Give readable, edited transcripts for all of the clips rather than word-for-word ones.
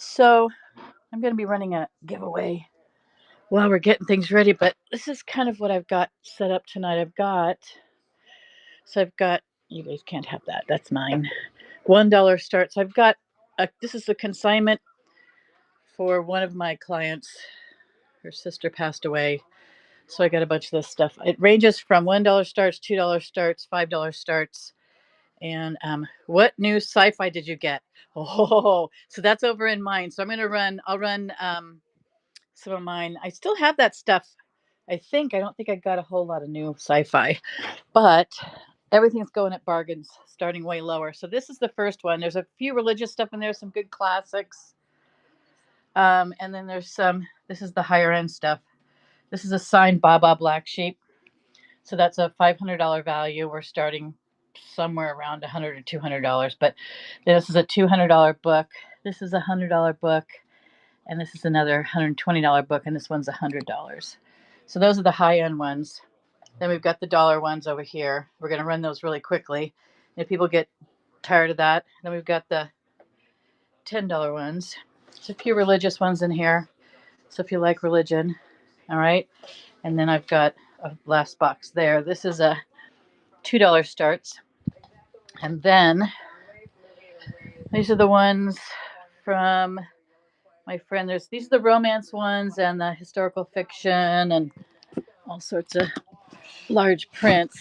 So I'm going to be running a giveaway while we're getting things ready, but this is kind of what I've got set up tonight. I've got, you guys can't have that. That's mine. $1 starts. This is a consignment for one of my clients. Her sister passed away. So I got a bunch of this stuff. It ranges from $1 starts, $2 starts, $5 starts. And what new sci-fi did you get? Oh, so that's over in mine. So I'll run some of mine. I still have that stuff. I don't think I got a whole lot of new sci-fi, but everything's going at bargains, starting way lower. So this is the first one. There's a few religious stuff in there, some good classics. And then this is the higher end stuff. This is a signed Baba Black Sheep. So that's a $500 value. We're starting somewhere around $100 or $200, but this is a $200 book. This is a $100 book, and this is another $120 book, and this one's $100. So those are the high end ones. Then we've got the dollar ones over here. We're going to run those really quickly. If people get tired of that, then we've got the $10 ones. There's a few religious ones in here. So if you like religion, all right. And then I've got a last box there. This is a $2 starts. And then these are the ones from my friend. These are the romance ones and the historical fiction and all sorts of large prints.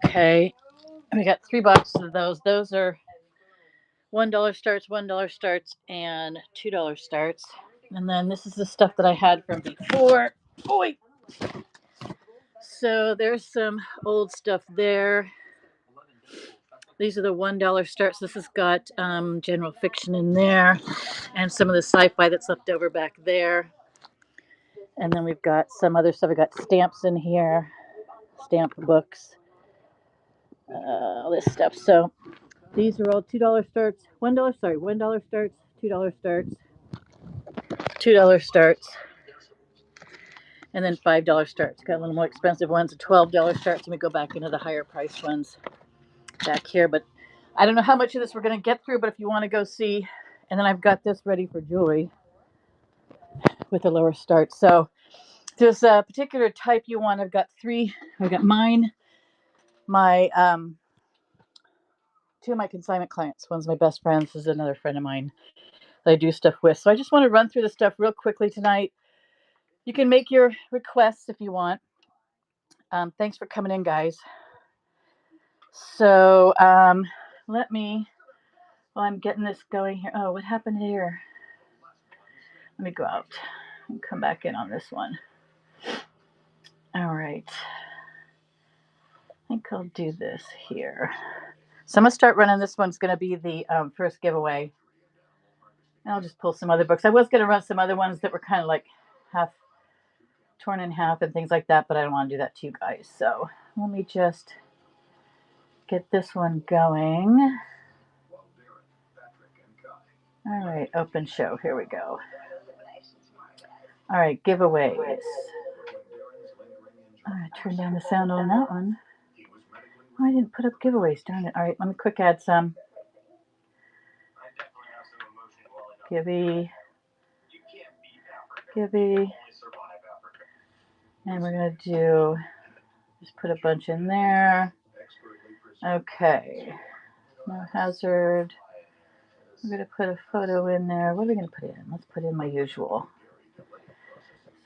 Okay. We got 3 boxes of those. Those are $1 starts, $1 starts, and $2 starts. And then this is the stuff that I had from before. Oh, wait. So there's some old stuff there. These are the $1 starts. This has got general fiction in there and some of the sci-fi that's left over back there. And then we've got some other stuff. We've got stamps in here, stamp books, all this stuff. So these are all $2 starts, $1 starts, $2 starts, $2 starts, and then $5 starts. Got a little more expensive ones, $12 starts, and we go back into the higher price ones back here. But I don't know how much of this we're going to get through, but if you want to go see, and then I've got this ready for jewelry with a lower start. So if there's a particular type you want, I've got 3. I've got mine, my 2 of my consignment clients. One's my best friend. This is another friend of mine that I do stuff with. So I just want to run through the stuff real quickly tonight. You can make your requests if you want. Thanks for coming in, guys. So while I'm getting this going here. Oh, what happened here? Let me go out and come back in on this one. All right. I think I'll do this here. So I'm going to start running. This one's going to be the first giveaway. And I'll just pull some other books. I was going to run some other ones that were kind of like half torn in half and things like that, but I don't want to do that to you guys. So let me just get this one going. All right, open show. Here we go. All right, giveaways. All right, turn down the sound on that one. Oh, I didn't put up giveaways, darn it. All right, let me quick add some. Gibby. And we're going to just put a bunch in there. Okay. No hazard. We're going to put a photo in there. What are we going to put in? Let's put in my usual.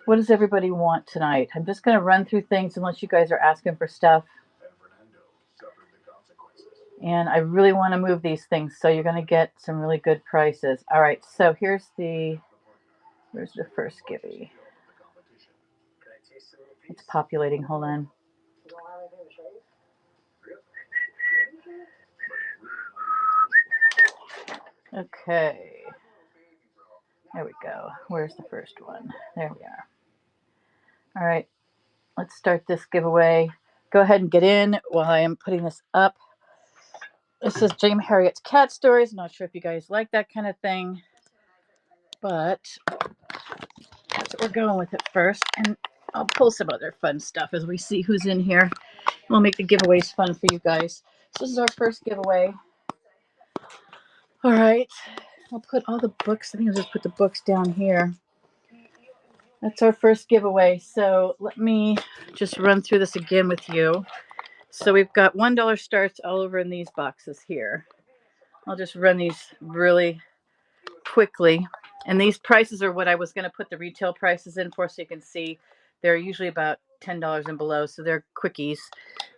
What does everybody want tonight? I'm just going to run through things unless you guys are asking for stuff. And I really want to move these things, so you're going to get some really good prices. All right, so where's the first Gibby? It's populating. Hold on. Okay. There we go. Where's the first one? There we are. All right. Let's start this giveaway. Go ahead and get in while I am putting this up. This is James Harriet's Cat Stories. Not sure if you guys like that kind of thing, but that's what we're going with at first. And I'll pull some other fun stuff as we see who's in here. We'll make the giveaways fun for you guys. So this is our first giveaway. All right. I'll put all the books. I think I'll just put the books down here. That's our first giveaway. So let me just run through this again with you. So we've got $1 starts all over in these boxes here. I'll just run these really quickly. And these prices are what I was going to put the retail prices in for, so you can see they're usually about $10 and below. So they're quickies.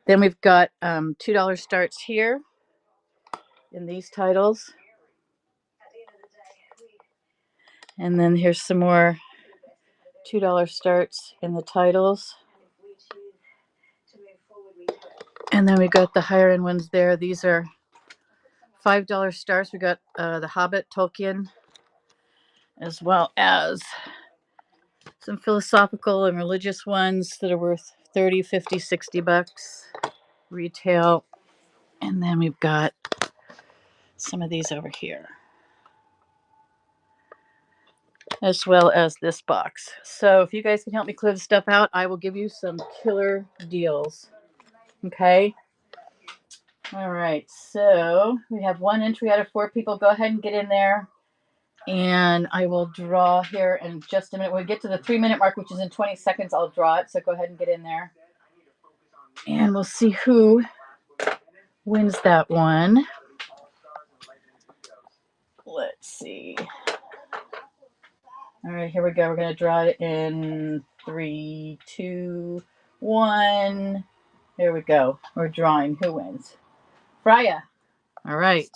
Then we've got $2 starts here in these titles. And then here's some more $2 starts in the titles. And then we got the higher end ones there. These are $5 starts. We got The Hobbit, Tolkien, as well as some philosophical and religious ones that are worth 30, 50, 60 bucks retail. And then we've got some of these over here, as well as this box. So if you guys can help me clear the stuff out, I will give you some killer deals. Okay. All right. So we have one entry out of 4 people. Go ahead and get in there. And I will draw here in just a minute. When we get to the 3-minute mark, which is in 20 seconds, I'll draw it. So go ahead and get in there. And we'll see who wins that one. Let's see. All right, here we go. We're going to draw it in 3, 2, 1. Here we go. We're drawing. Who wins? Freya. All right.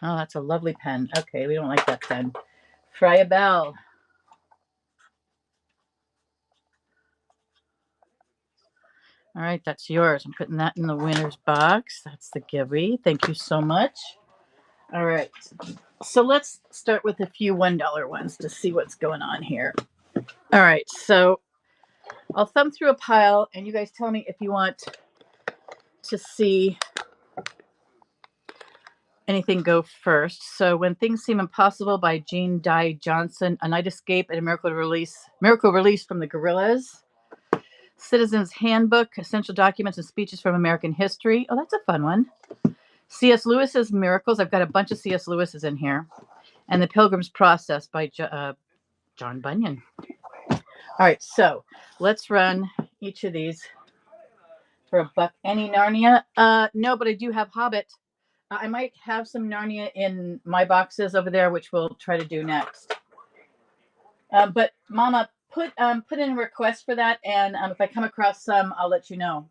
Oh, that's a lovely pen. Okay, we don't like that pen. Freya Bell. All right, that's yours. I'm putting that in the winner's box. That's the giveaway. Thank you so much. All right. So let's start with a few $1 ones to see what's going on here. All right. So I'll thumb through a pile and you guys tell me if you want to see anything go first. So When Things Seem Impossible by Jean Dye Johnson, A Night Escape and a Miracle Release from the Gorillas. Citizen's Handbook, Essential Documents and Speeches from American History. Oh, that's a fun one. C.S. Lewis's Miracles. I've got a bunch of C.S. Lewis's in here. And The Pilgrim's Process by John Bunyan. All right, so let's run each of these for $1. Any Narnia? No, but I do have Hobbit. I might have some Narnia in my boxes over there, which we'll try to do next. But Mama, put in a request for that, and if I come across some, I'll let you know.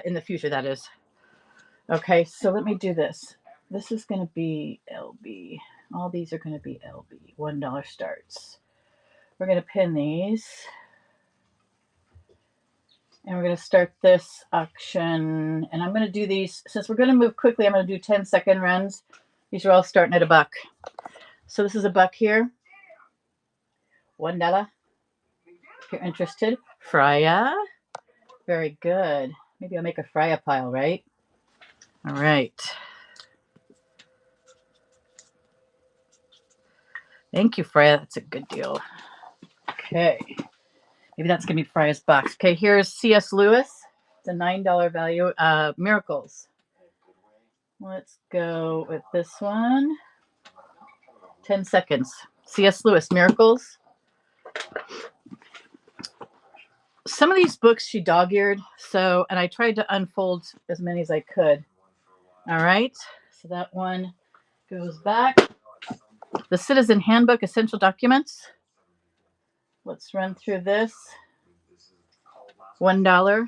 In the future, that is. Okay, so let me do this. This is going to be LB. All these are going to be LB. $1 starts. We're going to pin these. And we're going to start this auction. And I'm going to do these, since we're going to move quickly, I'm going to do 10-second runs. These are all starting at $1. So this is $1 here. $1. If you're interested. Freya. Very good. Maybe I'll make a Freya pile, right? All right. Thank you, Freya. That's a good deal. Okay. Maybe that's going to be Freya's box. Okay, here's C.S. Lewis. It's a $9 value. Miracles. Let's go with this one. 10 seconds. C.S. Lewis, Miracles. Some of these books she dog-eared, and I tried to unfold as many as I could. All right, so that one goes back. The Citizen Handbook, Essential Documents. Let's run through this. $1.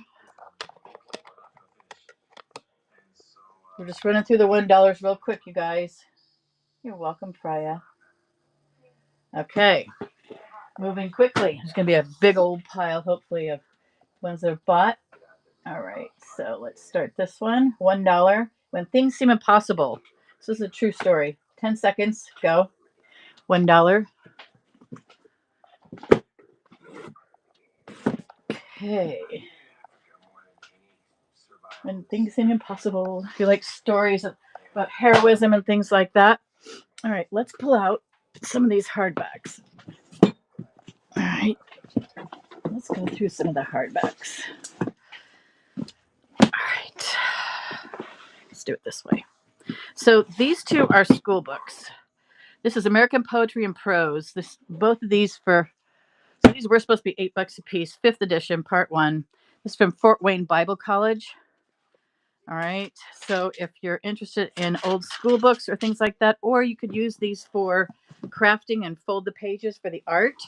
We're just running through the $1 real quick, you guys. You're welcome, Freya. Okay, moving quickly. There's going to be a big old pile, hopefully, of ones that are bought. All right, so let's start this one. $1. When Things Seem Impossible. This is a true story. 10 seconds, go. $1. Okay. When Things Seem Impossible. If you like stories about heroism and things like that. All right, let's pull out some of these hardbacks. All right, let's go through some of the hardbacks. All right, let's do it this way. So these two are school books. This is American Poetry and Prose. Both of these these were supposed to be $8 a piece. 5th edition, part 1. This is from Fort Wayne Bible College. All right. So if you're interested in old school books or things like that, or you could use these for crafting and fold the pages for the art.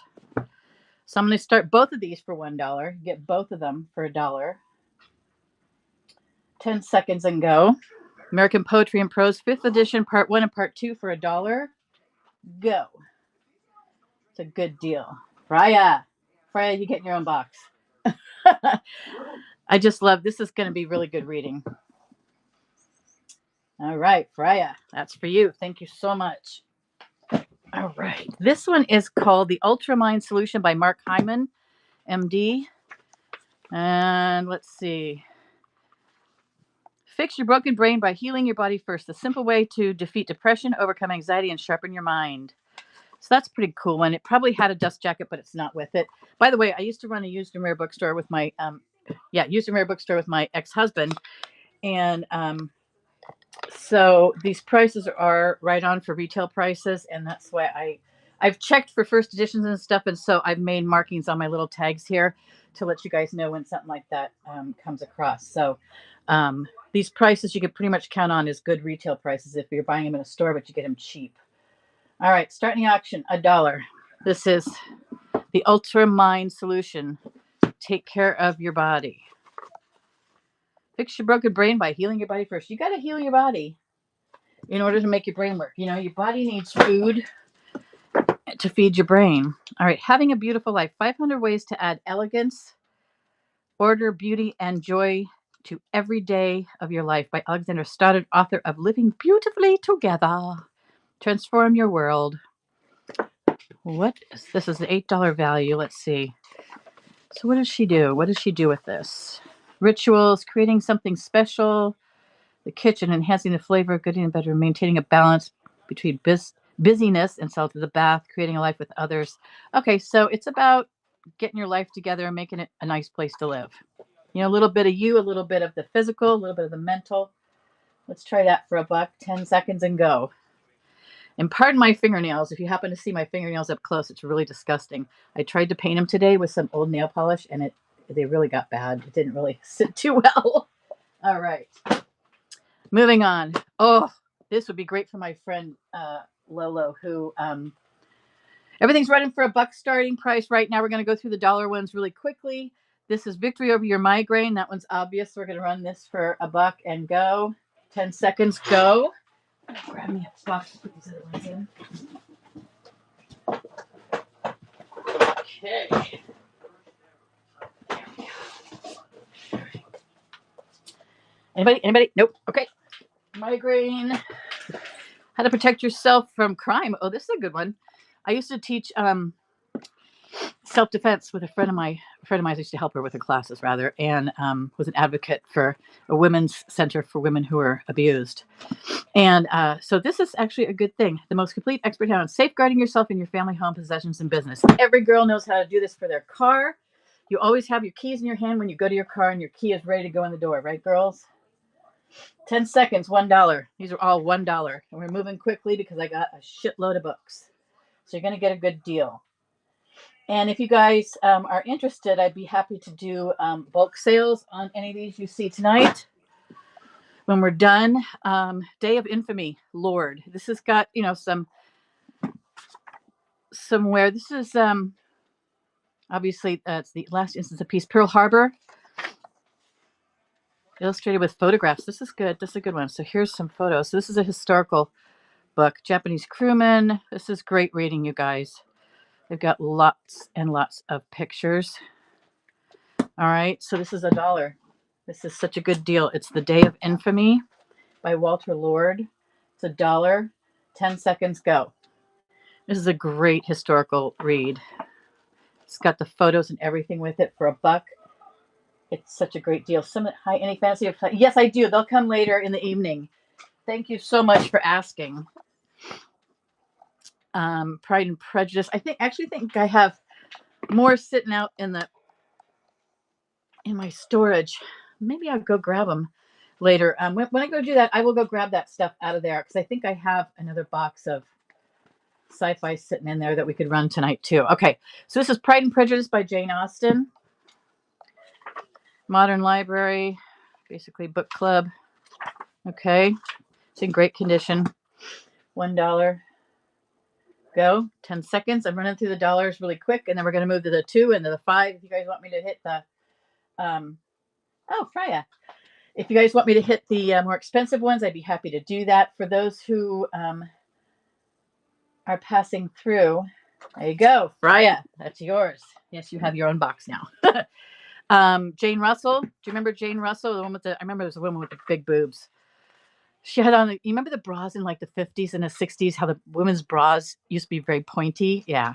So I'm going to start both of these for $1. Get both of them for $1. 10 seconds and go. American Poetry and Prose, 5th edition, part 1 and part 2 for $1. Go. It's a good deal. Freya, you get in your own box. I just love this. Is going to be really good reading. All right, Freya, that's for you. Thank you so much. All right. This one is called The Ultramind Solution by Mark Hyman, MD. And let's see. Fix your broken brain by healing your body first. The simple way to defeat depression, overcome anxiety, and sharpen your mind. So that's a pretty cool one. It probably had a dust jacket, but it's not with it. By the way, I used to run a used and rare bookstore with my ex-husband. And so these prices are right on for retail prices. And that's why I've checked for first editions and stuff. And so I've made markings on my little tags here to let you guys know when something like that comes across. So these prices you can pretty much count on as good retail prices if you're buying them in a store, but you get them cheap. All right, starting the auction, $1. This is the Ultra Mind Solution. Take care of your body. Fix your broken brain by healing your body first. You got to heal your body in order to make your brain work. You know, your body needs food to feed your brain. All right, having a beautiful life. 500 ways to add elegance, order, beauty, and joy to every day of your life by Alexander Stoddard, author of Living Beautifully Together. Transform your world. This is the $8 value. Let's see. So what does she do? What does she do with this? Rituals, creating something special, the kitchen, enhancing the flavor, good and better, maintaining a balance between busyness and self, the bath, creating a life with others. Okay, so it's about getting your life together and making it a nice place to live. You know, a little bit of you, a little bit of the physical, a little bit of the mental. Let's try that for $1. 10 seconds and go. And pardon my fingernails. If you happen to see my fingernails up close, it's really disgusting. I tried to paint them today with some old nail polish, and they really got bad. It didn't really sit too well. All right. Moving on. Oh, this would be great for my friend Lolo, who everything's running for $1 starting price right now. We're going to go through the dollar ones really quickly. This is Victory Over Your Migraine. That one's obvious. We're going to run this for $1 and go. 10 seconds, go. Grab me a box to put these other ones in. Okay. Anybody? Nope. Okay. Migraine. How to protect yourself from crime. Oh, this is a good one. I used to teach self-defense with a friend of mine. I used to help her with her classes, rather, and was an advocate for a women's center for women who are abused. And so this is actually a good thing. The most complete expert on safeguarding yourself in your family, home, possessions, and business. Every girl knows how to do this for their car. You always have your keys in your hand when you go to your car, and your key is ready to go in the door, right, girls? 10 seconds, $1. These are all $1. And we're moving quickly because I got a shitload of books. So you're going to get a good deal. And if you guys are interested, I'd be happy to do bulk sales on any of these you see tonight. When we're done, Day of Infamy, Lord. This has got, you know, somewhere. This is obviously it's the last instance of peace. Pearl Harbor, illustrated with photographs. This is good. This is a good one. So here's some photos. So this is a historical book. Japanese crewmen. This is great reading, you guys. They've got lots and lots of pictures. All right. So this is $1. This is such a good deal. It's The Day of Infamy by Walter Lord. It's $1. 10 seconds, go. This is a great historical read. It's got the photos and everything with it for $1. It's such a great deal. Any fancy? Yes, I do. They'll come later in the evening. Thank you so much for asking. Pride and Prejudice. I think I have more sitting out in my storage. Maybe I'll go grab them. later. When I go do that, I will go grab that stuff out of there because I think I have another box of sci-fi sitting in there that we could run tonight too. Okay, so this is Pride and Prejudice by Jane Austen. Modern Library, basically book club. Okay, it's in great condition. $1. Go. 10 seconds. I'm running through the dollars really quick, and then we're going to move to the 2 and to the 5. If you guys want me to hit the, oh, Freya. If you guys want me to hit the more expensive ones, I'd be happy to do that. For those who are passing through, there you go. Freya, that's yours. Yes, you have your own box now. Jane Russell. Do you remember Jane Russell? The one with I remember it was the woman with the big boobs. She had on, you remember the bras in like the 50s and the 60s, how the women's bras used to be very pointy? Yeah,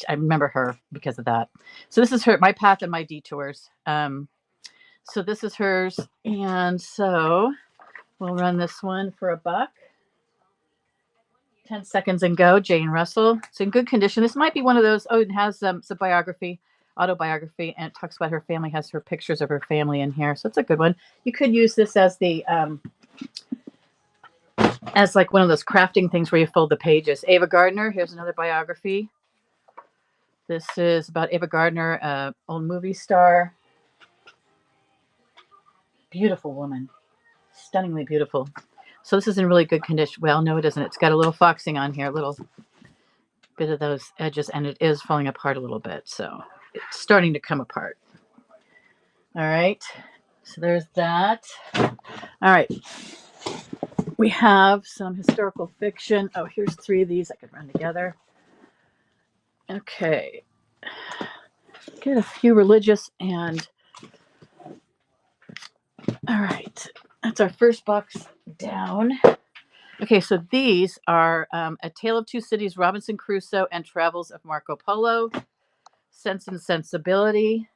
I remember her because of that. So this is her, My Path and My Detours. So this is hers. And so we'll run this one for $1. 10 seconds and go. Jane Russell. It's in good condition. This might be one of those. Oh, it has some biography, autobiography, and it talks about her family, has her pictures of her family in here. So it's a good one. You could use this as the as like one of those crafting things where you fold the pages. Ava Gardner, here's another biography. This is about Ava Gardner, old movie star. Beautiful woman. Stunningly beautiful. So this is in really good condition. Well, no, it isn't. It's got a little foxing on here, a little bit of those edges, and it is falling apart a little bit. So it's starting to come apart. All right. So there's that. All right. We have some historical fiction. Oh, here's 3 of these I could run together. Okay. Get a few religious and all right. That's our first box down. Okay, so these are A Tale of Two Cities, Robinson Crusoe, and Travels of Marco Polo, Sense and Sensibility.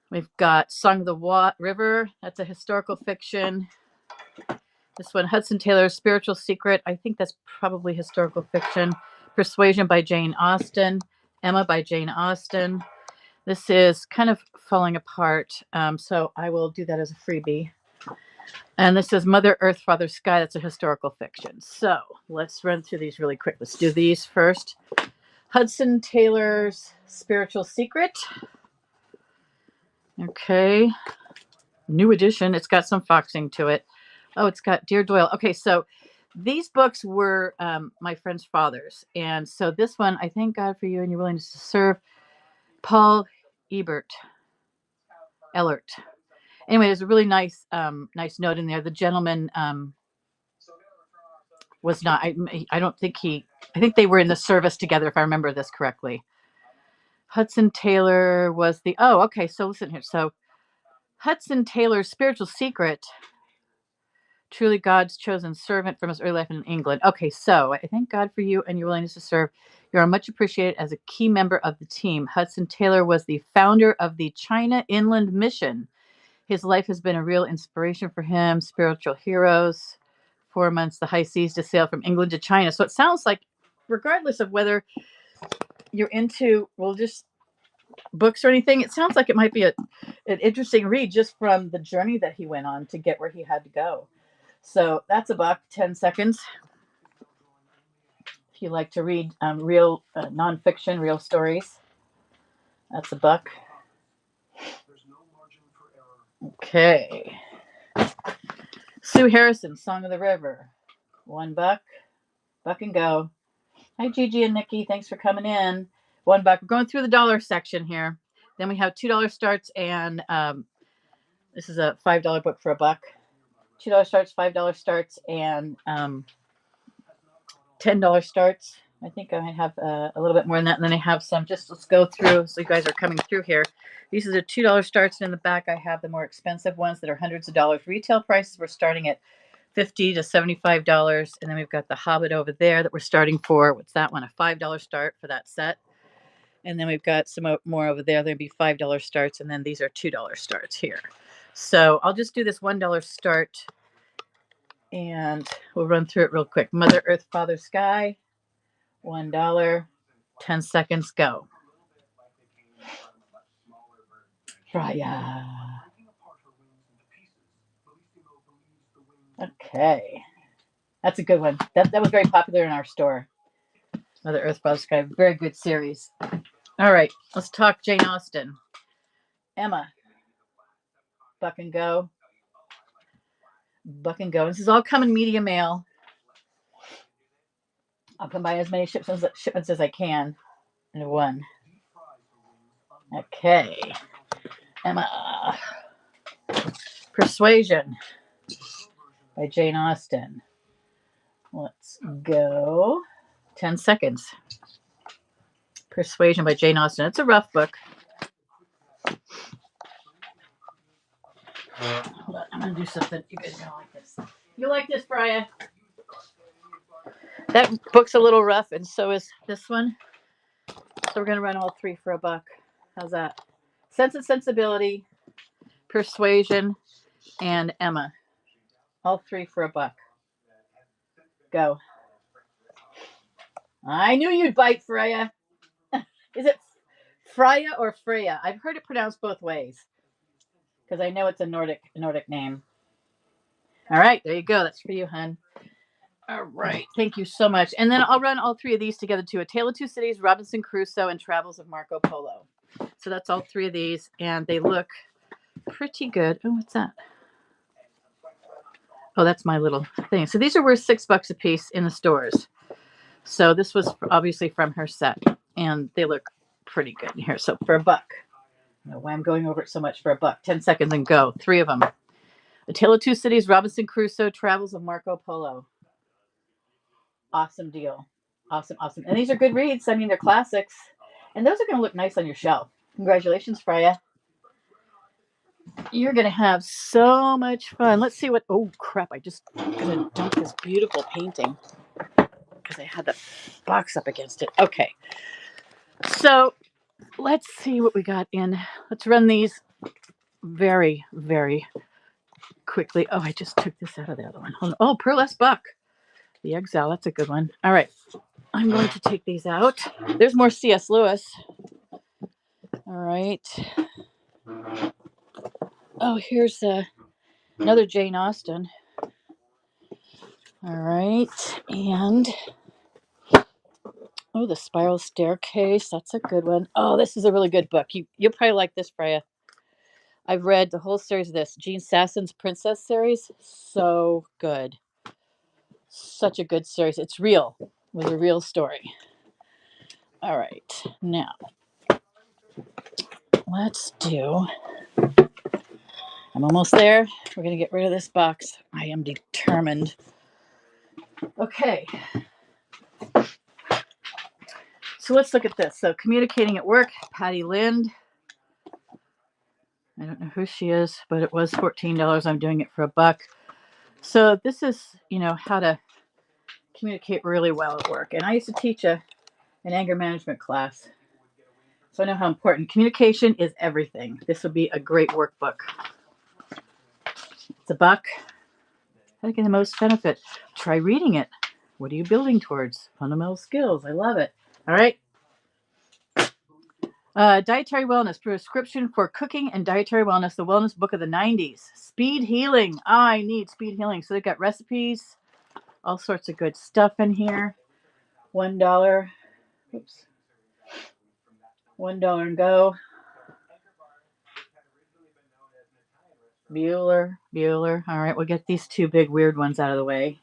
We've got Song of the River. That's a historical fiction. This one, Hudson Taylor's Spiritual Secret. I think that's probably historical fiction. Persuasion by Jane Austen. Emma by Jane Austen. This is kind of falling apart, so I will do that as a freebie. And this is Mother Earth, Father Sky. That's a historical fiction. So let's run through these really quick. Let's do these first. Hudson Taylor's Spiritual Secret. Okay. New edition. It's got some foxing to it. Oh, it's got Dear Doyle. Okay, so these books were my friend's father's. And so this one, I thank God for you and your willingness to serve. Paul Ellert. Anyway, there's a really nice nice note in there. The gentleman was not, I don't think I think they were in the service together, if I remember this correctly. Hudson Taylor was okay, so listen here. So Hudson Taylor's Spiritual Secret, truly God's chosen servant from his early life in England. Okay, so I thank God for you and your willingness to serve. You are much appreciated as a key member of the team. Hudson Taylor was the founder of the China Inland Mission. His life has been a real inspiration for him. Spiritual heroes. 4 months, the high seas to sail from England to China. So it sounds like, regardless of whether you're into religious books or anything, it sounds like it might be an interesting read just from the journey that he went on to get where he had to go. So that's $1. 10 seconds. If you like to read real nonfiction, real stories, that's $1. Okay. Sue Harrison, Song of the River. $1. Buck and go. Hi, Gigi and Nikki. Thanks for coming in. $1. We're going through the dollar section here. Then we have $2 starts, and this is a $5 book for $1. $2 starts, $5 starts, and $10 starts. I think I have a little bit more than that. And then I have some, let's go through so you guys are coming through here. These are the $2 starts. And in the back, I have the more expensive ones that are hundreds of dollars. Retail prices, we're starting at $50 to $75. And then we've got the Hobbit over there that we're starting for. What's that one? A $5 start for that set. And then we've got some more over there. There'll be $5 starts. And then these are $2 starts here. So I'll just do this $1 start. And we'll run through it real quick. Mother Earth, Father Sky. $1. 10 seconds, go. Freya. Okay. That's a good one. That was very popular in our store. Mother Earth, Father Sky. Very good series. All right. Let's talk Jane Austen. Emma. Buck and Go. Buck and Go. This is all coming media mail. I'll combine as many shipments as I can into one. Okay. Emma. Persuasion by Jane Austen. Let's go. 10 seconds. Persuasion by Jane Austen. It's a rough book. Hold on. I'm going to do something. You guys are going to like this. You like this, Brian? That book's a little rough, and so is this one. So we're going to run all three for $1. How's that? Sense and Sensibility, Persuasion, and Emma. All three for $1. Go. I knew you'd bite, Freya. Is it Freya or Freya? I've heard it pronounced both ways because I know it's a Nordic name. All right, there you go. That's for you, hun. All right, thank you so much. And then I'll run all three of these together too: A Tale of Two Cities, Robinson Crusoe, and Travels of Marco Polo. So that's all three of these, and they look pretty good. Oh, what's that? Oh, that's my little thing. So these are worth $6 a piece in the stores. So this was obviously from her set, and they look pretty good in here. So for $1. I don't know why I'm going over it so much. For $1. 10 seconds and go. Three of them. A Tale of Two Cities, Robinson Crusoe, Travels of Marco Polo. Awesome deal. Awesome. And these are good reads. I mean, they're classics. And those are going to look nice on your shelf. Congratulations, Freya. You're going to have so much fun. Let's see what... Oh, crap. I just going to dump this beautiful painting because I had the box up against it. Okay. So let's see what we got in. Let's run these very, very quickly. Oh, I just took this out of the other one. Oh, Pearlesque Buck. The Exile. That's a good one. All right. I'm going to take these out. There's more C.S. Lewis. All right. Oh, here's another Jane Austen. All right. And, oh, The Spiral Staircase. That's a good one. Oh, this is a really good book. You'll probably like this, Freya. I've read the whole series of this. Jean Sassen's Princess series. So good. Such a good series. It's real. It was a real story. All right. Now, let's do... I'm almost there. We're going to get rid of this box. I am determined. Okay. So let's look at this. So Communicating at Work, Patty Lind. I don't know who she is, but it was $14. I'm doing it for $1. So this is, how to communicate really well at work. And I used to teach an anger management class. So I know how important communication is. Everything. This would be a great workbook. It's $1. How to get the most benefit? Try reading it. What are you building towards? Fundamental skills. I love it. All right. Dietary Wellness, Prescription for Cooking and Dietary Wellness, the wellness book of the 90s. Speed Healing. I need speed healing. So they've got recipes, all sorts of good stuff in here. $1. Oops. $1 and go. Bueller. All right, we'll get these two big weird ones out of the way.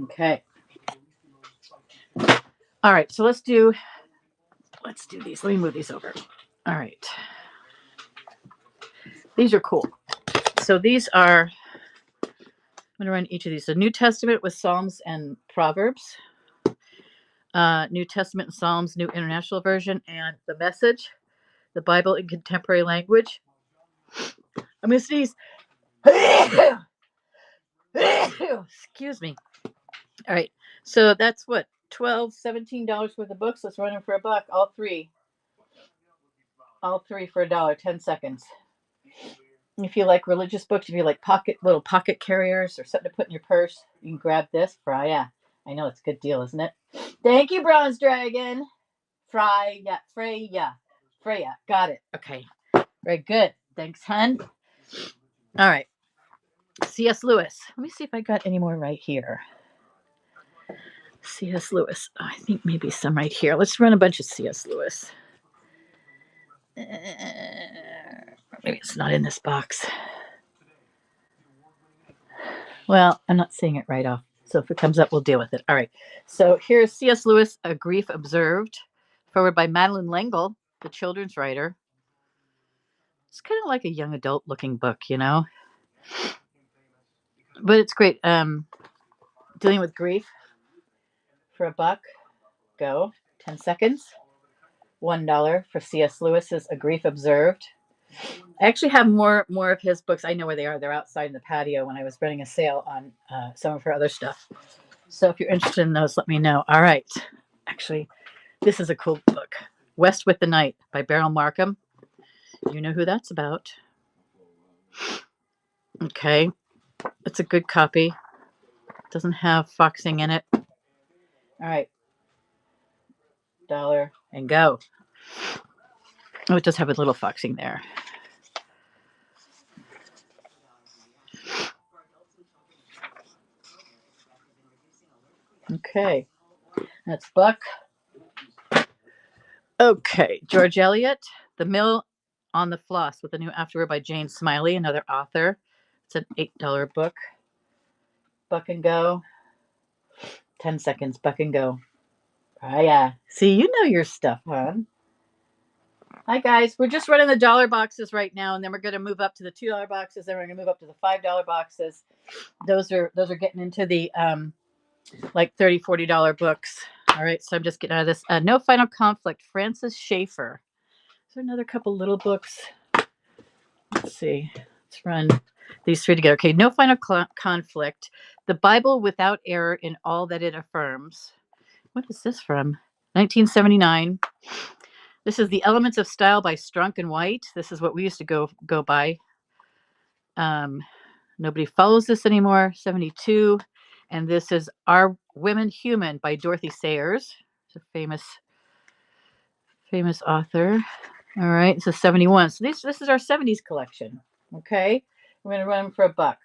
Okay. All right, so let's do these. Let me move these over. All right. These are cool. So these are, I'm going to run each of these. The New Testament with Psalms and Proverbs. New Testament and Psalms, New International Version, and The Message, the Bible in Contemporary Language. I'm going to sneeze. Excuse me. All right. So that's what, $12, $17 worth of books. Let's run them for $1. All three for $1. 10 seconds. If you like religious books, if you like little pocket carriers or something to put in your purse, you can grab this. Freya. I know it's a good deal, isn't it? Thank you, Bronze Dragon. Freya. Got it. Okay. Very good. Thanks, hun. All right. C.S. Lewis. Let me see if I got any more right here. C.S. Lewis. Oh, I think maybe some right here. Let's run a bunch of C.S. Lewis. Maybe it's not in this box. Well, I'm not seeing it right off. So if it comes up, we'll deal with it. All right. So here's C.S. Lewis, A Grief Observed, forward by Madeline L'Engle, the children's writer. It's kind of like a young adult looking book, you know? But it's great. Dealing with grief for $1. Go. 10 seconds. $1 for C.S. Lewis's A Grief Observed. I actually have more of his books. I know where they are. They're outside in the patio when I was running a sale on some of her other stuff. So if you're interested in those, let me know. All right. Actually, this is a cool book. West with the Night by Beryl Markham. You know who that's about. Okay. It's a good copy. Doesn't have foxing in it. All right. $1 and go. Oh, it does have a little foxing there. Okay. That's Buck. Okay. George Eliot, The Mill on the Floss, with a new afterword by Jane Smiley, another author. It's an $8 book. Buck and go. 10 seconds. Buck and go. Oh, yeah. See, you know your stuff, huh? Hi, guys. We're just running the dollar boxes right now, and then we're going to move up to the $2 boxes. Then we're going to move up to the $5 boxes. Those are getting into the like $30, $40 books. All right, so I'm just getting out of this. No Final Conflict, Francis Schaeffer. Is there another couple little books? Let's see. Let's run these three together. Okay, No Final Conflict, The Bible Without Error in All That It Affirms. What is this from? 1979. This is The Elements of Style by Strunk and White. This is what we used to go by. Nobody follows this anymore. 72. And this is Are Women Human by Dorothy Sayers. It's a famous author. All right, this is 71. So this is our 70s collection. Okay, we're going to run them for $1.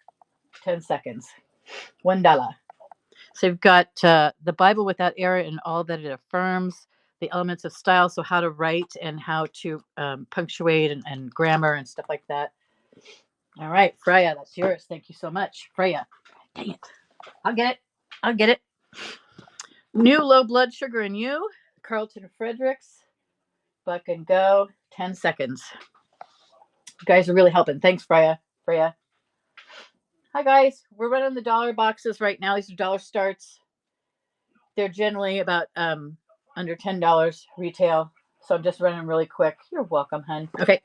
10 seconds. $1. So you've got The Bible Without Error in All That It Affirms, The Elements of Style, so how to write and how to punctuate and grammar and stuff like that. All right, Freya, that's yours. Thank you so much. Freya. Dang it. I'll get it. New Low Blood Sugar in You, Carlton Fredericks. Buck and go. 10 seconds. You guys are really helping. Thanks, Freya. Hi, guys. We're running the dollar boxes right now. These are dollar starts. They're generally about under $10 retail. So I'm just running really quick. You're welcome, hun. Okay.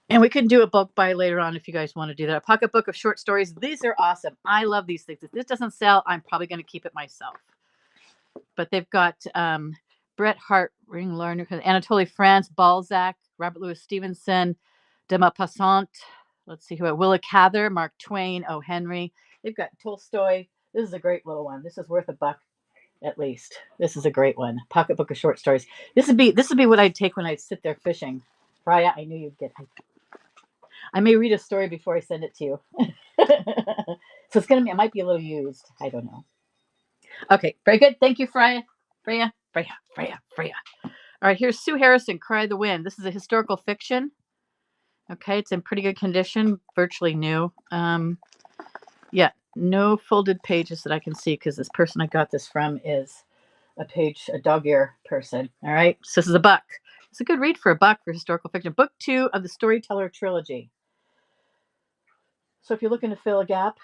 And we can do a bulk buy later on if you guys want to do that. A pocketbook of short stories. These are awesome. I love these things. If this doesn't sell, I'm probably going to keep it myself. But they've got Bret Hart, Ring Lerner, Anatole France, Balzac, Robert Louis Stevenson, de Maupassant. Let's see who. Willa Cather, Mark Twain, O. Henry. They've got Tolstoy. This is a great little one. This is worth $1 at least. This is a great one. Pocketbook of short stories. This would be what I'd take when I'd sit there fishing. Freya, I knew you'd get. I may read a story before I send it to you. So it might be a little used. I don't know. Okay, very good. Thank you, Freya. All right, here's Sue Harrison, Cry the Wind. This is a historical fiction. Okay, it's in pretty good condition, virtually new. Yeah, no folded pages that I can see because this person I got this from is a dog ear person. All right, so this is $1. It's a good read for $1 for historical fiction. Book 2 of the Storyteller trilogy. So if you're looking to fill a gap,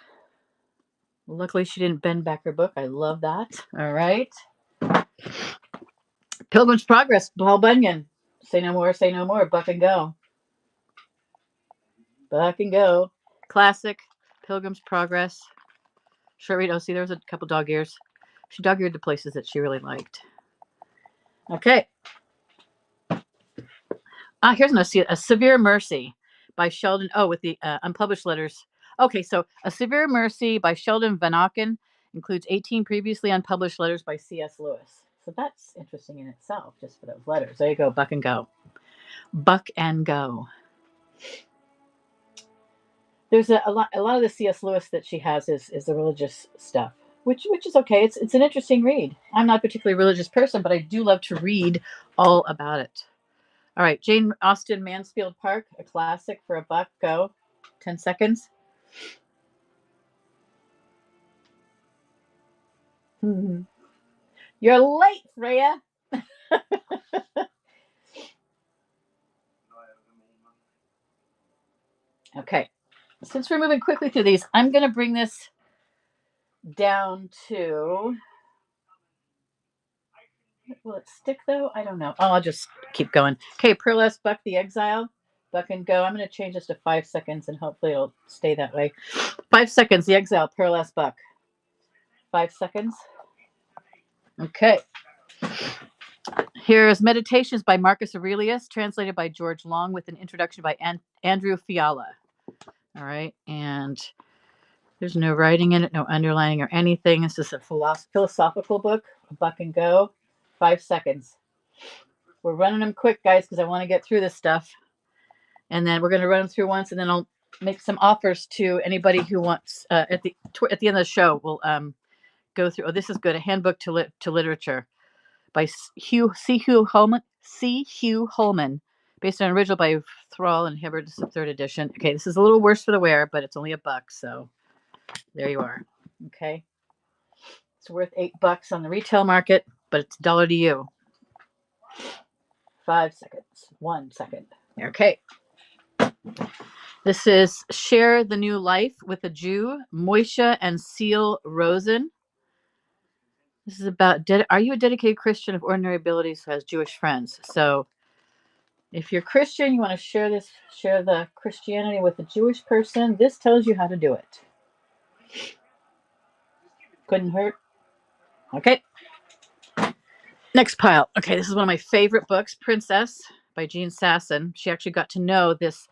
luckily she didn't bend back her book. I love that. All right. Pilgrim's Progress, Paul Bunyan. Say no more, say no more. Buck and go. Classic, Pilgrim's Progress. Short read. Oh, see, there was a couple dog ears. She dog eared the places that she really liked. Okay. Here's A Severe Mercy by Sheldon. Oh, with the unpublished letters. Okay, so A Severe Mercy by Sheldon Van Auken includes 18 previously unpublished letters by C.S. Lewis. So that's interesting in itself, just for those letters. There you go, Buck and go. There's a lot of the C.S. Lewis that she has is the religious stuff, which is okay. It's an interesting read. I'm not a particularly religious person, but I do love to read all about it. All right, Jane Austen, Mansfield Park, a classic for a buck. Go, 10 seconds. You're late, Freya. Okay, since we're moving quickly through these, I'm going to bring this down to. Will it stick though? I don't know. Oh, I'll just keep going. Okay, Pearlesque Buck the Exile. Buck and Go. I'm going to change this to 5 seconds and hopefully it'll stay that way. 5 seconds, the Exile, Pearlesque Buck. 5 seconds. Okay. Here's Meditations by Marcus Aurelius, translated by George Long, with an introduction by Andrew Fiala. All right. And there's no writing in it, no underlining or anything. This is a philosophical book. Buck and Go. 5 seconds. We're running them quick, guys, because I want to get through this stuff. And then we're going to run them through once, and then I'll make some offers to anybody who wants. At the end of the show, we'll go through. Oh, this is good. A handbook to literature by Hugh Holman. C. Hugh Holman, based on an original by Thrall and Hibbard. This is the third edition. Okay, this is a little worse for the wear, but it's only $1, so there you are. Okay, it's worth $8 on the retail market, but it's $1 to you. 5 seconds. 1 second. Okay. This is Share the New Life with a Jew, Moisha and Seal Rosen. This is about, are you a dedicated Christian of ordinary abilities who has Jewish friends? So if you're Christian, you want to share the Christianity with a Jewish person, this tells you how to do it. Couldn't hurt. Okay. Next pile. Okay, this is one of my favorite books, Princess by Jean Sasson. She actually got to know this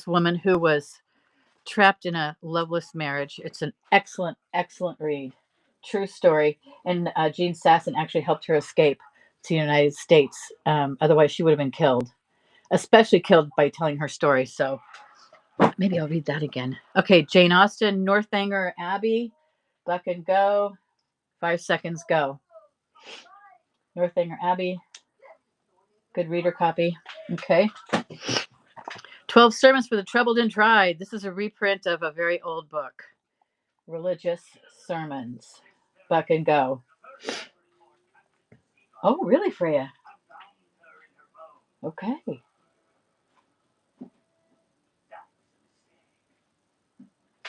woman who was trapped in a loveless marriage. It's an excellent, excellent read. True story. And Jean Sasson actually helped her escape to the United States. Otherwise, she would have been killed, especially killed by telling her story. So maybe I'll read that again. Okay, Jane Austen, Northanger Abbey, Buck and Go. 5 seconds, go. Northanger Abbey. Good reader copy. Okay. 12 Sermons for the Troubled and Tried. This is a reprint of a very old book. Religious Sermons. Buck and Go. Oh, really, Freya? Okay.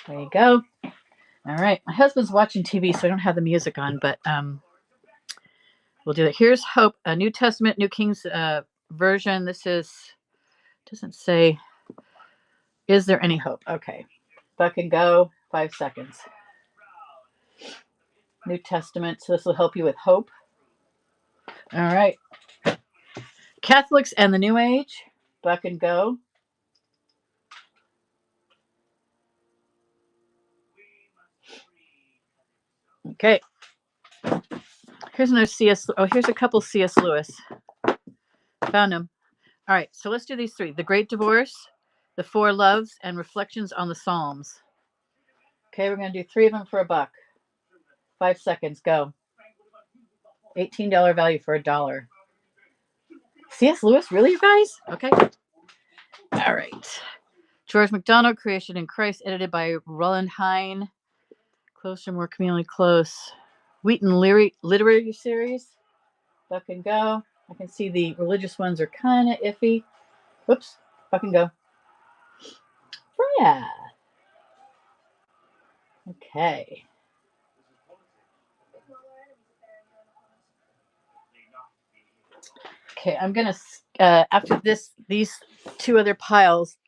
There you go. All right. My husband's watching TV, so I don't have the music on, but we'll do it. Here's Hope, a New Testament, New King's version. This doesn't say, is there any hope? Okay. Buck and Go. 5 seconds. New Testament. So this will help you with hope. All right. Catholics and the New Age. Buck and Go. Okay. Here's another C.S. Oh, here's a couple C.S. Lewis. Found them. All right. So let's do these 3. The Great Divorce, The Four Loves, and Reflections on the Psalms. Okay, we're going to do 3 of them for $1. 5 seconds. Go. $18 value for $1. C.S. Lewis, really, you guys? Okay. All right. George MacDonald, Creation in Christ, edited by Roland Hine. Closer, more communally close. Wheaton Literary Series. Buck and Go. I can see the religious ones are kind of iffy. Whoops. Buck and Go. Yeah. Okay. Okay, I'm going to, after these 2 other piles,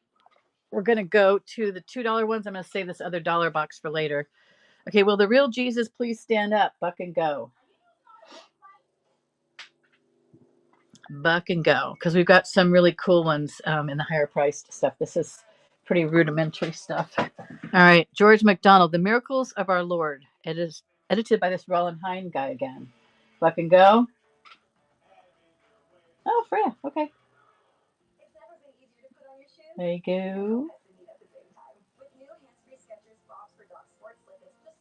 we're going to go to the $2 ones. I'm going to save this other $1 box for later. Okay, will the real Jesus please stand up? Buck and Go. Buck and Go, because we've got some really cool ones in the higher priced stuff. This is pretty rudimentary stuff. All right, George MacDonald, The Miracles of Our Lord. It is edited by this Roland Hine guy again. Buck and Go. Oh, Freya. Okay. There you go.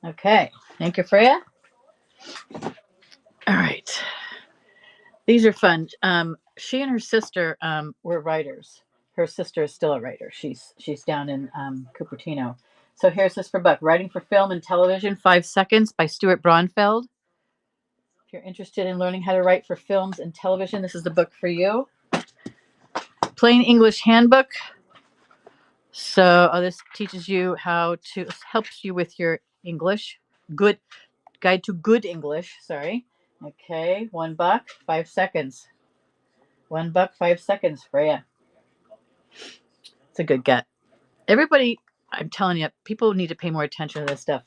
Okay. Thank you, Freya. All right. These are fun. She and her sister were writers. Her sister is still a writer. She's down in Cupertino. So here's this for Buck. Writing for Film and Television, 5 Seconds by Stuart Braunfeld. If you're interested in learning how to write for films and television, this is the book for you. Plain English Handbook. So this teaches you how to, helps you with your English. Good Guide to Good English. Sorry. Okay, $1, 5 seconds. $1, 5 seconds, Freya. It's a good get. Everybody, I'm telling you, people need to pay more attention to this stuff.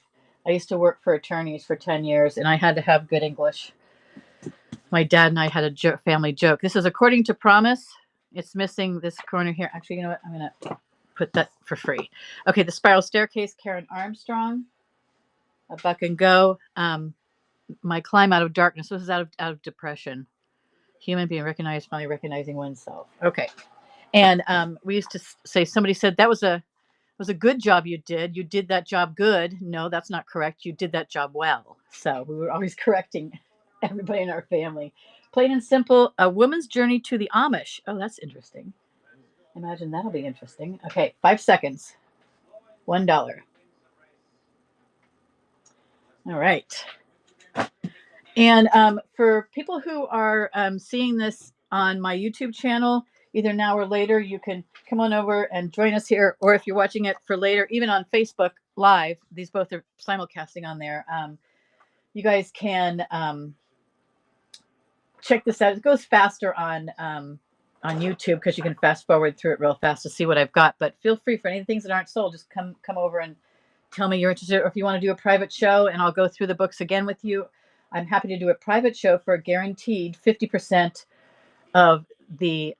I used to work for attorneys for 10 years, and I had to have good English. My dad and I had a family joke. This is According to Promise. It's missing this corner here. Actually, you know what? I'm going to put that for free. Okay, The Spiral Staircase, Karen Armstrong. A Buck and Go. My Climb Out of Darkness. This is out of depression. Human being recognized, finally recognizing oneself. Okay. And we used to say, somebody said that was a good job you did. You did that job good. No, that's not correct. You did that job well. So we were always correcting everybody in our family. Plain and simple, A Woman's Journey to the Amish. Oh, that's interesting. Imagine that'll be interesting. Okay, 5 seconds. $1. All right. And for people who are seeing this on my YouTube channel, either now or later, you can come on over and join us here. Or if you're watching it for later, even on Facebook Live, these both are simulcasting on there. You guys can check this out. It goes faster on YouTube because you can fast forward through it real fast to see what I've got. But feel free, for any things that aren't sold, just come over and tell me you're interested. Or if you want to do a private show and I'll go through the books again with you, I'm happy to do a private show for a guaranteed 50% of the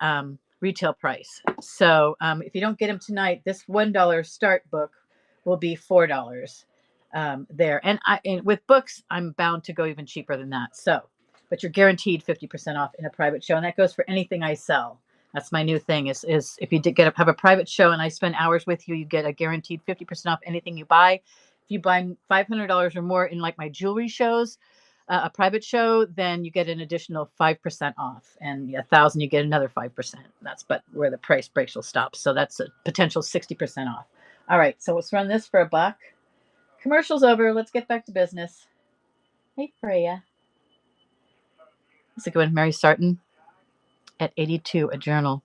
retail price. So if you don't get them tonight, this $1 start book will be $4 there. And with books, I'm bound to go even cheaper than that. So, but you're guaranteed 50% off in a private show, and that goes for anything I sell. That's my new thing. Is if you did have a private show and I spend hours with you, you get a guaranteed 50% off anything you buy. If you buy $500 or more in like my jewelry shows, a private show, then you get an additional 5% off, and 1,000 you get another 5%. That's but where the price breaks will stop. So that's a potential 60% off. All right, so let's run this for $1. Commercial's over. Let's get back to business. Hey, Freya. That's a good one. Mary Sarton at 82, a journal.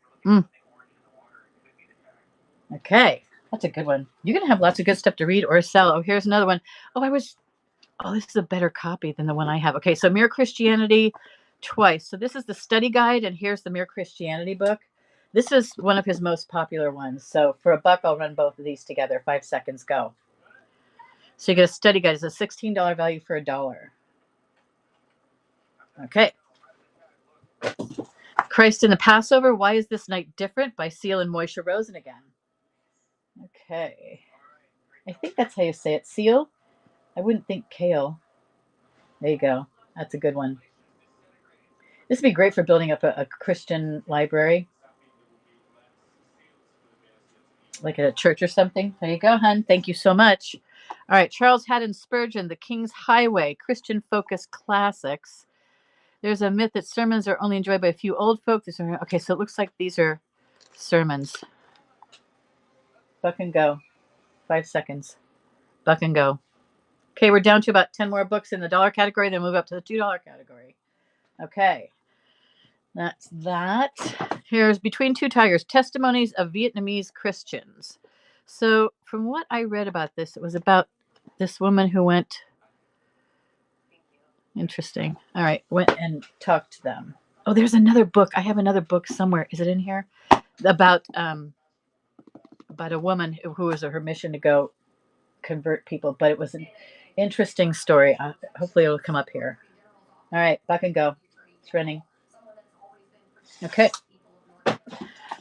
Okay, that's a good one. You're gonna have lots of good stuff to read or sell. Oh, here's another one. Oh, this is a better copy than the one I have. Okay, so Mere Christianity twice. So this is the study guide, and here's the Mere Christianity book. This is one of his most popular ones. So for $1, I'll run both of these together. 5 seconds, go. So you get a study guide. It's a $16 value for $1. Okay. Christ in the Passover, Why Is This Night Different? By Seal and Moisha Rosen again. Okay. I think that's how you say it. Seal? I wouldn't think kale. There you go. That's a good one. This would be great for building up a Christian library, like at a church or something. There you go, hon. Thank you so much. All right, Charles Haddon Spurgeon, The King's Highway, Christian-focused classics. There's a myth that sermons are only enjoyed by a few old folk. Okay, so it looks like these are sermons. Buck and go. 5 seconds. Buck and go. Okay, we're down to about 10 more books in the dollar category, then move up to the $2 category. Okay. That's that. Here's Between Two Tigers, Testimonies of Vietnamese Christians. So from what I read about this, it was about this woman who went, interesting. All right, went and talked to them. Oh, there's another book. I have another book somewhere. Is it in here? About a woman who was her mission to go convert people, but it was an interesting story. Hopefully it'll come up here. All right, Buck and go. It's running. Okay. The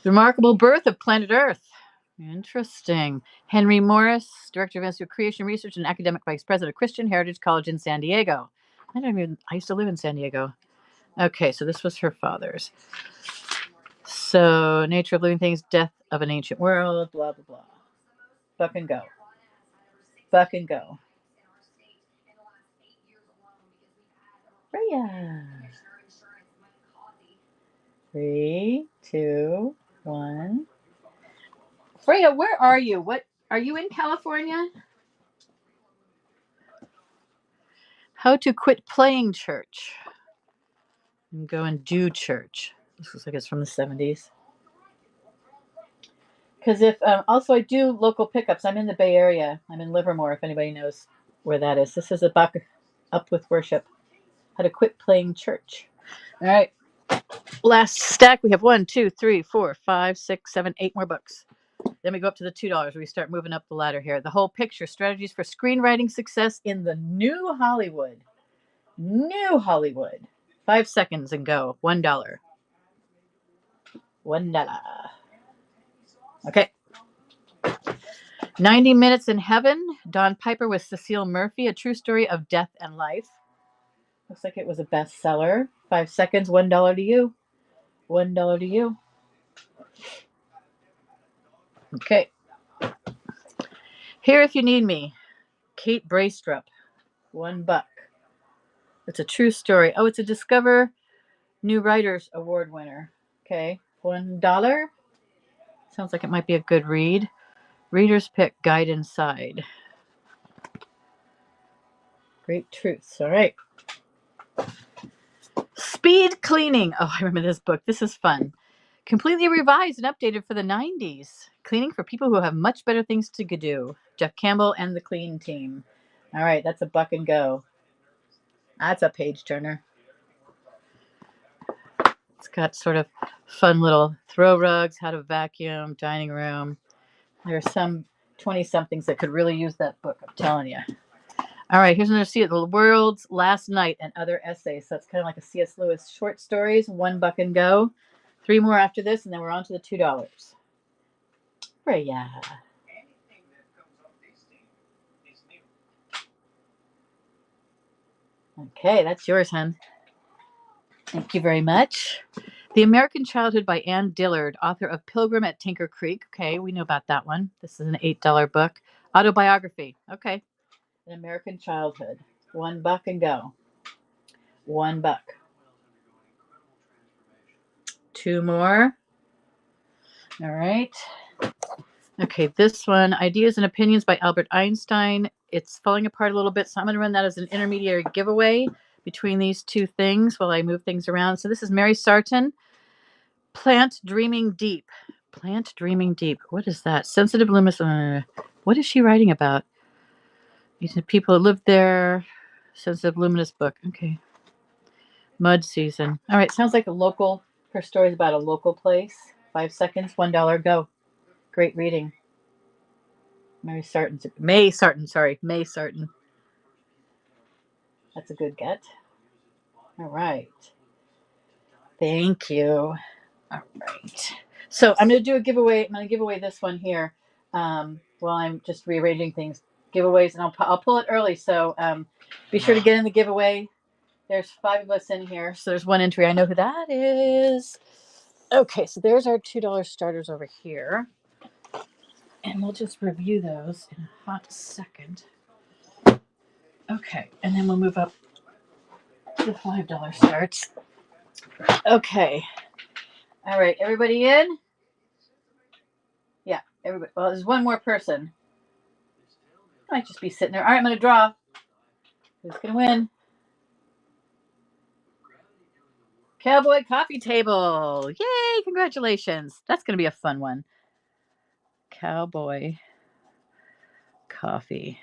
Remarkable Birth of Planet Earth. Interesting. Henry Morris, Director of Institute of Creation Research and Academic Vice President of Christian Heritage College in San Diego. I used to live in San Diego. Okay, so this was her father's. So, Nature of Living Things, Death of an Ancient World, blah, blah, blah. Buck and go. Buck and go. Freya. 3, 2, 1. Freya, where are you? What are you in California? How to quit playing church and go and do church. This looks like it's from the 70s. Because if also I do local pickups. I'm in the Bay Area. I'm in Livermore. If anybody knows where that is, this is a buck up with worship. How to quit playing church. All right. Last stack. We have 1, 2, 3, 4, 5, 6, 7, 8 more books. Then we go up to the $2. We start moving up the ladder here. The Whole Picture: Strategies for Screenwriting Success in the New Hollywood. New Hollywood. 5 seconds and go. $1. $1. Okay. 90 Minutes in Heaven. Don Piper with Cecile Murphy. A true story of death and life. Looks like it was a bestseller. 5 seconds. $1 to you. $1 to you. Okay. Here If You Need Me. Kate Braestrup. $1. It's a true story. Oh, it's a Discover New Writers Award winner. Okay. $1. Sounds like it might be a good read. Reader's Pick Guide Inside. Great truths. All right. Speed Cleaning. Oh, I remember this book. This is fun. Completely revised and updated for the 90s. Cleaning for people who have much better things to do. Jeff Campbell and the Clean Team. All right, that's a buck and go. That's a page turner. It's got sort of fun little throw rugs, how to vacuum, dining room. There are some 20-somethings that could really use that book, I'm telling you. All right, here's another see it. The World's Last Night and Other Essays. So it's kind of like a C.S. Lewis short stories. $1 and go. 3 more after this, and then we're on to the $2. Freya. Okay, that's yours, hon. Thank you very much. The American Childhood by Ann Dillard, author of Pilgrim at Tinker Creek. Okay, we know about that one. This is an $8 book. Autobiography. Okay. An American Childhood. $1 and go. $1. 2 more. All right. Okay, this one, Ideas and Opinions by Albert Einstein. It's falling apart a little bit, so I'm going to run that as an intermediary giveaway between these two things while I move things around. So this is Mary Sarton, Plant Dreaming Deep. Plant Dreaming Deep. What is that? Sensitive Luminous. What is she writing about? These are people who live there. Sensitive Luminous book. Okay. Mud Season. All right, sounds like a local. Her story's about a local place. 5 seconds, $1. Go. Great reading. May Sarton. That's a good get. All right. Thank you. All right. So I'm going to do a giveaway. I'm going to give away this one here while I'm just rearranging things. Giveaways, and I'll pull it early. So be sure to get in the giveaway. There's 5 of us in here, so there's 1 entry. I know who that is. Okay, so there's our $2 starters over here. And we'll just review those in a hot second. Okay, and then we'll move up to the $5 starts. Okay. All right, everybody in? Yeah, everybody. Well, there's 1 more person. Might just be sitting there. All right, I'm going to draw. Who's going to win? Cowboy Coffee Table. Yay, congratulations. That's going to be a fun one. Cowboy Coffee.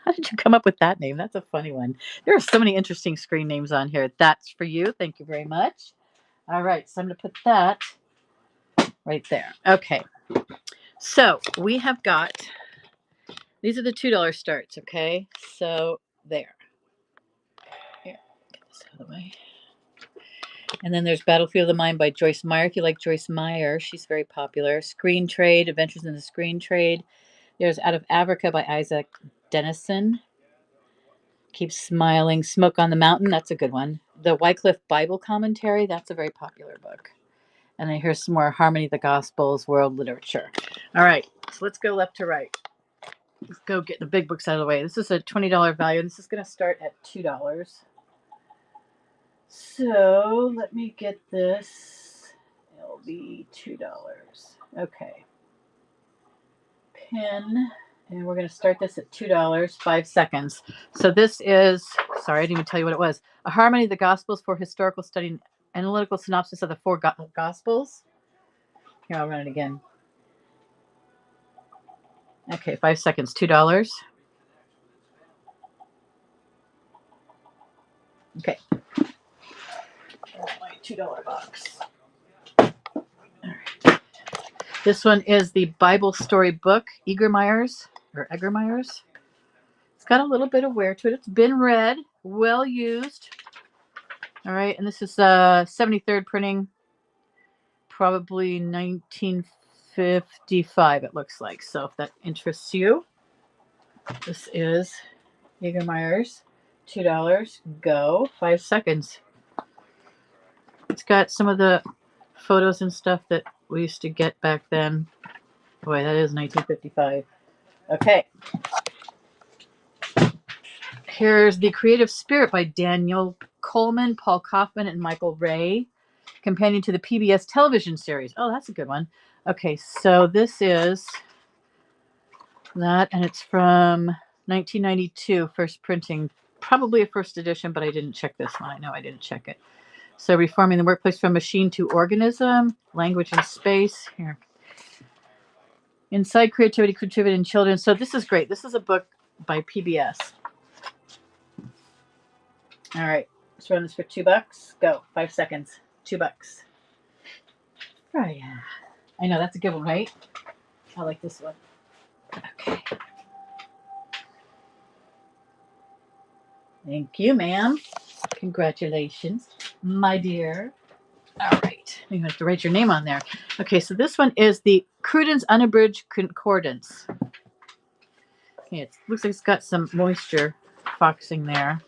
How did you come up with that name? That's a funny one. There are so many interesting screen names on here. That's for you. Thank you very much. All right, so I'm going to put that right there. Okay. So we have got, these are the $2 starts, okay? So there. Here, get this out of the way. And then there's Battlefield of the Mind by Joyce Meyer. If you like Joyce Meyer, she's very popular. Screen Trade, Adventures in the Screen Trade. There's Out of Africa by Isaac Dennison. Keep Smiling. Smoke on the Mountain, that's a good one. The Wycliffe Bible Commentary, that's a very popular book. And then here's some more Harmony of the Gospels, World Literature. All right, so let's go left to right. Let's go get the big books out of the way. This is a $20 value. This is going to start at $2. So let me get this. It'll be $2. Okay. Pin. And we're going to start this at $2, 5 seconds. So this is, sorry, I didn't even tell you what it was. A Harmony of the Gospels for Historical Study and Analytical Synopsis of the Four Gospels. Here, I'll run it again. Okay, 5 seconds, $2. Okay. That's my $2 box. All right. This one is the Bible Story Book, Egermeyer's. It's got a little bit of wear to it. It's been read, well used. All right, and this is 73rd printing, probably 1955, it looks like. So if that interests you, this is Egermeyer's, $2. Go, 5 seconds. It's got some of the photos and stuff that we used to get back then. Boy, that is 1955. Okay. Here's The Creative Spirit by Daniel Coleman, Paul Kaufman, and Michael Ray. Companion to the PBS television series. Oh, that's a good one. Okay, so this is that, and it's from 1992, first printing. Probably a first edition, but I didn't check this one. I know I didn't check it. So, Reforming the Workplace from Machine to Organism, Language and Space. Here. Inside Creativity in Children. So this is great. This is a book by PBS. All right, let's run this for $2. Go, 5 seconds. $2. Oh, yeah. I know, that's a good one, right? I like this one. Okay. Thank you, ma'am. Congratulations, my dear. All right. You have to write your name on there. Okay, so this one is the Cruden's Unabridged Concordance. Okay, it looks like it's got some moisture foxing there.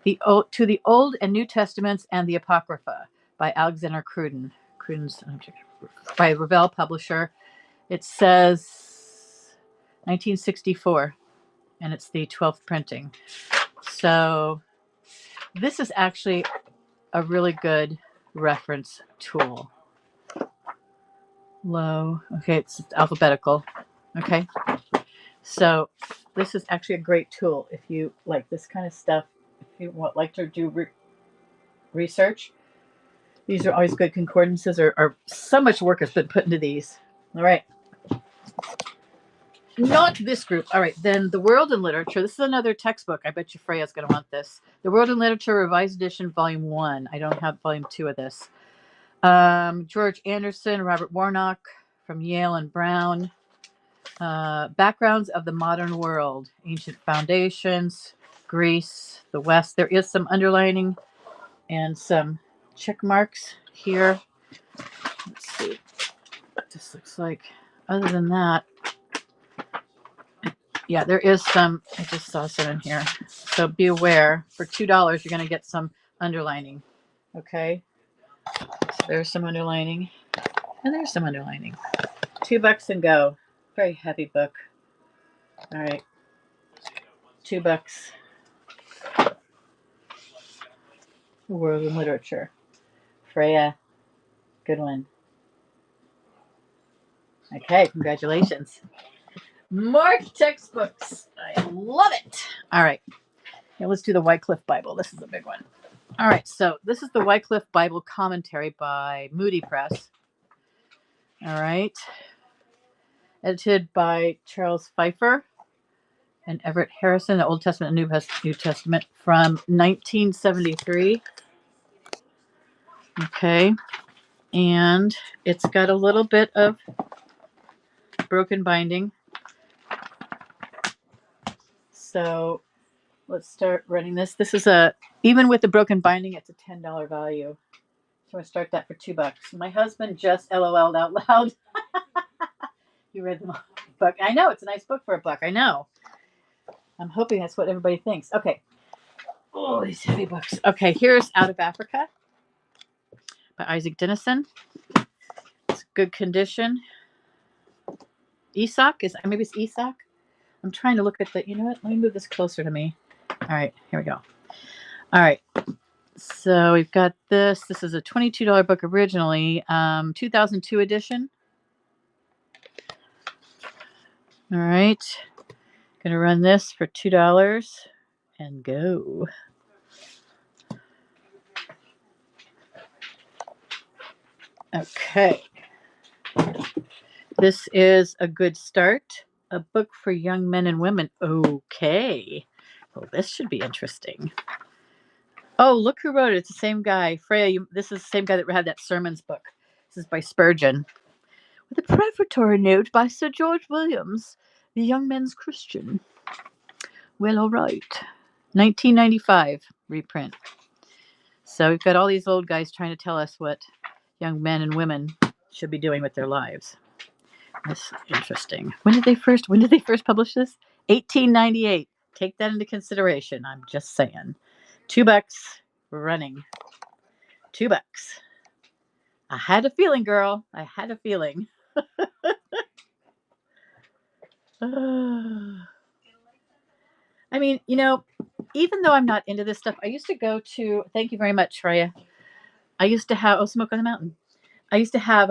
To the Old and New Testaments and the Apocrypha by Alexander Cruden. Cruden's by Revell Publisher. It says 1964, and it's the 12th printing. So this is actually a really good reference tool. Low. Okay, it's alphabetical. Okay. So this is actually a great tool if you like this kind of stuff. If you like to do research, these are always good. Concordances are so much work has been put into these. All right. Not this group. All right, then The World in Literature. This is another textbook. I bet you Freya's going to want this. The World in Literature, Revised Edition, Volume 1. I don't have Volume 2 of this. George Anderson, Robert Warnock from Yale and Brown. Backgrounds of the Modern World. Ancient Foundations, Greece, the West. There is some underlining and some check marks here. Let's see what this looks like. Other than that, yeah, there is some. I just saw some in here. So be aware. For $2, you're going to get some underlining. Okay. So there's some underlining. And there's some underlining. $2 and go. Very heavy book. All right. $2. The World in Literature. Freya. Good one. Okay. Congratulations. More textbooks. I love it. All right. Now let's do the Wycliffe Bible. This is a big one. All right. So this is the Wycliffe Bible Commentary by Moody Press. All right. Edited by Charles Pfeiffer and Everett Harrison, the Old Testament and New Testament from 1973. Okay. And it's got a little bit of broken binding. So let's start running this. This is even with the broken binding, it's a $10 value. So I start that for $2. My husband just LOL'd out loud. You read the book. I know, it's a nice book for a book. I know. I'm hoping that's what everybody thinks. Okay. Oh, these heavy books. Okay, here's Out of Africa by Isaac Dinesen. It's good condition. Maybe it's Isak. I'm trying to look at you know what? Let me move this closer to me. All right, here we go. All right. So we've got this. This is a $22 book originally, 2002 edition. All right. Gonna run this for $2 and go. Okay. This is A Good Start, a book for young men and women. Okay. Well, this should be interesting. Oh, look who wrote it. It's the same guy. Freya, this is the same guy that had that sermons book. This is by Spurgeon. With a prefatory note by Sir George Williams, The Young Men's Christian. Well, all right. 1995 reprint. So we've got all these old guys trying to tell us what young men and women should be doing with their lives. That's interesting. When did they first publish this? 1898. Take that into consideration. I'm just saying. $2 running. $2. I had a feeling, girl. I had a feeling. I mean, even though I'm not into this stuff, I used to go to, thank you very much, Freya. I used to have, Smoke on the Mountain. I used to have,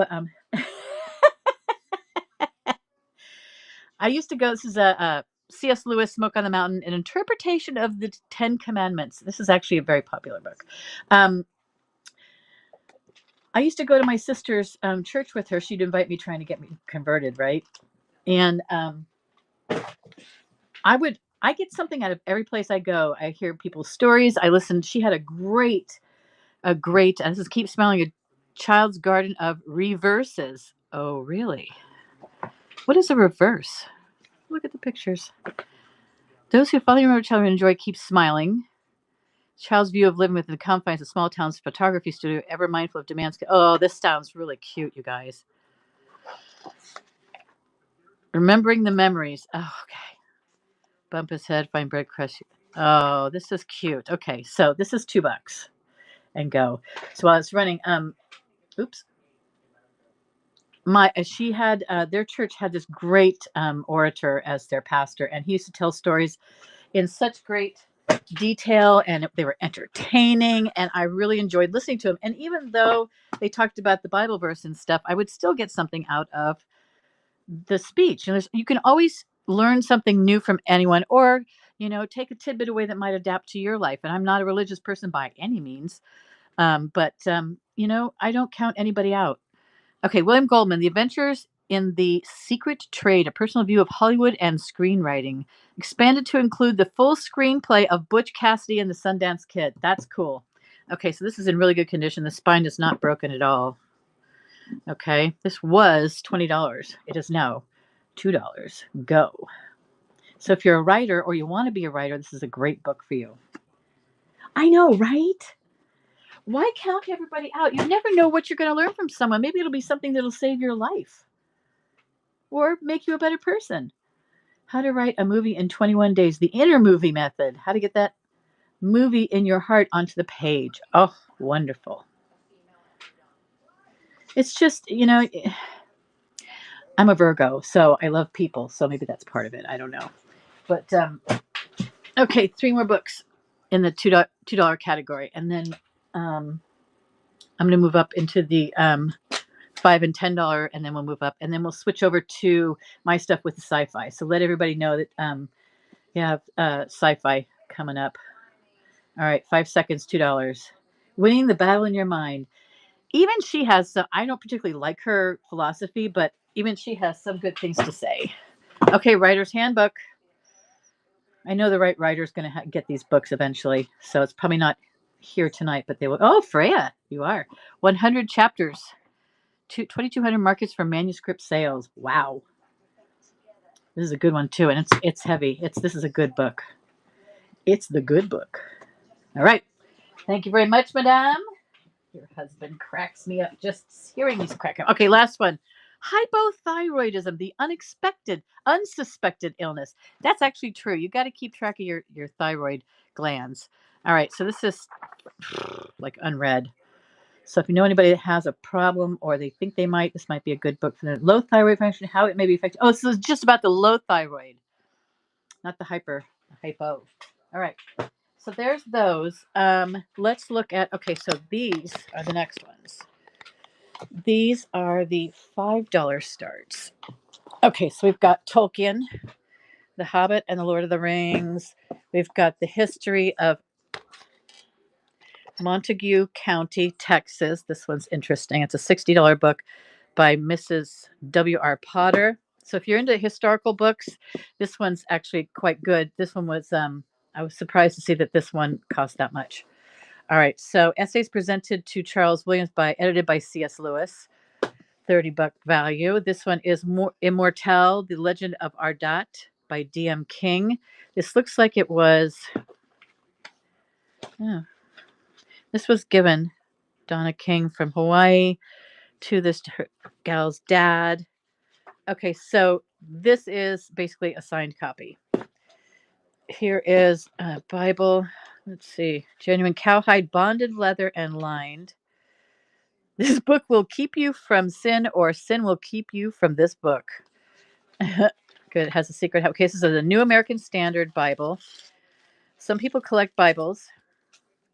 this is a C.S. Lewis, Smoke on the Mountain, an interpretation of the Ten Commandments. This is actually a very popular book. I used to go to my sister's church with her. She'd invite me trying to get me converted, right? And I get something out of every place I go. I hear people's stories. I listen. She had a great, this is Keep Smiling, a child's garden of reverses. Oh, really? What is a reverse? Look at the pictures. Those who follow your child enjoy Keep Smiling. Child's view of living within the confines of small town's photography studio, ever mindful of demands. Oh, this sounds really cute, you guys. Remembering the memories. Oh, okay. Bump his head, find bread crust. Oh, this is cute. Okay, so this is $2 and go. So while it's running, oops. She had their church had this great orator as their pastor, and he used to tell stories in such great detail, and they were entertaining, and I really enjoyed listening to them. And even though they talked about the Bible verse and stuff, I would still get something out of the speech. And you can always learn something new from anyone, or take a tidbit away that might adapt to your life. And I'm not a religious person by any means, but I don't count anybody out. Okay, William Goldman, The Adventures in the Secret Trade, a personal view of Hollywood and screenwriting, expanded to include the full screenplay of Butch Cassidy and the Sundance Kid. That's cool. Okay, so this is in really good condition. The spine is not broken at all. Okay, this was $20. It is now $2. Go. So if you're a writer or you want to be a writer, this is a great book for you. I know, right? Why count everybody out? You never know what you're going to learn from someone. Maybe it'll be something that'll save your life or make you a better person. How to write a movie in 21 days. The inner movie method. How to get that movie in your heart onto the page. Oh, wonderful. It's just, I'm a Virgo, so I love people. So maybe that's part of it. I don't know. But, okay, 3 more books in the $2 category. And then I'm going to move up into the $5 and $10, and then we'll move up, and then we'll switch over to my stuff with the sci-fi. So let everybody know that you have sci-fi coming up. All right, 5 seconds, $2. Winning the battle in your mind. Even she has some. I don't particularly like her philosophy, but even she has some good things to say. Okay, Writer's Handbook. I know the right writer's going to get these books eventually, so it's probably not here tonight, but they will. Oh, Freya, you are. 100 chapters. 2,200 markets for manuscript sales. Wow. This is a good one too, and it's heavy. This is a good book. It's the good book. All right. Thank you very much, Madame. Your husband cracks me up just hearing these crack up. Okay, last one. Hypothyroidism, the unsuspected illness. That's actually true. You got to keep track of your thyroid glands. All right, so this is like unread. So if you know anybody that has a problem or they think they might, this might be a good book for them. Low thyroid function, how it may be affected. Oh, so it's just about the low thyroid, not the hypo. All right. So there's those. Let's look at, okay, so these are the next ones. These are the $5 starts. Okay, so we've got Tolkien, The Hobbit and the Lord of the Rings. We've got the history of Montague County, Texas. This one's interesting. It's a $60 book by Mrs. W.R. Potter. So if you're into historical books, this one's actually quite good. This one was, I was surprised to see that this one cost that much. All right. So essays presented to Charles Williams edited by C.S. Lewis, $30 value. This one is Immortelle, The Legend of Ardat by D.M. King. This looks like it was, oh, this was given Donna King from Hawaii to this her gal's dad. Okay, so this is basically a signed copy. Here is a Bible. Let's see. Genuine cowhide, bonded leather, and lined. This book will keep you from sin, or sin will keep you from this book. Good. It has a secret. Okay, this is a New American Standard Bible. Some people collect Bibles.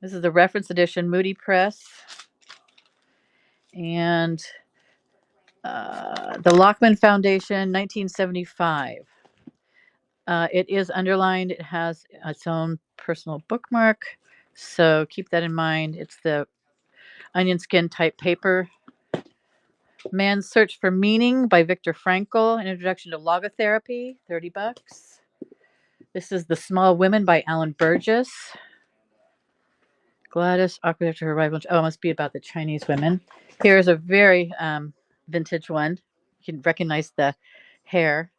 This is the reference edition, Moody Press. And the Lockman Foundation, 1975. It is underlined. It has its own personal bookmark. So keep that in mind. It's the onion skin type paper. Man's Search for Meaning by Viktor Frankl. An Introduction to Logotherapy, $30. This is The Small Women by Alan Burgess. Gladys, Architecture Arrival. Oh, it must be about the Chinese women. Here's a very vintage one. You can recognize the hair.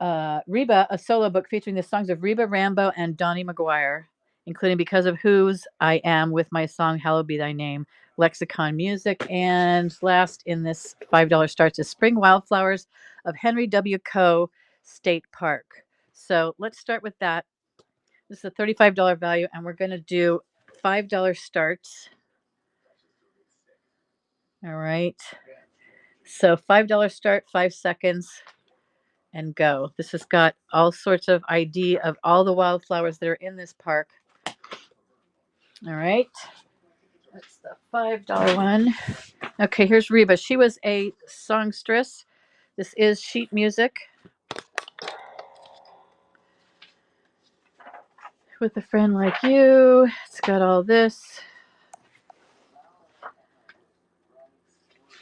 Reba, a solo book featuring the songs of Reba Rambo and Donnie McGuire, including Because of Whose I Am with my song Hallowed Be Thy Name, Lexicon Music, and last in this $5 starts is Spring Wildflowers of Henry W. Coe State Park. So let's start with that. This is a $35 value, and we're going to do $5 starts. All right. So $5 start, 5 seconds, and go. This has got all sorts of ID of all the wildflowers that are in this park. All right. That's the $5 one. Okay, here's Reba. She was a songstress. This is sheet music. With a Friend Like You. It's got all this.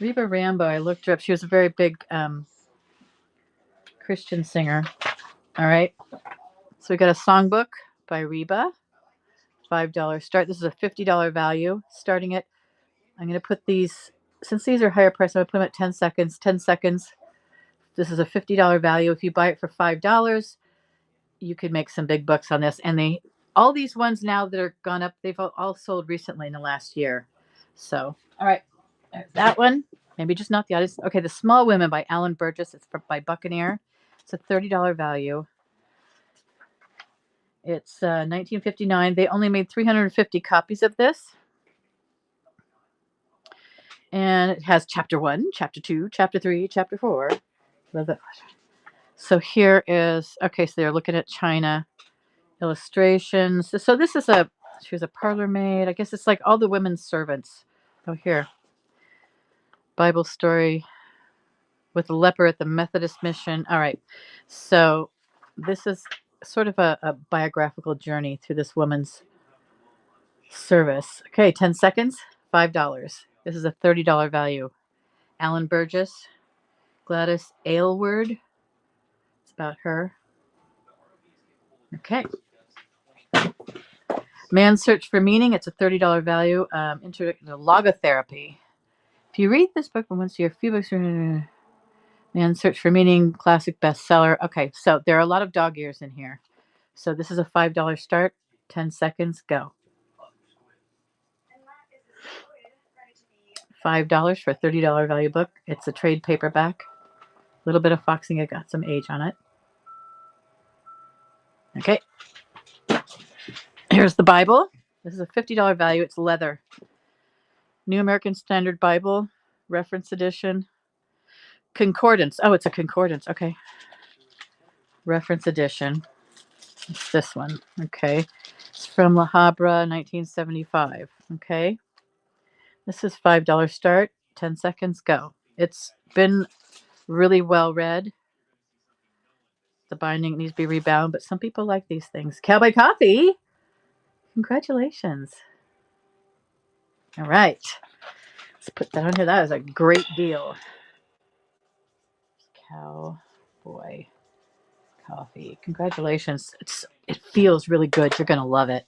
Reba Rambo, I looked her up. She was a very big Christian singer. All right. So we got a songbook by Reba. $5 start. This is a $50 value. Starting it. I'm going to put these, since these are higher price, I'm going to put them at 10 seconds. 10 seconds. This is a $50 value. If you buy it for $5, you could make some big bucks on this. And all these ones now that are gone up, they've all sold recently in the last year. So, all right. That one. Maybe just not the others. Okay, The Small Women by Alan Burgess. It's by Buccaneer. It's a $30 value. It's 1959. They only made 350 copies of this. And it has chapter 1, chapter 2, chapter 3, chapter 4. Love it. So here is, okay, so they're looking at China illustrations. So this is she was a parlor maid. I guess it's like all the women's servants. Oh, here. Bible story with a leper at the Methodist mission. All right. So this is sort of a biographical journey through this woman's service. Okay, 10 seconds, $5. This is a $30 value. Alan Burgess, Gladys Aylward. It's about her. Okay. Man's Search for Meaning. It's a $30 value. Introduction to Logotherapy. If you read this book from once a year, a few books. Man's Search for Meaning, classic bestseller. Okay, so there are a lot of dog ears in here. So this is a $5 start. 10 seconds, go. $5 for a $30 value book. It's a trade paperback. A little bit of foxing. It got some age on it. Okay. Here's the Bible. This is a $50 value. It's leather. New American Standard Bible, reference edition. Concordance. Oh, it's a concordance. Okay. Reference edition. It's this one. Okay. It's from La Habra, 1975. Okay. This is $5 start. 10 seconds, go. It's been really well read. The binding needs to be rebound, but some people like these things. Cowboy Coffee. Congratulations. All right. Let's put that on here. That is a great deal. Cowboy Coffee. Congratulations. It feels really good. You're going to love it.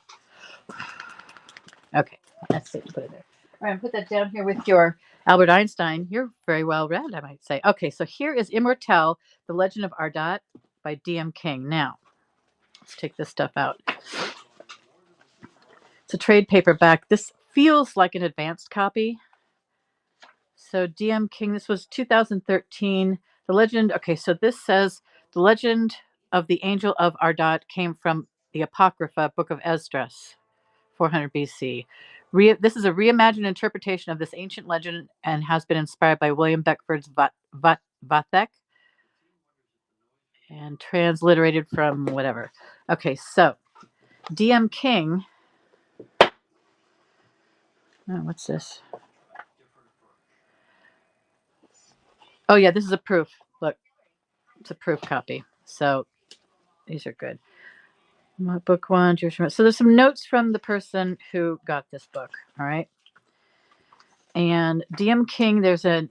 Okay. Let's see. Put it there. All right. Put that down here with your Albert Einstein. You're very well read, I might say. Okay. So here is Immortelle, The Legend of Ardat by D.M. King. Now, let's take this stuff out. It's a trade paperback. This feels like an advanced copy. So D.M. King, this was 2013. The legend, okay, so this says the legend of the angel of Ardat came from the Apocrypha, Book of Esdras, 400 BC. This is a reimagined interpretation of this ancient legend and has been inspired by William Beckford's Vathek and transliterated from whatever. Okay, so D.M. King, what's this? Oh, yeah, this is a proof. Look, it's a proof copy. So these are good. Book one, so there's some notes from the person who got this book. All right. And DM King, there's an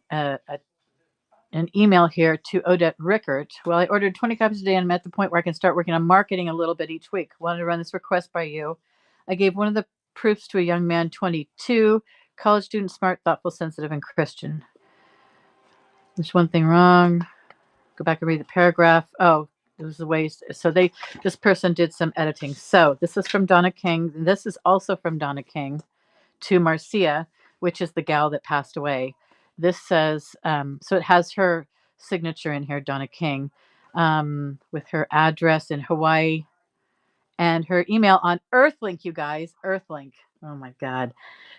email here to Odette Rickert. Well, I ordered 20 copies a day and I'm at the point where I can start working on marketing a little bit each week. Wanted to run this request by you. I gave one of the proofs to a young man, 22, college student, smart, thoughtful, sensitive, and Christian. There's one thing wrong. Go back and read the paragraph. Oh, it was the ways. So this person did some editing. So this is from Donna King. This is also from Donna King to Marcia, which is the gal that passed away. This says, so it has her signature in here, Donna King, with her address in Hawaii and her email on Earthlink, you guys. Earthlink. Oh my God.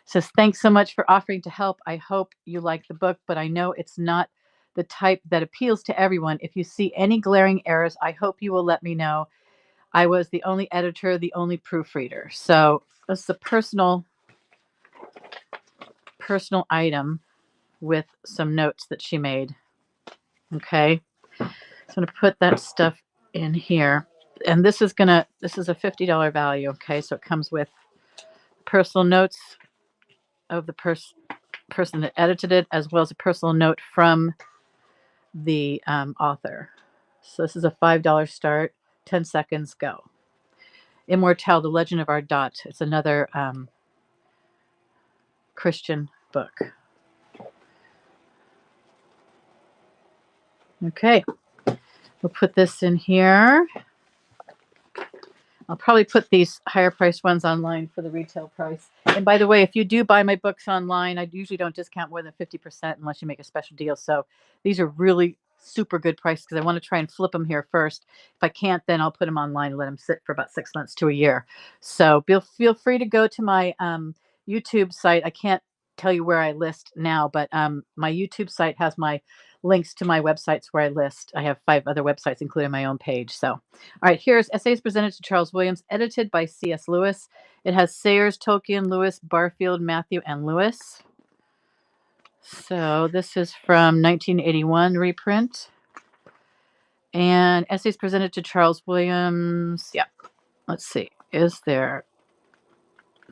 Says, thanks so much for offering to help. I hope you like the book, but I know it's not the type that appeals to everyone. If you see any glaring errors, I hope you will let me know. I was the only editor, the only proofreader. So this is a personal item with some notes that she made. Okay. So I'm going to put that stuff in here. And this is a $50 value. Okay. So it comes with personal notes of the person that edited it, as well as a personal note from the author. So this is a $5 start. 10 seconds, go. Immortelle, The Legend of Ardat. It's another Christian book. Okay. We'll put this in here. I'll probably put these higher priced ones online for the retail price. And by the way, if you do buy my books online, I usually don't discount more than 50% unless you make a special deal. So these are really super good prices because I want to try and flip them here first. If I can't, then I'll put them online and let them sit for about 6 months to a year. So feel free to go to my YouTube site. I can't tell you where I list now, but my YouTube site has my links to my websites where I list. I have 5 other websites, including my own page. So, all right, here's Essays Presented to Charles Williams, edited by C.S. Lewis. It has Sayers, Tolkien, Lewis, Barfield, Matthew, and Lewis. So this is from 1981 reprint. And Essays Presented to Charles Williams. Yeah, let's see. Is there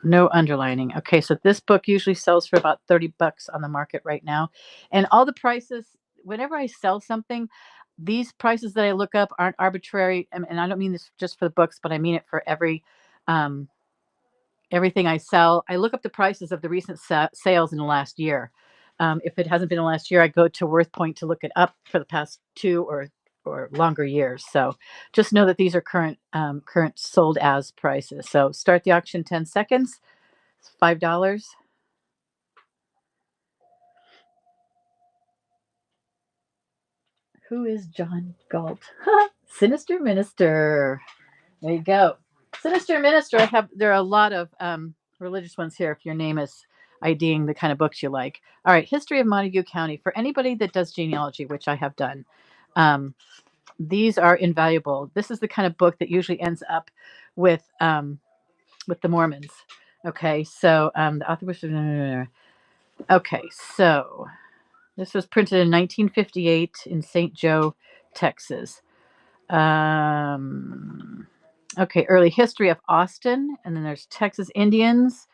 no underlining? Okay, so this book usually sells for about $30 on the market right now. And all the prices, whenever I sell something, these prices that I look up aren't arbitrary. And I don't mean this just for the books, but I mean it for everything I sell. I look up the prices of the recent sales in the last year. If it hasn't been in the last year, I go to WorthPoint to look it up for the past 2 or longer years. So just know that these are current sold as prices. So start the auction 10 seconds. It's $5. Who is John Galt? Sinister Minister. There you go. Sinister Minister. There are a lot of religious ones here if your name is IDing the kind of books you like. All right. History of Montague County. For anybody that does genealogy, which I have done. These are invaluable. This is the kind of book that usually ends up with the Mormons. Okay, so the author was okay. So this was printed in 1958 in St. Joe, Texas. Okay, early history of Austin, and then there's Texas Indians,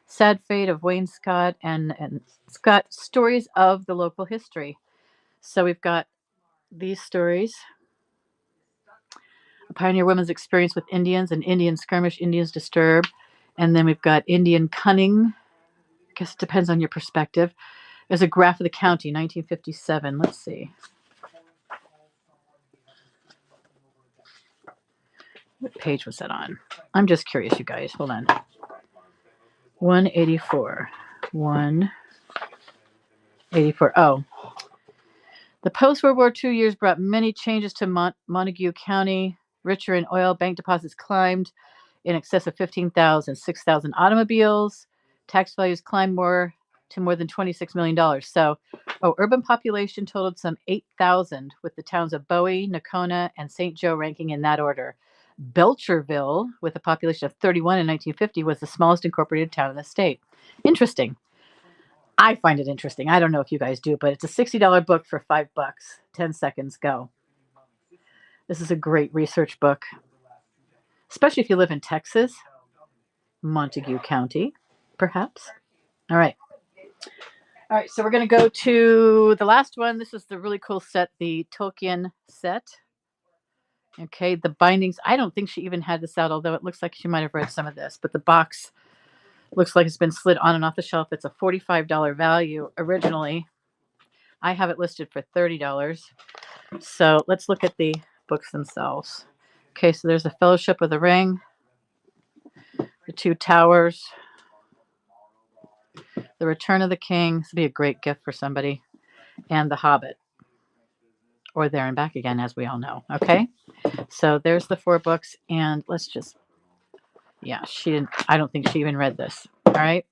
sad fate of Wayne Scott, and it's got stories of the local history. So we've got these stories: a pioneer woman's experience with Indians, and Indian skirmish, Indians disturb, and then we've got Indian cunning. I guess it depends on your perspective. There's a graph of the county, 1957. Let's see. What page was that on? I'm just curious, you guys. Hold on. 184. 184. Oh. The post-World War II years brought many changes to Montague County. Richer in oil, bank deposits climbed in excess of 15,000, 6,000 automobiles. Tax values climbed to more than $26 million. So, urban population totaled some 8,000, with the towns of Bowie, Nocona, and St. Joe ranking in that order. Belcherville, with a population of 31 in 1950, was the smallest incorporated town in the state. Interesting. I find it interesting. I don't know if you guys do, but it's a $60 book for $5. 10 seconds, go. This is a great research book, especially if you live in Texas, Montague County, perhaps. All right. All right, so we're going to go to the last one. This is the really cool set, the Tolkien set. Okay, the bindings. I don't think she even had this out, although it looks like she might have read some of this, but the box looks like it's been slid on and off the shelf. It's a $45 value originally. I have it listed for $30. So let's look at the books themselves. Okay, so there's the Fellowship of the Ring, the Two Towers, the Return of the King. This would be a great gift for somebody, and The Hobbit, or There and Back Again, as we all know. Okay, so there's the 4 books, and let's just, yeah, she didn't. I don't think she even read this. All right.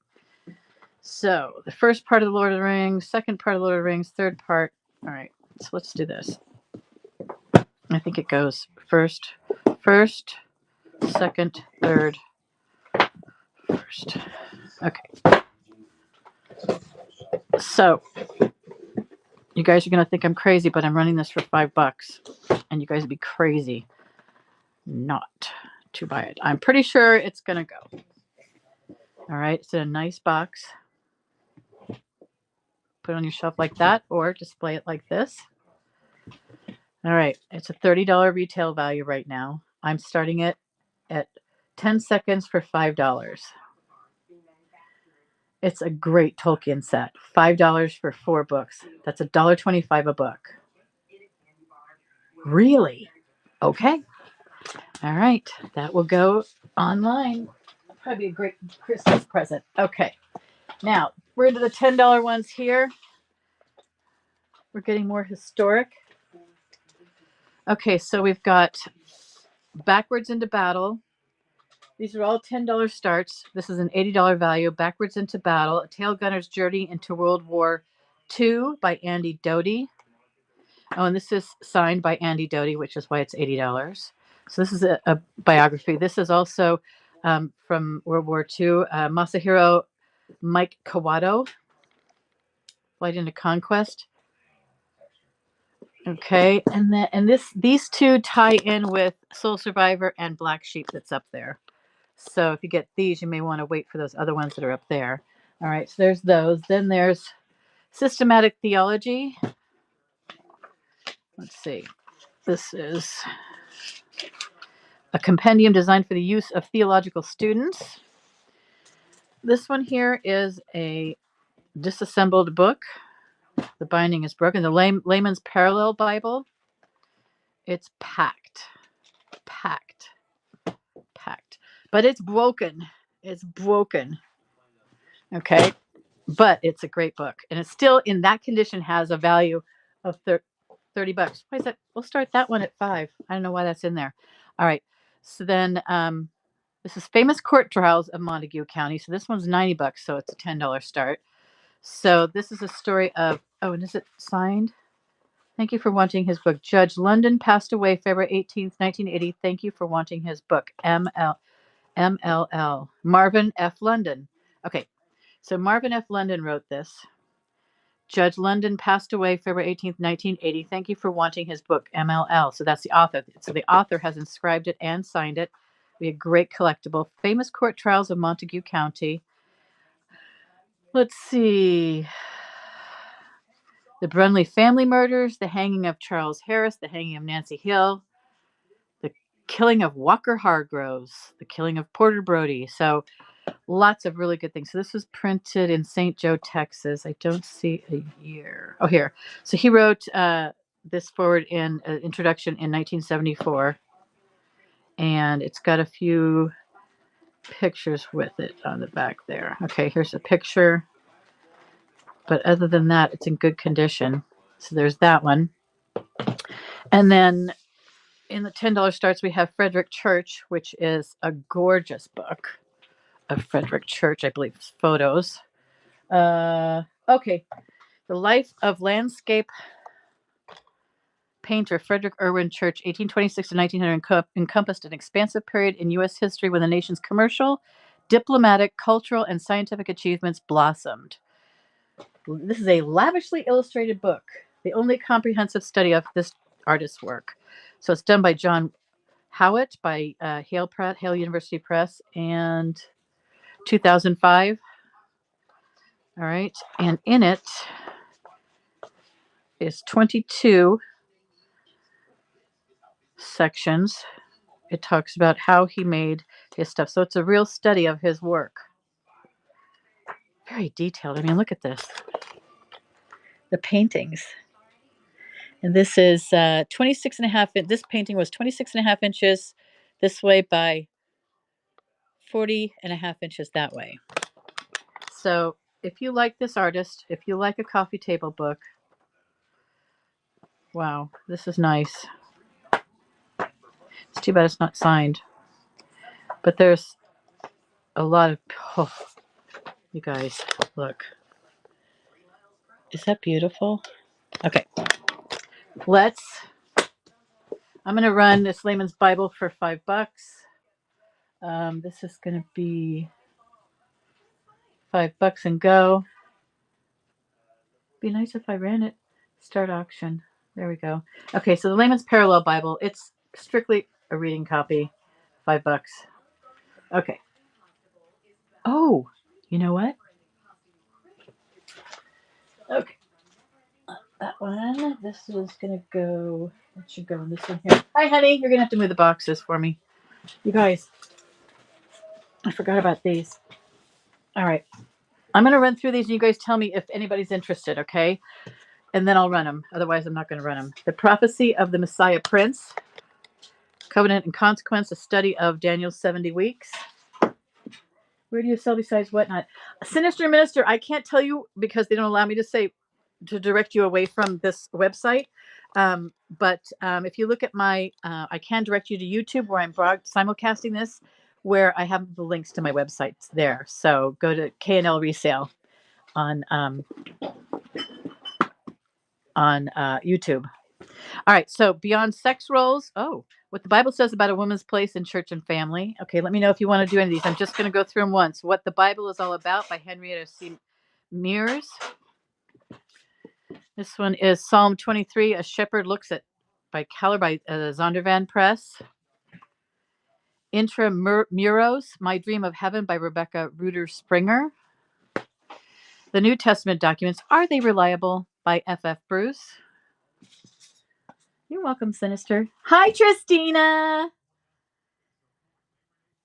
So the first part of the Lord of the Rings, second part of the Lord of the Rings, third part. All right, so let's do this. I think it goes first, second, third, first. Okay. So you guys are going to think I'm crazy, but I'm running this for $5, and you guys would be crazy not to buy it. I'm pretty sure it's going to go. All right. It's in a nice box. Put it on your shelf like that, or display it like this. All right. It's a $30 retail value right now. I'm starting it at 10 seconds for $5. It's a great Tolkien set. $5 for 4 books. That's $1.25 a book. Really? Okay. All right. That will go online. Probably a great Christmas present. Okay. Now, we're into the $10 ones here. We're getting more historic. Okay, so we've got Backwards into Battle. These are all $10 starts. This is an $80 value. Backwards into Battle, A Tail Gunner's Journey into World War II by Andy Doty. Oh, and this is signed by Andy Doty, which is why it's $80. So this is a biography. This is also from World War II. Masahiro Mike Kawato, Flight into Conquest. Okay, and these two tie in with Soul Survivor and Black Sheep that's up there. So if you get these, you may want to wait for those other ones that are up there. All right, so there's those. Then there's Systematic Theology. Let's see. This is a compendium designed for the use of theological students. This one here is a disassembled book. The binding is broken. The Layman's Parallel Bible. It's packed. But it's broken. It's broken. Okay. But it's a great book. And it's still in that condition has a value of $30. Why is that? We'll start that one at $5. I don't know why that's in there. All right. So then this is Famous Court Trials of Montague County. So this one's $90, so it's a $10 start. So this is a story of, oh, and is it signed? Thank you for wanting his book. Judge London passed away February 18th, 1980. Thank you for wanting his book. MLL. Marvin F. London. Okay, so Marvin F. London wrote this. Judge London passed away February 18th, 1980. Thank you for wanting his book, MLL. So that's the author. So the author has inscribed it and signed it. Be a great collectible. Famous court trials of Montague County. Let's see. The Brunley family murders, the hanging of Charles Harris, the hanging of Nancy Hill, the killing of Walker Hargroves, the killing of Porter Brody. So lots of really good things. So this was printed in St. Joe, Texas. I don't see a year. Oh, here. So he wrote this forward in introduction in 1974. And it's got a few pictures with it on the back there. Okay, here's a picture. But other than that, it's in good condition. So there's that one. And then in the $10 starts, we have Frederick Church, which is a gorgeous book of Frederick Church, I believe, photos. Okay. The Life of Landscape Painter Frederick Irwin Church, 1826 to 1900, encompassed an expansive period in U.S. history when the nation's commercial, diplomatic, cultural, and scientific achievements blossomed. This is a lavishly illustrated book, the only comprehensive study of this artist's work. So it's done by John Howitt by Hale University Press, and 2005. All right. And in it is 22 sections. It talks about how he made his stuff. So it's a real study of his work. Very detailed. I mean, look at this. The paintings. And this is 26 and a half. This painting was 26 and a half inches this way by 40 and a half inches that way. So if you like this artist, if you like a coffee table book, wow, this is nice. It's too bad it's not signed. But there's a lot of, oh, you guys, look. Is that beautiful? Okay. I'm going to run this Layman's Bible for $5. This is going to be $5 and go. Be nice if I ran it. Start auction. There we go. Okay, so the Layman's Parallel Bible. It's strictly a reading copy. $5. Okay. Oh, you know what? Okay. That one. This is going to go. It should go in this one here. Hi, honey. You're going to have to move the boxes for me. You guys, I forgot about these. All right. I'm going to run through these and you guys tell me if anybody's interested, okay? And then I'll run them. Otherwise, I'm not going to run them. The Prophecy of the Messiah Prince. Covenant and Consequence, a study of Daniel's 70 weeks. Where do you sell besides whatnot? Sinister Minister, I can't tell you because they don't allow me to direct you away from this website. But if you look at my, I can direct you to YouTube where I'm simulcasting this, where I have the links to my websites there. So go to K&L Resale on YouTube. All right. So Beyond Sex Roles. Oh, what the Bible says about a woman's place in church and family. Okay. Let me know if you want to do any of these. I'm just going to go through them once. What the Bible is All About by Henrietta C. Mears. This one is Psalm 23, A Shepherd Looks at, by Keller by Zondervan Press. Intramuros, My Dream of Heaven by Rebecca Ruder Springer. The New Testament Documents, Are They Reliable? By F.F. Bruce. You're welcome, Sinister. Hi, Tristina.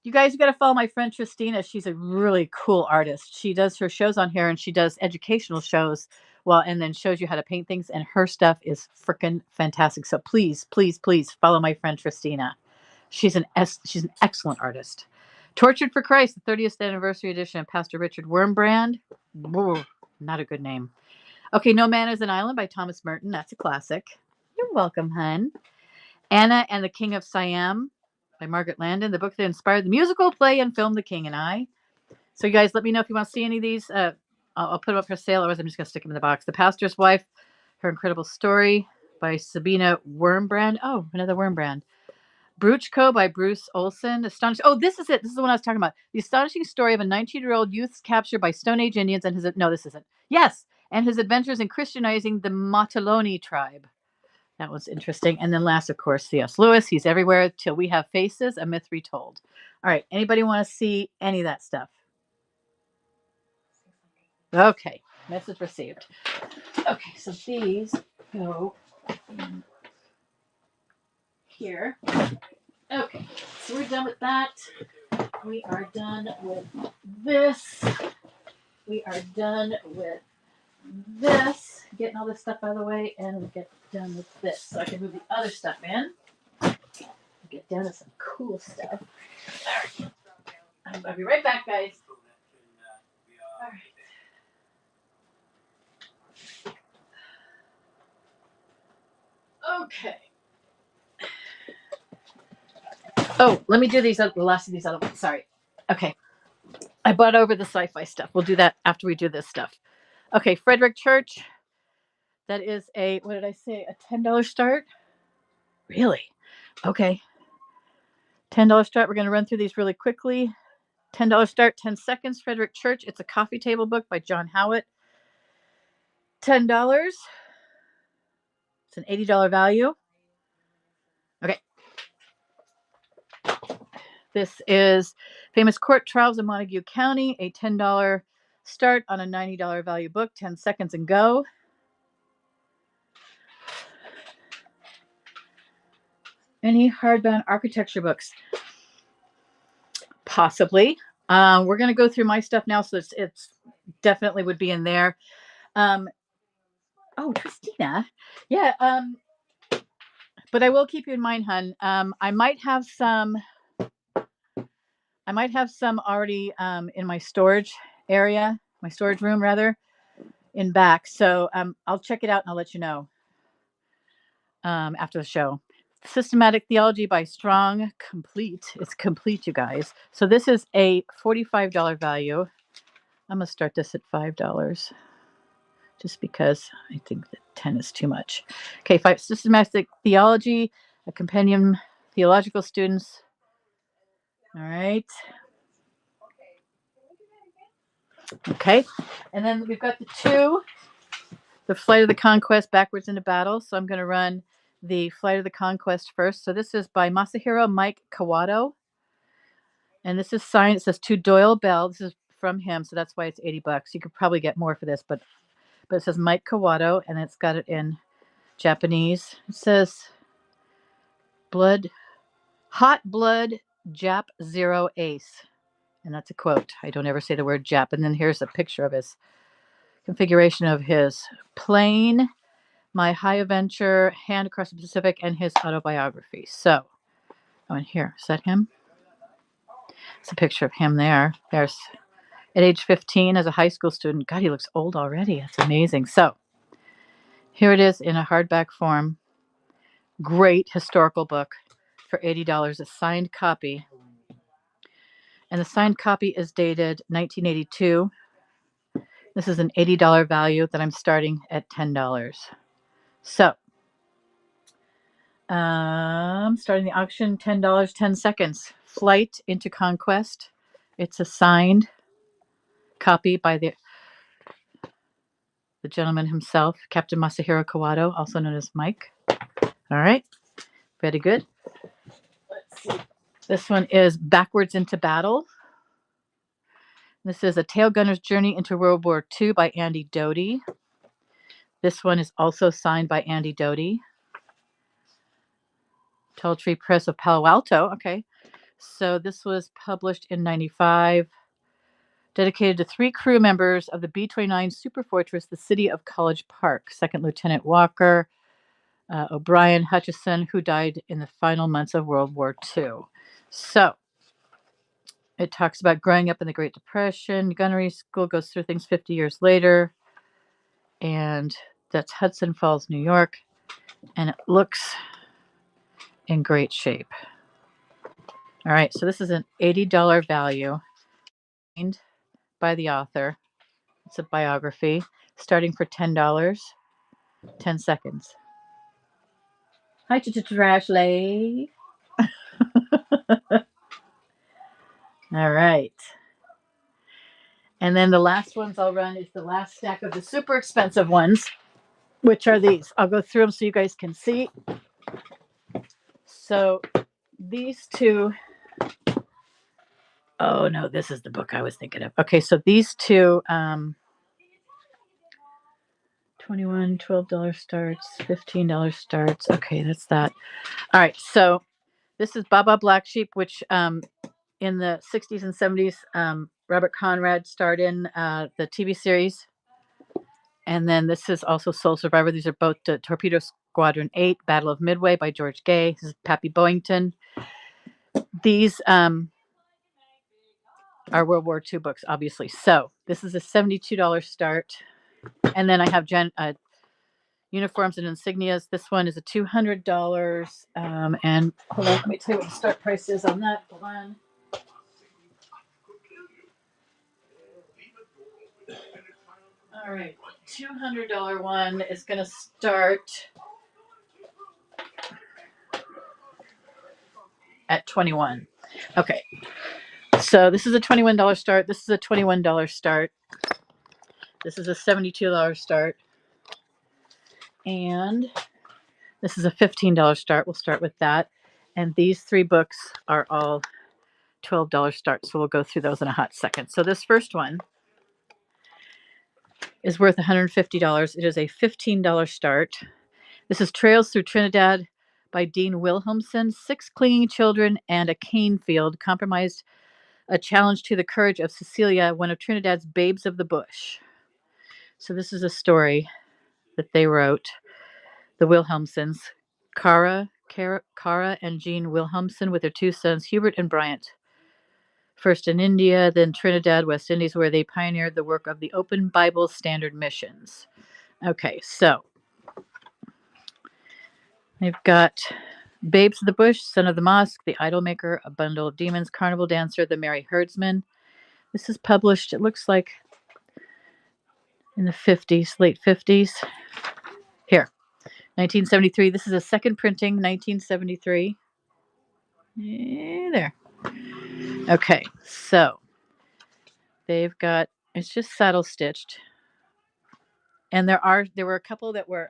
You guys got to follow my friend Tristina. She's a really cool artist. She does her shows on here and she does educational shows. Well, and then shows you how to paint things. And her stuff is freaking fantastic. So please, please, please follow my friend Tristina. She's an excellent artist. Tortured for Christ, the 30th anniversary edition of Pastor Richard Wurmbrand. Whoa, not a good name. Okay, No Man is an Island by Thomas Merton. That's a classic. You're welcome, hun. Anna and the King of Siam by Margaret Landon, the book that inspired the musical, play, and film The King and I. So you guys let me know if you want to see any of these. I'll put them up for sale, otherwise I'm just going to stick them in the box. The Pastor's Wife, Her Incredible Story. by Sabina Wormbrand. Oh, another Wormbrand. Brooch Co. by Bruce Olson. Astonishing. Oh, this is it. This is the one I was talking about. The astonishing story of a 19-year-old youth's capture by Stone Age Indians and his. No, this isn't. Yes, and his adventures in Christianizing the Mataloni tribe. That was interesting. And then last, of course, C.S. Lewis. He's everywhere till we have faces. A myth retold. All right. Anybody want to see any of that stuff? Okay. Message received. Okay. So these go in here. Okay. So we're done with that. We are done with this. We are done with this. Getting all this stuff out of the way, and we get done with this. So I can move the other stuff in. Get down to some cool stuff. All right. I'll be right back, guys. All right. Okay. Oh, let me do these. The last of these other ones. Sorry. Okay. I bought over the sci-fi stuff. We'll do that after we do this stuff. Okay, Frederick Church. That is a, what did I say? A $10 start? Really? Okay. $10 start. We're going to run through these really quickly. $10 start, 10 seconds. Frederick Church. It's a coffee table book by John Howitt. $10. It's an $80 value. Okay. This is Famous Court Trials in Montague County, a $10 start on a $90 value book, 10 seconds and go. Any hardbound architecture books? Possibly. We're going to go through my stuff now, so it's definitely would be in there. Oh, Christina. Yeah. But I will keep you in mind, hun. I might have some already in my storage area, my storage room rather, in back. So I'll check it out and I'll let you know after the show. Systematic Theology by Strong, complete. It's complete, you guys. So this is a $45 value. I'm gonna start this at $5, just because I think that 10 is too much. Okay, Systematic Theology, a compendium theological students. All right. Okay, and then we've got the Flight of the Conquest, Backwards into Battle. So I'm going to run the Flight of the Conquest first. So this is by Masahiro Mike Kawato. And this is signed. It says to Doyle Bell. This is from him, so that's why it's $80. You could probably get more for this, but it says Mike Kawato, and it's got it in Japanese. It says Hot Blood Jap Zero Ace. And that's a quote. I don't ever say the word Jap. And then here's a picture of his configuration of his plane, My High Adventure, Hand Across the Pacific, and his autobiography. So, and here, is that him? It's a picture of him there. There's at age 15 as a high school student. God, he looks old already. That's amazing. So, here it is in a hardback form. Great historical book for $80, a signed copy. And the signed copy is dated 1982. This is an $80 value that I'm starting at $10. So, starting the auction, $10, 10 seconds. Flight into Conquest. It's a signed copy by the gentleman himself, Captain Masahiro Kawato, also known as Mike. All right, very good. Let's see. This one is Backwards into Battle. This is A Tail Gunner's Journey into World War II by Andy Doty. This one is also signed by Andy Doty. Tall Tree Press of Palo Alto. Okay. So this was published in 95. Dedicated to 3 crew members of the B-29 Superfortress, the city of College Park. Second Lieutenant Walker O'Brien Hutchison, who died in the final months of World War II. So it talks about growing up in the Great Depression. Gunnery school goes through things 50 years later. And that's Hudson Falls, New York. And it looks in great shape. All right, so this is an $80 value by the author. It's a biography starting for $10, 10 seconds. Hi, Trashley. All right. And then the last ones I'll run is the last stack of the super expensive ones, which are these. I'll go through them so you guys can see. So these two, oh no, this is the book I was thinking of. Okay, so these two, 21, $12 starts, $15 starts. Okay, that's that. All right, so this is Baba Black Sheep, which in the 60s and 70s, Robert Conrad starred in the TV series. And then this is also Soul Survivor. These are both Torpedo Squadron 8, Battle of Midway by George Gay. This is Pappy Boyington. These are World War II books, obviously. So this is a $72 start. And then I have uniforms and insignias. This one is a $200. And hold on, let me tell you what the start price is on that one. All right, $200 one is going to start at 21. Okay, so this is a $21 start. This is a $21 start. This is a $72 start. And this is a $15 start. We'll start with that. And these three books are all $12 starts. So we'll go through those in a hot second. So this first one is worth $150. It is a $15 start. This is Trails Through Trinidad by Dean Wilhelmsen. 6 clinging children and a cane field compromised a challenge to the courage of Cecilia, one of Trinidad's babes of the bush. So this is a story that they wrote, the Wilhelmsens, Cara and Jean Wilhelmsen with their 2 sons, Hubert and Bryant. First in India, then Trinidad, West Indies, where they pioneered the work of the Open Bible Standard Missions. Okay, so they've got Babes of the Bush, Son of the Mosque, The Idol Maker, A Bundle of Demons, Carnival Dancer, The Merry Herdsman. This is published, it looks like, in the 50s, late 50s. Here, 1973. This is a second printing, 1973. There. Okay, so they've got, it's just saddle stitched. And there were a couple that were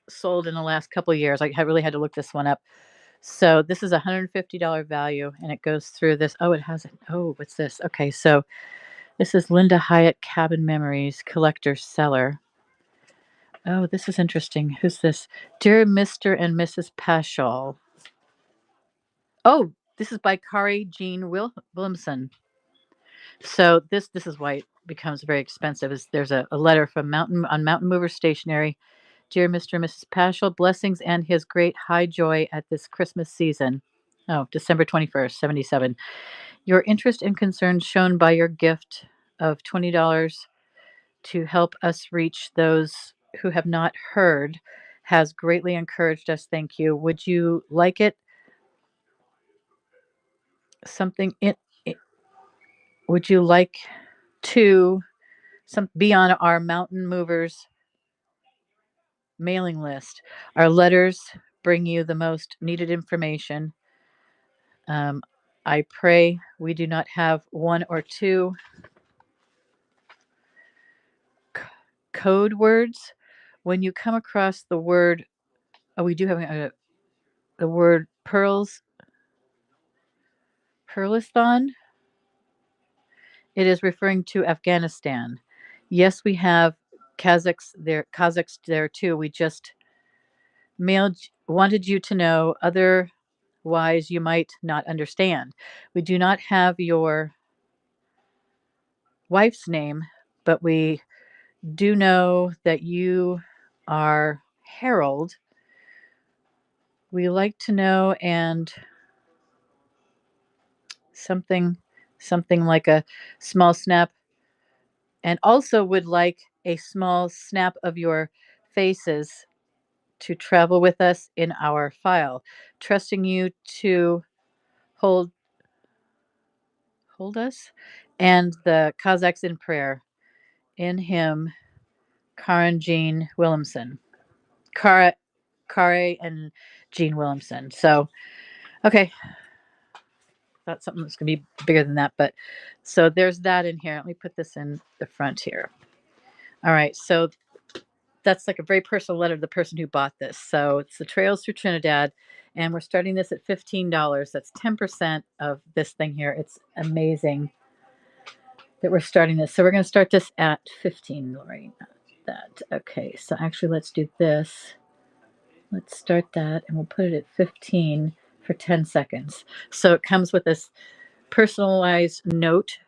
sold in the last couple of years. I really had to look this one up. So this is a $150 value, and it goes through this. Oh, it has it. Oh, what's this? Okay, so this is Linda Hyatt Cabin Memories, Collector Seller. Oh, this is interesting. Who's this? Dear Mr. and Mrs. Paschal. Oh, this is by Kari Jean Williamson. So this is why it becomes very expensive. There's a letter from Mountain Mover Stationery. Dear Mr. and Mrs. Paschal, blessings and his great high joy at this Christmas season. Oh, December 21st, 77. Your interest and concern shown by your gift of $20 to help us reach those who have not heard has greatly encouraged us. Thank you. Would you like it? Something it would you like to be on our Mountain Movers mailing list? Our letters bring you the most needed information. I pray we do not have one or two code words. When you come across the word, oh, we do have the word Pearlistan. It is referring to Afghanistan. Yes, we have Kazakhs there too. We just wanted you to know, otherwise you might not understand. We do not have your wife's name, but we do know that you are Harold. We like to know, and something like a small snap, and also would like a small snap of your faces to travel with us in our file, trusting you to hold us and the Kazakhs in prayer. In him, Karan Jean Williamson. Kara Kare and Gene Williamson. So, okay, that's something that's going to be bigger than that. But so there's that in here. Let me put this in the front here. All right, so that's like a very personal letter to the person who bought this. So it's the Trails Through Trinidad, and we're starting this at $15. That's 10% of this thing here. It's amazing that we're starting this. So we're going to start this at 15, Lori. That. Okay, so actually let's do this. Let's start that, and we'll put it at 15 for 10 seconds. So it comes with this personalized note,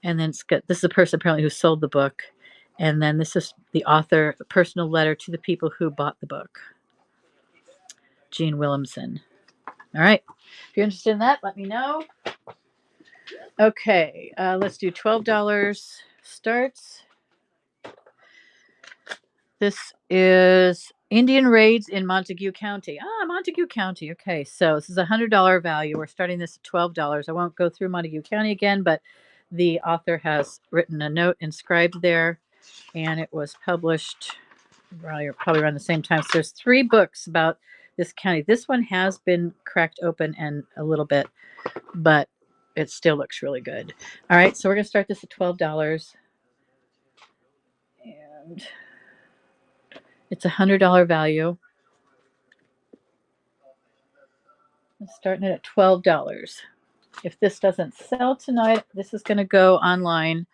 and then it's got, this is a person apparently who sold the book, and then this is the author, a personal letter to the people who bought the book. Gene Williamson. All right. If you're interested in that, let me know. Okay, let's do $12 starts. This is Indian Raids in Montague County. Ah, Montague County. Okay, so this is a $100 value. We're starting this at $12. I won't go through Montague County again, but the author has written a note inscribed there, and it was published probably around the same time. So there's 3 books about this county. This one has been cracked open and a little bit, but it still looks really good. All right, so we're going to start this at $12. And it's a $100 value. I'm starting it at $12. If this doesn't sell tonight, this is going to go online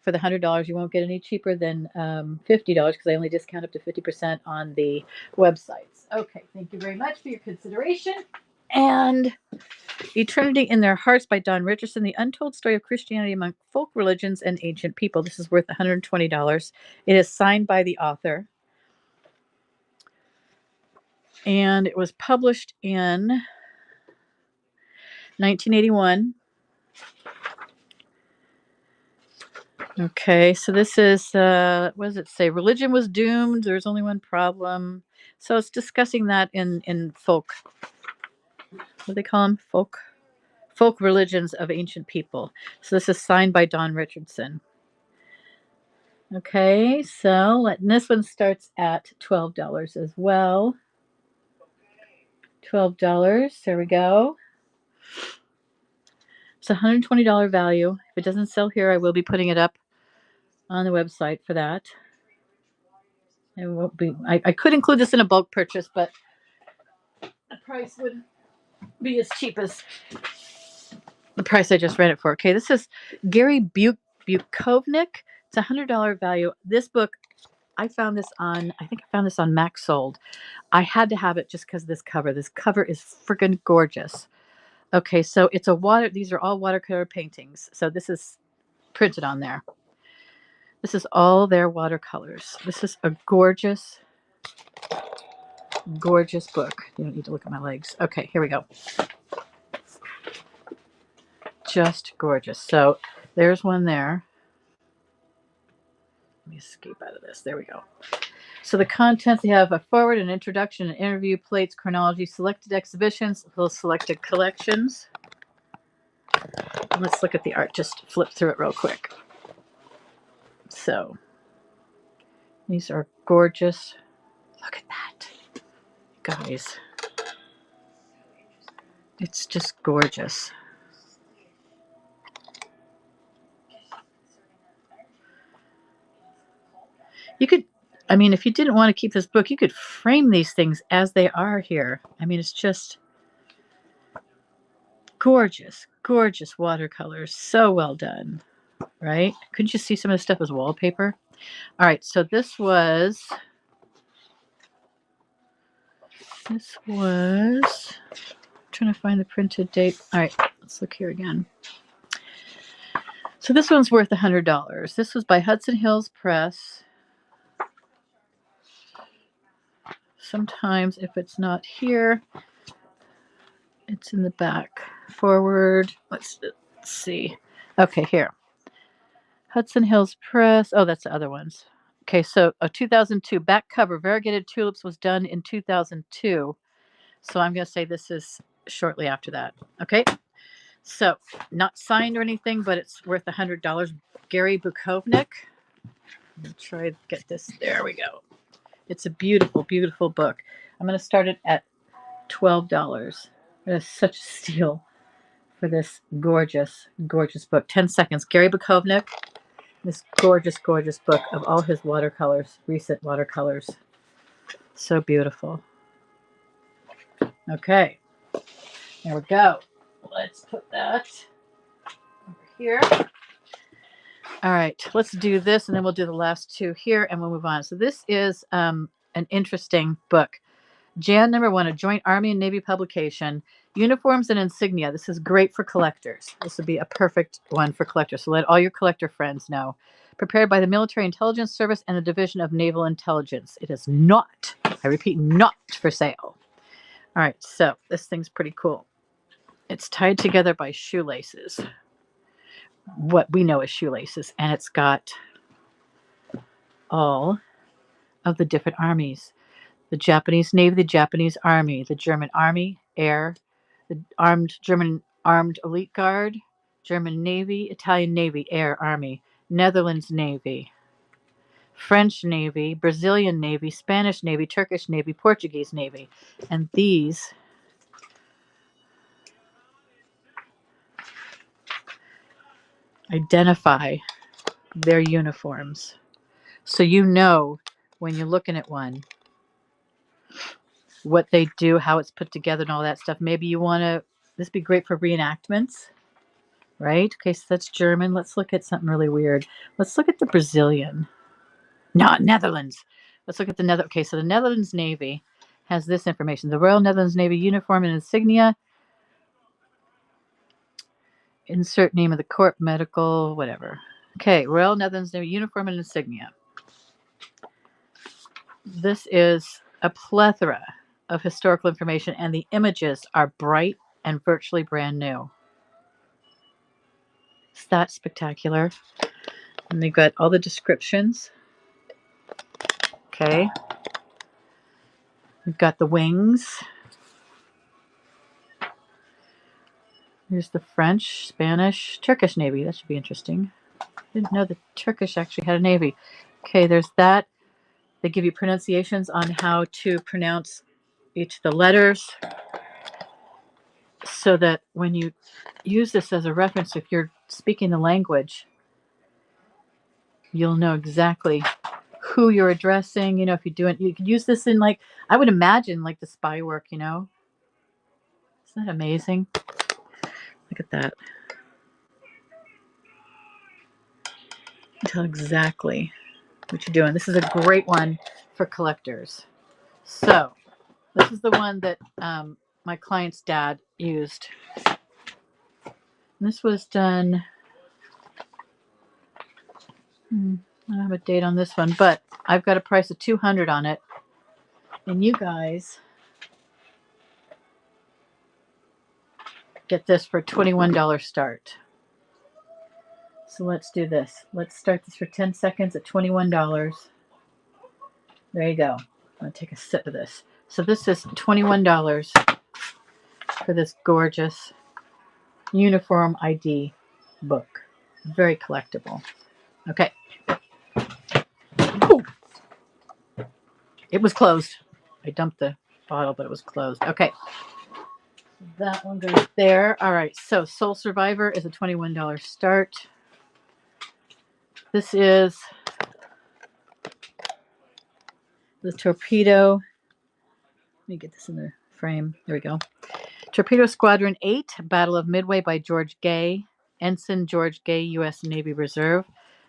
for the $100. You won't get any cheaper than $50 because I only discount up to 50% on the websites. Okay, thank you very much for your consideration. And Eternity in Their Hearts by Don Richardson, The Untold Story of Christianity Among Folk Religions and Ancient People. This is worth $120. It is signed by the author. And it was published in 1981. Okay, so this is, what does it say? Religion was doomed. There's only one problem. So it's discussing that in folk, what do they call them? Folk religions of ancient people. So this is signed by Don Richardson. Okay, so this one starts at $12 as well. $12. There we go. It's a $120 value. If it doesn't sell here, I will be putting it up on the website for that. It won't be. I could include this in a bulk purchase, but the price wouldn't be as cheap as the price I just read it for. Okay, this is Gary Bukovnik. It's a $100 value. This book, I found this on. I think I found this on Max Sold. I had to have it just because of this cover. This cover is freaking gorgeous. Okay, so it's a water. These are all watercolor paintings. So this is printed on there. This is all their watercolors. This is a gorgeous, gorgeous book. You don't need to look at my legs. Okay, here we go. Just gorgeous. So there's one there. Let me escape out of this. There we go. So the contents, they have a forward, an introduction, an interview, plates, chronology, selected exhibitions, little selected collections. Let's look at the art. Just flip through it real quick. So these are gorgeous. Look at that, guys. It's just gorgeous. You could, I mean, if you didn't want to keep this book, you could frame these things as they are here. I mean, it's just gorgeous, gorgeous watercolors. So well done, right? Couldn't you see some of the stuff as wallpaper? All right, so this was trying to find the printed date. All right, let's look here again. So this one's worth $100. This was by Hudson Hills Press. Sometimes if it's not here, it's in the back. Forward. Let's see. Okay, here. Hudson Hills Press. Oh, that's the other ones. Okay, so a 2002 back cover. Variegated Tulips was done in 2002. So I'm going to say this is shortly after that. Okay. So not signed or anything, but it's worth $100. Gary Bukovnik. Let me try to get this. There we go. It's a beautiful, beautiful book. I'm going to start it at $12. It is such a steal for this gorgeous, gorgeous book. 10 seconds. Gary Bukovnik, this gorgeous, gorgeous book of all his watercolors, recent watercolors. So beautiful. Okay, there we go. Let's put that over here. All right, let's do this, and then we'll do the last two here, and we'll move on. So this is an interesting book. Jan #1, a joint Army and Navy publication, Uniforms and Insignia. This is great for collectors. This would be a perfect one for collectors. So let all your collector friends know. Prepared by the Military Intelligence Service and the Division of Naval Intelligence. It is not, I repeat, not for sale. All right, so this thing's pretty cool. It's tied together by shoelaces. What we know as shoelaces. And it's got all of the different armies. The Japanese Navy, the Japanese Army, the German Army, Air, the German Armed Elite Guard, German Navy, Italian Navy, Air, Army, Netherlands Navy, French Navy, Brazilian Navy, Spanish Navy, Turkish Navy, Portuguese Navy. And these identify their uniforms. So you know when you're looking at one what they do, how it's put together, and all that stuff. Maybe you want to, this would be great for reenactments, right? Okay, so that's German. Let's look at something really weird. Let's look at the Brazilian. No, Netherlands. Let's look at the Netherlands. Okay, so the Netherlands Navy has this information. The Royal Netherlands Navy uniform and insignia. Insert name of the corps, medical, whatever. Okay, Royal Netherlands Navy uniform and insignia. This is a plethora of historical information, and the images are bright and virtually brand new. Is that spectacular? And they've got all the descriptions. Okay. We've got the wings. Here's the French, Spanish, Turkish Navy. That should be interesting. I didn't know the Turkish actually had a navy. Okay, there's that. They give you pronunciations on how to pronounce each of the letters so that when you use this as a reference, if you're speaking the language, you'll know exactly who you're addressing. You know, if you're doing, you could use this in, like, I would imagine, like the spy work, you know? Isn't that amazing? Look at that. Tell exactly what you're doing. This is a great one for collectors. So this is the one that my client's dad used. And this was done, I don't have a date on this one, but I've got a price of $200 on it. And you guys get this for a $21 start. So let's do this. Let's start this for 10 seconds at $21. There you go. I'm going to take a sip of this. So this is $21 for this gorgeous uniform ID book. Very collectible. Okay. Ooh. It was closed. I dumped the bottle, but it was closed. Okay. That one goes there. All right. So Soul Survivor is a $21 start. This is the Torpedo. Let me get this in the frame. There we go. Torpedo Squadron 8, Battle of Midway by George Gay. Ensign George Gay, U.S. Navy Reserve.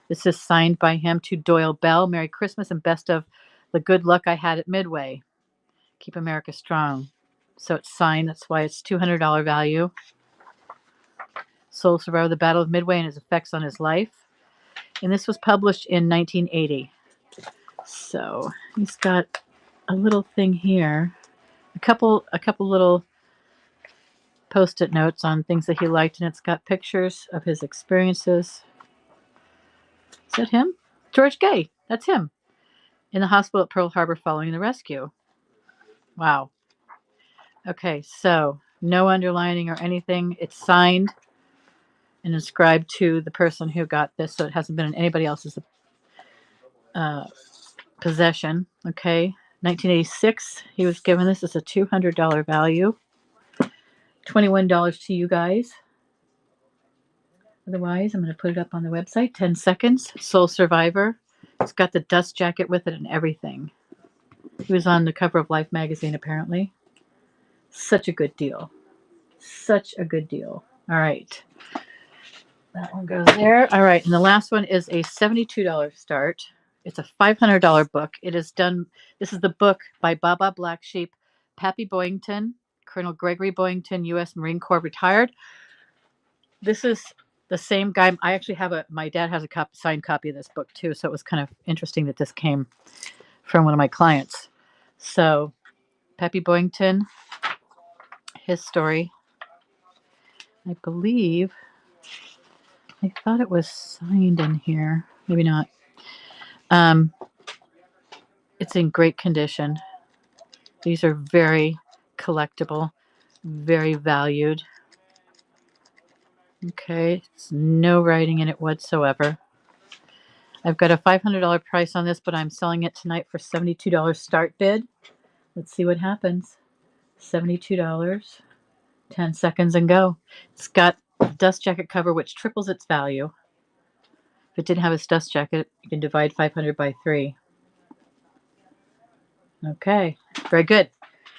This is signed by him to Doyle Bell. Merry Christmas and best of the good luck I had at Midway. Keep America strong. So it's signed. That's why it's $200 value. Soul Survivor, the Battle of Midway and its effects on his life. And this was published in 1980. So he's got a little thing here. A couple little Post-it notes on things that he liked, and it's got pictures of his experiences. Is that him? George Gay. That's him. In the hospital at Pearl Harbor following the rescue. Wow. Okay, so no underlining or anything. It's signed and inscribed to the person who got this, so it hasn't been in anybody else's possession. Okay, 1986. He was given this as a $200 value. $21 to you guys. Otherwise, I'm going to put it up on the website. 10 seconds. Soul Survivor. It's got the dust jacket with it and everything. He was on the cover of Life magazine, apparently. Such a good deal. Such a good deal. All right. That one goes there. All right. And the last one is a $72 start. It's a $500 book. It is done. This is the book by Baba Black Sheep, Pappy Boyington, Colonel Gregory Boyington, U.S. Marine Corps retired. This is the same guy. I actually have my dad has a signed copy of this book too. So it was kind of interesting that this came from one of my clients. So Pappy Boyington, his story. I believe, I thought it was signed in here. Maybe not. It's in great condition. These are very collectible, very valued. Okay, it's no writing in it whatsoever. I've got a $500 price on this, but I'm selling it tonight for $72 start bid. Let's see what happens. $72, 10 seconds and go. It's got a dust jacket cover, which triples its value. If it didn't have its dust jacket, you can divide 500 by 3. Okay, very good.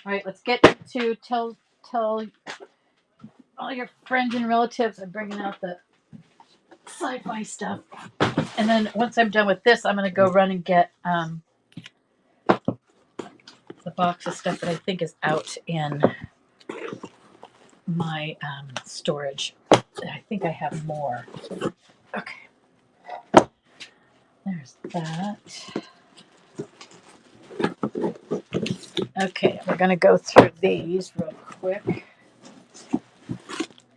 All right, let's get to tell all your friends and relatives I'm bringing out the sci-fi stuff. And then once I'm done with this, I'm going to go run and get the box of stuff that I think is out in my storage. I think I have more. Okay. There's that. Okay, we're going to go through these real quick.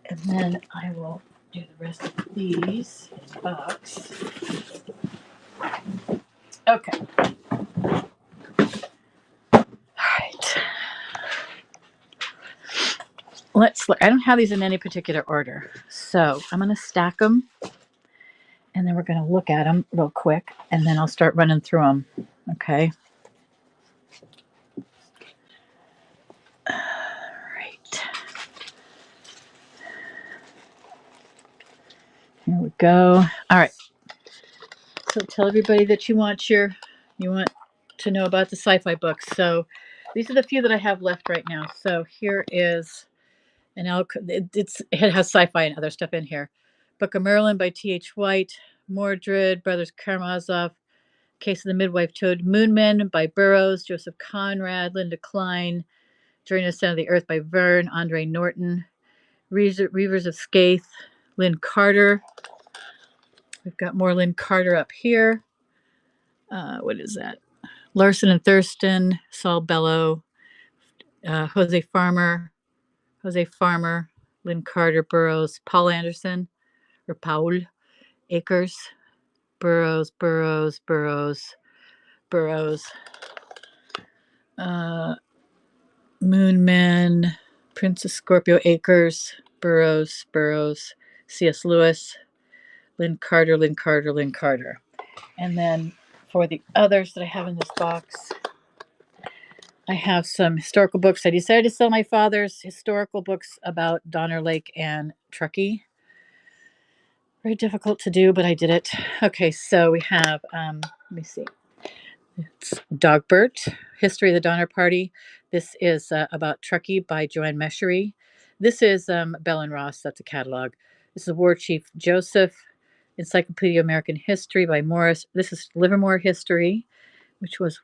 And then I will do the rest of these in the box. Okay. All right. Let's look. I don't have these in any particular order. So I'm going to stack them. And then we're going to look at them real quick. And then I'll start running through them. Okay. All right. Here we go. All right. So tell everybody that you want to know about the sci-fi books. So these are the few that I have left right now. So here is it has sci-fi and other stuff in here. Book of Merlin by T.H. White, Mordred, Brothers Karamazov, Case of the Midwife Toad, Moonmen by Burroughs, Joseph Conrad, Linda Klein, During the Center of the Earth by Verne, Andre Norton, Reavers of Skaith, Lynn Carter. We've got more Lynn Carter up here. What is that? Larson and Thurston, Saul Bellow, Jose Farmer, Lynn Carter, Burroughs, Paul Anderson, or Paul Akers, Burroughs, Moonman, Princess Scorpio Akers, Burroughs, C.S. Lewis, Lynn Carter. And then for the others that I have in this box, I have some historical books. I decided to sell my father's historical books about Donner Lake and Truckee. Very difficult to do, but I did it. Okay, so we have, let me see. It's Dogbert, History of the Donner Party. This is about Truckee by Joanne Meshery. This is Bell and Ross. That's a catalog. This is War Chief Joseph, Encyclopedia of American History by Morris. This is Livermore History, which was,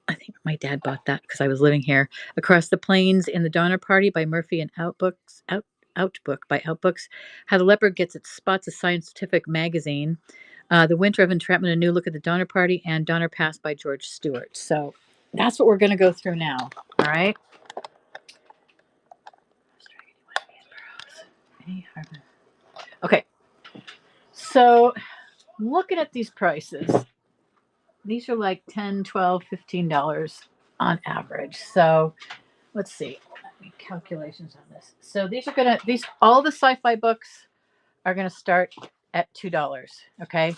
I think my dad bought that because I was living here. Across the Plains in the Donner Party by Murphy and Outbook by Outbooks. How the Leopard Gets Its Spots, a scientific magazine. The Winter of Entrapment, a new look at the Donner Party, and Donner Pass by George Stewart. So that's what we're going to go through now. All right. Okay. So looking at these prices, these are like $10, $12, $15 on average. So let's see. Calculations on this. So all the sci-fi books are going to start at $2. Okay.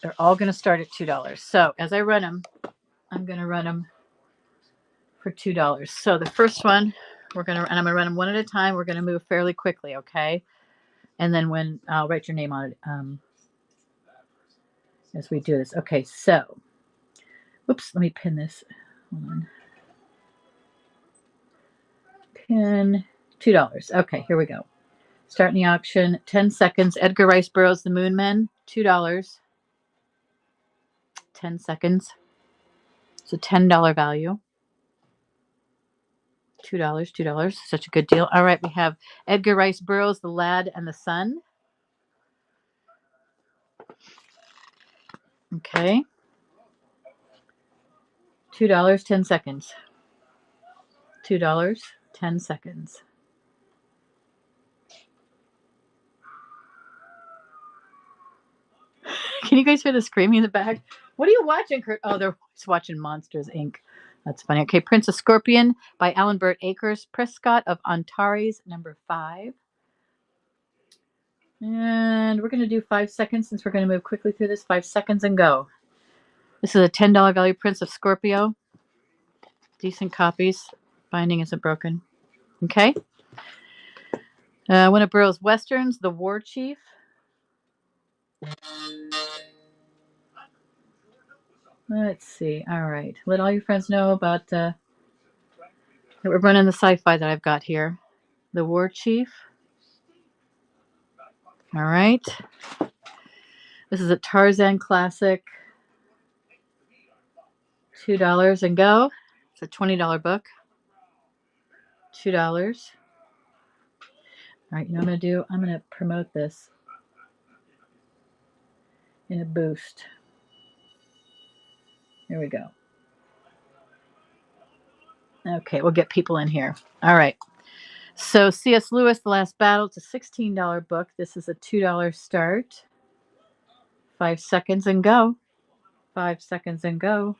They're all going to start at $2. So as I run them, I'm going to run them for $2. So the first one, and I'm going to run them one at a time. We're going to move fairly quickly, okay? And then when I'll write your name on it as we do this. Okay, so, whoops, let me pin this. Hold on. Pin $2. Okay, here we go. Starting the auction, 10 seconds. Edgar Rice Burroughs, The Moon Men, $2. 10 seconds. It's a $10 value. $2. Such a good deal. All right, we have Edgar Rice Burroughs, The Lad and the Sun. Okay. $2, 10 seconds. $2, 10 seconds. Can you guys hear the screaming in the back? What are you watching, Kurt? Oh, they're watching Monsters, Inc. That's funny. Okay, Prince of Scorpion by Alan Burt Akers. Prescott of Antares, number 5. And we're going to do 5 seconds since we're going to move quickly through this. 5 seconds and go. This is a $10 value, Prince of Scorpio. Decent copies. Binding isn't broken. Okay. One of Burroughs' Westerns, The War Chief. Let's see. All right. Let all your friends know about that we're running the sci-fi that I've got here. The War Chief. All right. This is a Tarzan classic. $2 and go. It's a $20 book. $2. All right, you know what I'm going to do? I'm going to promote this in a boost. Here we go. Okay, we'll get people in here. All right. So C.S. Lewis, The Last Battle. It's a $16 book. This is a $2 start. 5 seconds and go. 5 seconds and go.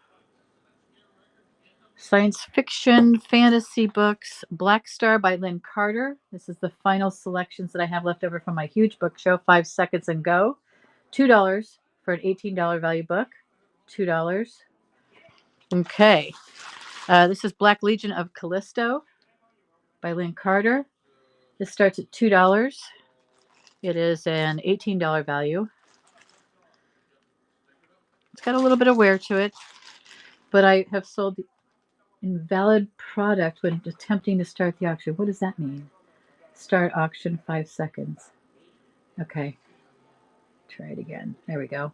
Science fiction, fantasy books. Black Star by Lynn Carter. This is the final selections that I have left over from my huge book show. 5 seconds and go. $2 for an $18 value book. $2. Okay. This is Black Legion of Callisto by Lynn Carter. This starts at $2. It is an $18 value. It's got a little bit of wear to it, but I have sold the invalid product when attempting to start the auction. What does that mean? Start auction 5 seconds. Okay. Try it again. There we go.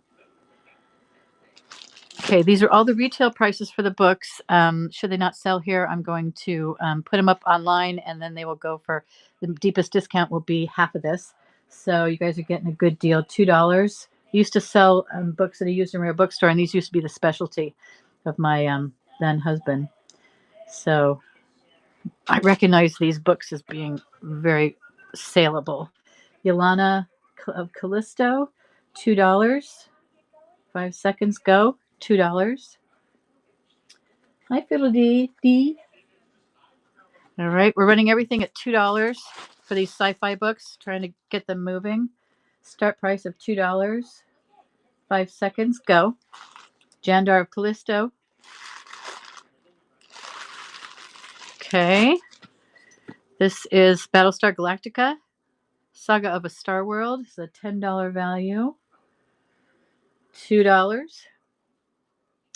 Okay, these are all the retail prices for the books. Should they not sell here, I'm going to put them up online, and then they will go for the deepest discount will be half of this. So you guys are getting a good deal. $2. Used to sell books at a used and rare bookstore, and these used to be the specialty of my then husband. So I recognize these books as being very saleable. Yelena of Callisto, $2. 5 seconds go. $2. Hi, Fiddle-dee. All right, we're running everything at $2 for these sci-fi books, trying to get them moving. Start price of $2. 5 seconds, go. Jandar of Callisto. Okay. This is Battlestar Galactica, Saga of a Star World. It's a $10 value. $2.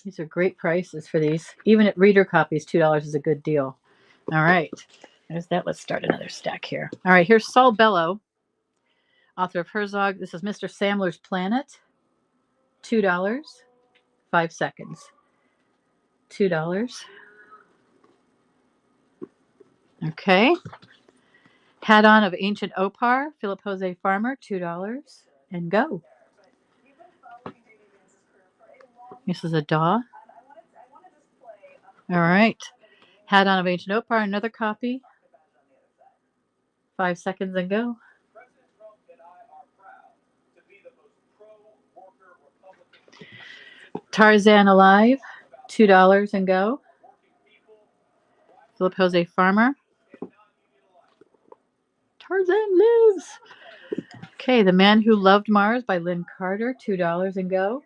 These are great prices for these. Even at reader copies, $2 is a good deal. All right. There's that. Let's start another stack here. All right, here's Saul Bellow, author of Herzog. This is Mr. Samler's Planet. $2. 5 seconds. $2. Okay. Hat On of Ancient Opar, Philip Jose Farmer, $2. And go. This is a DAW. All right. Hat On of Ancient Opar, another copy. 5 seconds and go. Tarzan Alive, $2 and go. Philip Jose Farmer. Tarzan lives. Okay, The Man Who Loved Mars by Lynn Carter, $2 and go.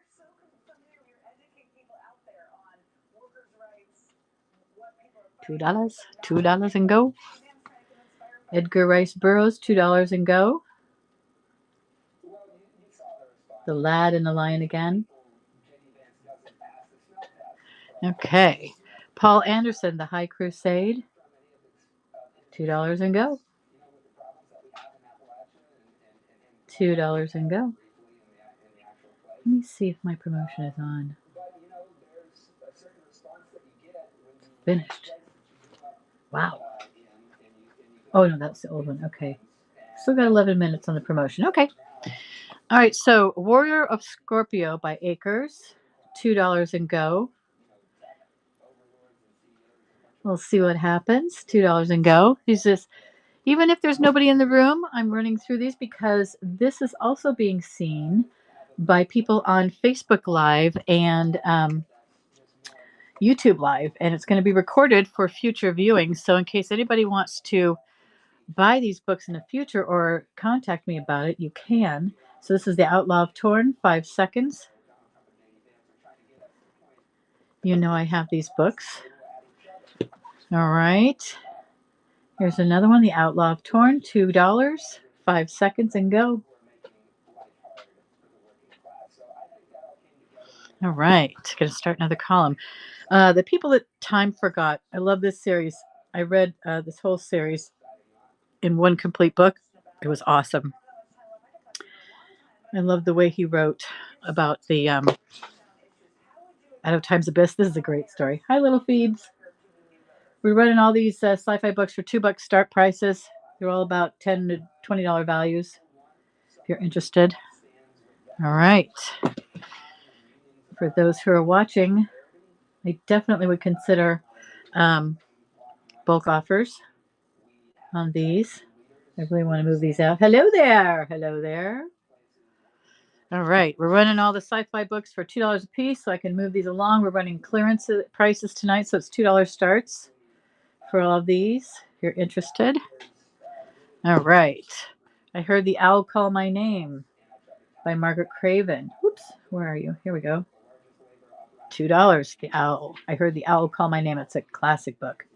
$2 and go. Edgar Rice Burroughs, $2 and go. The Lad and the Lion Again. Okay. Paul Anderson, The High Crusade, $2 and go. $2 and go. Let me see if my promotion is on. Finished. Wow. Oh, no, that's the old one. Okay. Still got 11 minutes on the promotion. Okay. All right. So, Warrior of Scorpio by Akers, $2 and go. We'll see what happens. $2 and go. Even if there's nobody in the room, I'm running through these because this is also being seen by people on Facebook Live and YouTube Live, and it's going to be recorded for future viewing. So, in case anybody wants to buy these books in the future or contact me about it, you can. So, this is The Outlaw of Torn, 5 seconds. You know I have these books. All right. Here's another one, The Outlaw of Torn, $2, 5 seconds and go. All right. Going to start another column. The People That Time Forgot. I love this series. I read this whole series in one complete book. It was awesome. I love the way he wrote about the Out of Time's Abyss. This is a great story. Hi, little feeds. We're running all these sci-fi books for $2 start prices. They're all about $10 to $20 values if you're interested. All right. For those who are watching, I definitely would consider bulk offers on these. I really want to move these out. Hello there. Hello there. All right. We're running all the sci-fi books for $2 a piece, so I can move these along. We're running clearance prices tonight, so it's $2 starts for all of these, if you're interested. All right. I Heard the Owl Call My Name by Margaret Craven. Oops. Where are you? Here we go. $2. The Owl. I Heard the Owl Call My Name. It's a classic book.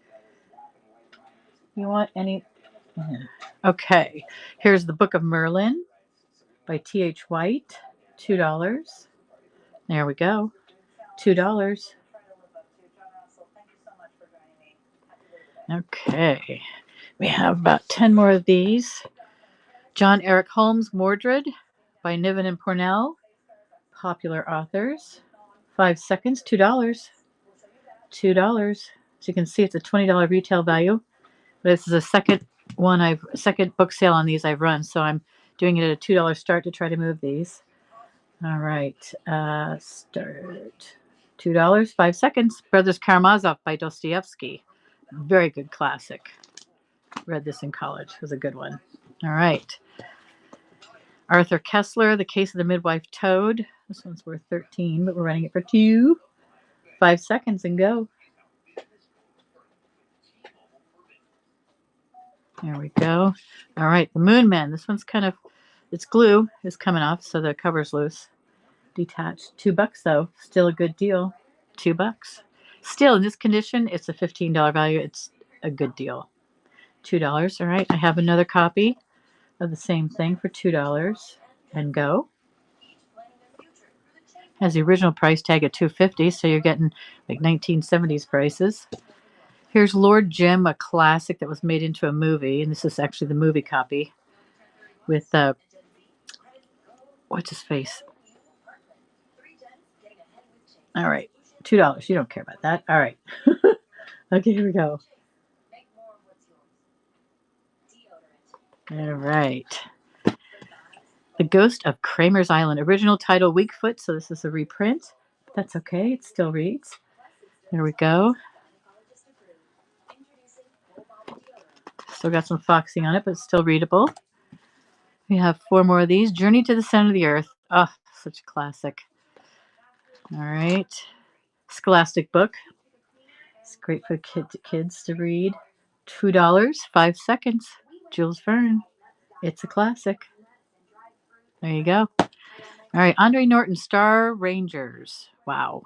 You want any? Okay. Here's The Book of Merlin by T.H. White. $2. There we go. $2. Okay. We have about 10 more of these. John Eric Holmes' Mordred by Niven and Pornell. Popular authors. 5 seconds. $2. $2. So you can see it's a $20 retail value. But this is a second book sale on these I've run, so I'm doing it at a $2 start to try to move these. All right, start. $2, 5 seconds. Brothers Karamazov by Dostoevsky. Very good classic. Read this in college. It was a good one. All right. Arthur Kessler, The Case of the Midwife Toad. This one's worth 13, but we're running it for 2. 5 seconds and go. There we go. All right, The Moon Man. This one's its glue is coming off, so the cover's loose. Detached. $2 though. Still a good deal. $2. Still in this condition, it's a $15 value. It's a good deal. $2. All right. I have another copy of the same thing for $2 and go. Has the original price tag at $250, so you're getting like 1970s prices. Here's Lord Jim, a classic that was made into a movie, and this is actually the movie copy with what's his face? All right, $2. You don't care about that. All right. Okay, here we go. All right. The Ghost of Kramer's Island. Original title, Weakfoot, so this is a reprint. That's okay. It still reads. There we go. Still got some foxing on it, but it's still readable. We have 4 more of these. Journey to the Center of the Earth. Oh, such a classic. All right. Scholastic book. It's great for kids to read. $2, 5 seconds. Jules Verne. It's a classic. There you go. All right, Andre Norton, Star Rangers. Wow,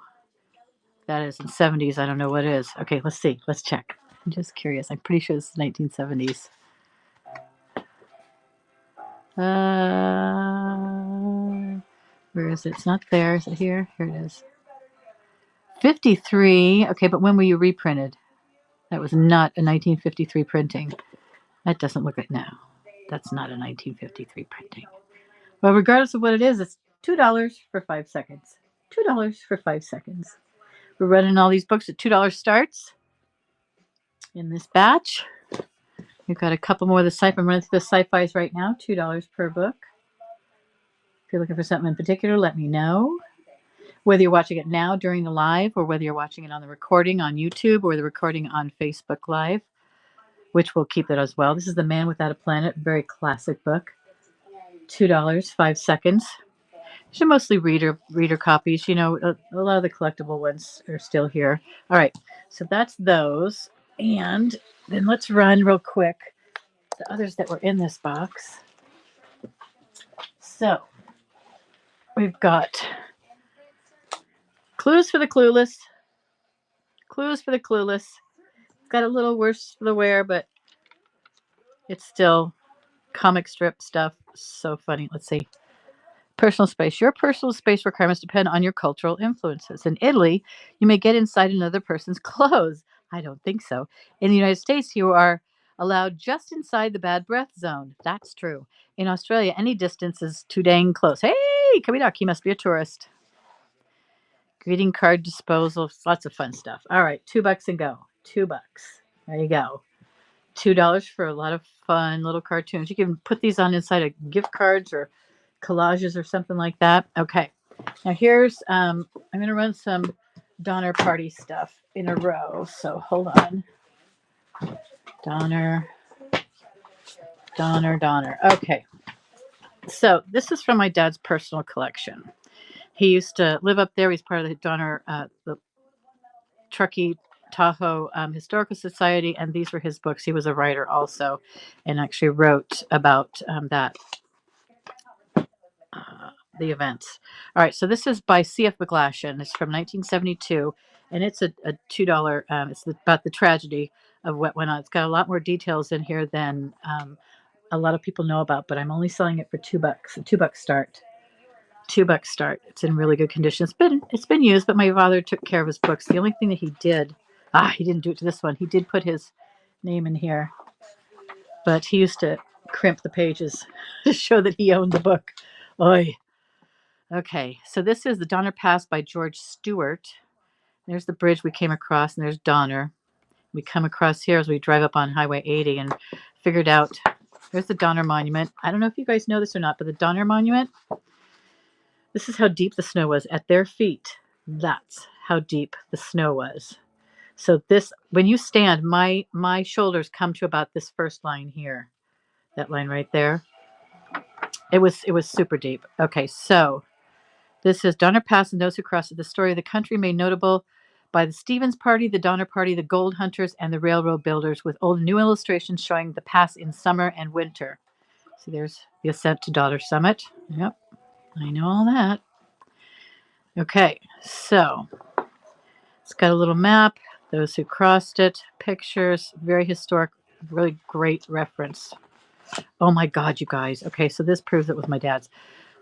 that is in 70s. I don't know what it is. Okay, let's see. Let's check. I'm just curious. I'm pretty sure this is 1970s. Where is it? It's not there. Is it here? Here it is. 53. Okay, but when were you reprinted? That was not a 1953 printing. That doesn't look like now. That's not a 1953 printing. Well, regardless of what it is, it's $2 for 5 seconds. $2 for 5 seconds. We're running all these books at $2 starts in this batch. We've got a couple more of the sci-fi. I'm running through the sci-fis right now. $2 per book. If you're looking for something in particular, let me know. Whether you're watching it now during the live, or whether you're watching it on the recording on YouTube, or the recording on Facebook Live, which we'll keep it as well. This is The Man Without a Planet, very classic book. $2, 5 seconds. These are mostly reader copies. You know, a lot of the collectible ones are still here. All right, so that's those. And then let's run real quick the others that were in this box. So we've got Clues for the Clueless. Clues for the Clueless. It's got a little worse for the wear, but it's still comic strip stuff. So funny. Let's see. Personal space. Your personal space requirements depend on your cultural influences. In Italy, you may get inside another person's clothes. I don't think so. In the United States, you are allowed just inside the bad breath zone. That's true. In Australia, any distance is too dang close. Hey, Kabidak, he must be a tourist. Greeting card disposal. Lots of fun stuff. All right, $2 and go. $2. There you go. $2 for a lot of fun little cartoons. You can put these on inside of gift cards or collages or something like that. Okay. Now here's I'm gonna run some Donner Party stuff in a row. So hold on. Donner. Okay. So this is from my dad's personal collection. He used to live up there. He's part of the Donner the Truckee Tahoe Historical Society, and these were his books. He was a writer also, and actually wrote about that the events. All right, so this is by C.F. McGlashan. It's from 1972, and it's a $2. It's about the tragedy of what went on. It's got a lot more details in here than a lot of people know about, but I'm only selling it for $2. A $2 start. $2 start. It's in really good condition. It's been used, but my father took care of his books. The only thing that he didn't do it to this one. He did put his name in here, but he used to crimp the pages to show that he owned the book. Oy. Okay, so this is the Donner Pass by George Stewart. There's the bridge we came across, and there's Donner. We come across here as we drive up on Highway 80 and figured out there's the Donner Monument. I don't know if you guys know this or not, but the Donner Monument, this is how deep the snow was at their feet. That's how deep the snow was. So this, when you stand, my shoulders come to about this first line here. That line right there. It was super deep. Okay, so this is Donner Pass and those who crossed it. The story of the country made notable by the Stevens Party, the Donner Party, the Gold Hunters, and the Railroad Builders, with old and new illustrations showing the pass in summer and winter. See, there's the ascent to Donner Summit. Yep, I know all that. Okay, so it's got a little map, those who crossed it, pictures, very historic, really great reference. Oh my God, you guys. Okay, so this proves it was my dad's.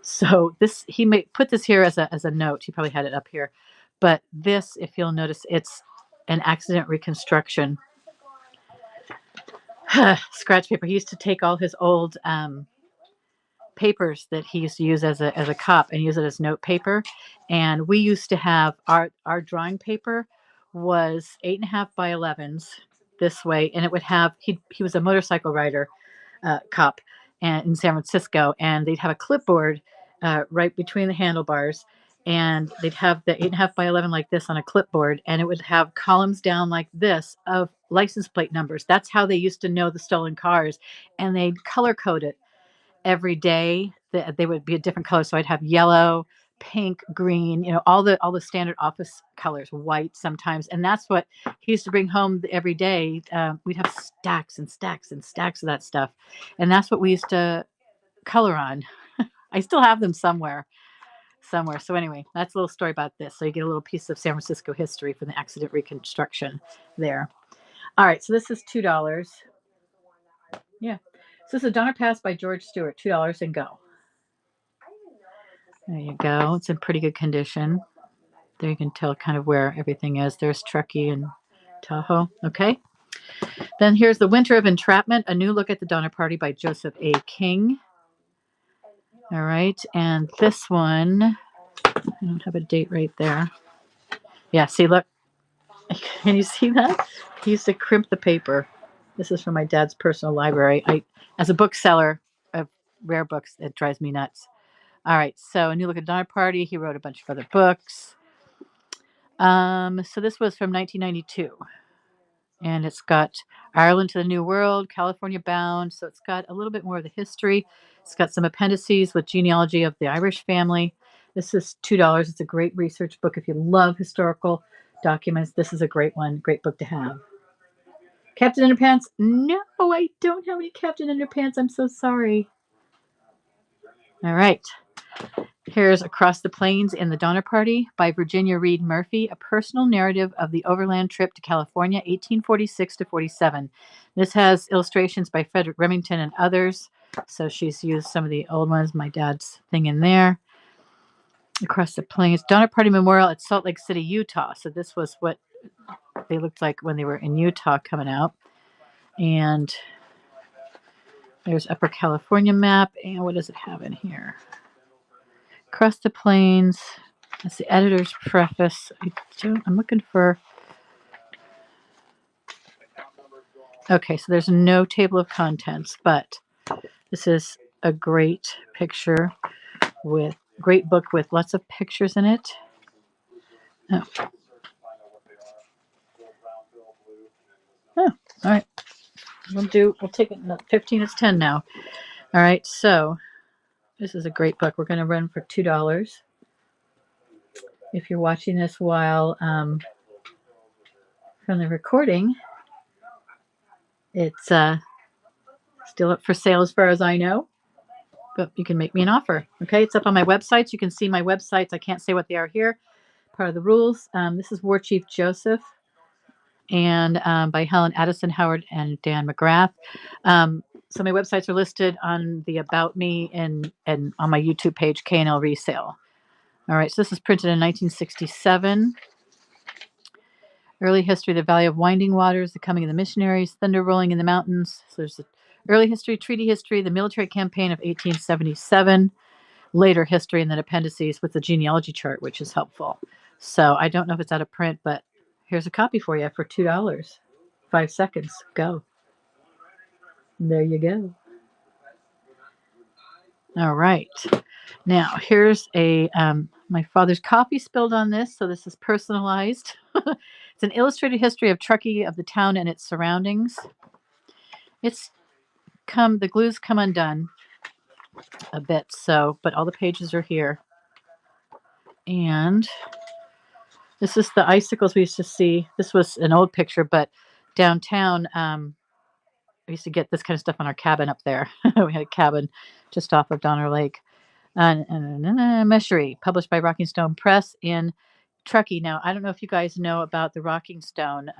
So this, he may put this here as a note. He probably had it up here, but this, if you'll notice, it's an accident reconstruction. Scratch paper. He used to take all his old papers that he used to use as a cop and use it as note paper. And we used to have our drawing paper was 8.5 by 11s this way, and it would have he was a motorcycle rider cop and in San Francisco, and they'd have a clipboard right between the handlebars, and they'd have the 8.5 by 11 like this on a clipboard, and it would have columns down like this of license plate numbers. That's how they used to know the stolen cars, and they'd color code it every day. They would be a different color, so I'd have yellow, pink, green, all the standard office colors, white sometimes, and that's what he used to bring home every day. We'd have stacks and stacks and stacks of that stuff, and that's what we used to color on. I still have them somewhere. So anyway, that's a little story about this. So you get a little piece of San Francisco history from the accident reconstruction there. All right, so this is $2. Yeah. So this is Donner Pass by George Stewart, $2 and go. There you go. It's in pretty good condition. There you can tell kind of where everything is. There's Truckee and Tahoe. Okay. Then here's The Winter of Entrapment, A New Look at the Donner Party by Joseph A. King. All right. And this one, I don't have a date right there. Yeah, see, look. Can you see that? He used to crimp the paper. This is from my dad's personal library. As a bookseller of rare books, it drives me nuts. All right, so A New Look at the Donner Party. He wrote a bunch of other books. So this was from 1992. And it's got Ireland to the New World, California Bound. So it's got a little bit more of the history. It's got some appendices with genealogy of the Irish family. This is $2. It's a great research book. If you love historical documents, this is a great one. Great book to have. Captain Underpants? No, I don't have any Captain Underpants. I'm so sorry. All right. Here's Across the Plains in the Donner Party by Virginia Reed Murphy, a personal narrative of the overland trip to California, 1846 to 47. This has illustrations by Frederick Remington and others. So she's used some of the old ones, my dad's thing in there. Across the Plains, Donner Party Memorial at Salt Lake City, Utah. So this was what they looked like when they were in Utah coming out. And there's Upper California map. And what does it have in here? Across the Plains. That's the editor's preface. I'm looking for. Okay, so there's no table of contents, but this is a great picture with great book with lots of pictures in it. Oh, all right. We'll take it 15. It's 10 now. All right, so this is a great book. We're going to run for $2. If you're watching this while from the recording, it's still up for sale as far as I know, but you can make me an offer. Okay, it's up on my websites. You can see my websites. I can't say what they are here. Part of the rules. This is War Chief Joseph, and by Helen Addison Howard and Dan McGrath. So my websites are listed on the About Me and on my YouTube page, K&L Resale. All right, so this is printed in 1967. Early history of the Valley of Winding Waters, the coming of the missionaries, thunder rolling in the mountains. So there's the early history, treaty history, the military campaign of 1877, later history, and then appendices with the genealogy chart, which is helpful. So I don't know if it's out of print, but here's a copy for you for $2. 5 seconds. Go. There you go. All right. Now, here's a my father's coffee spilled on this, so this is personalized. It's an illustrated history of Truckee, of the town and its surroundings. The glue's come undone a bit, so, but all the pages are here. And this is the icicles we used to see. This was an old picture, but downtown, we used to get this kind of stuff on our cabin up there. We had a cabin just off of Donner Lake. Meshery, published by Rocking Stone Press in Truckee. Now, I don't know if you guys know about the Rocking Stone,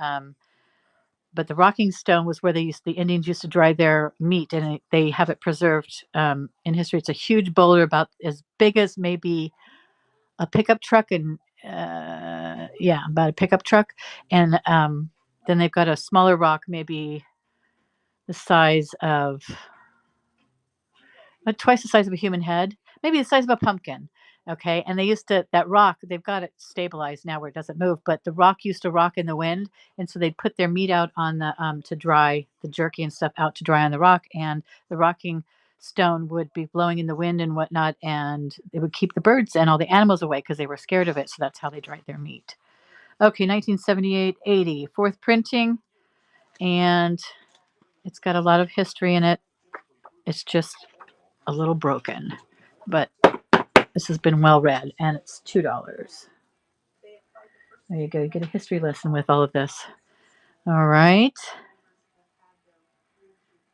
but the Rocking Stone was where the Indians used to dry their meat, and they have it preserved in history. It's a huge boulder about as big as maybe a pickup truck, and about a pickup truck. And then they've got a smaller rock, maybe the size of twice the size of a human head, maybe the size of a pumpkin. Okay. And they used to, that rock, they've got it stabilized now where it doesn't move, but the rock used to rock in the wind. And so they'd put their meat out on the, to dry the jerky and stuff out to dry on the rock. And the rocking stone would be blowing in the wind and whatnot. And it would keep the birds and all the animals away because they were scared of it. So that's how they dried their meat. Okay. 1978, 80, fourth printing. And it's got a lot of history in it. It's just a little broken, but this has been well read, and it's $2. There you go. You get a history lesson with all of this. All right.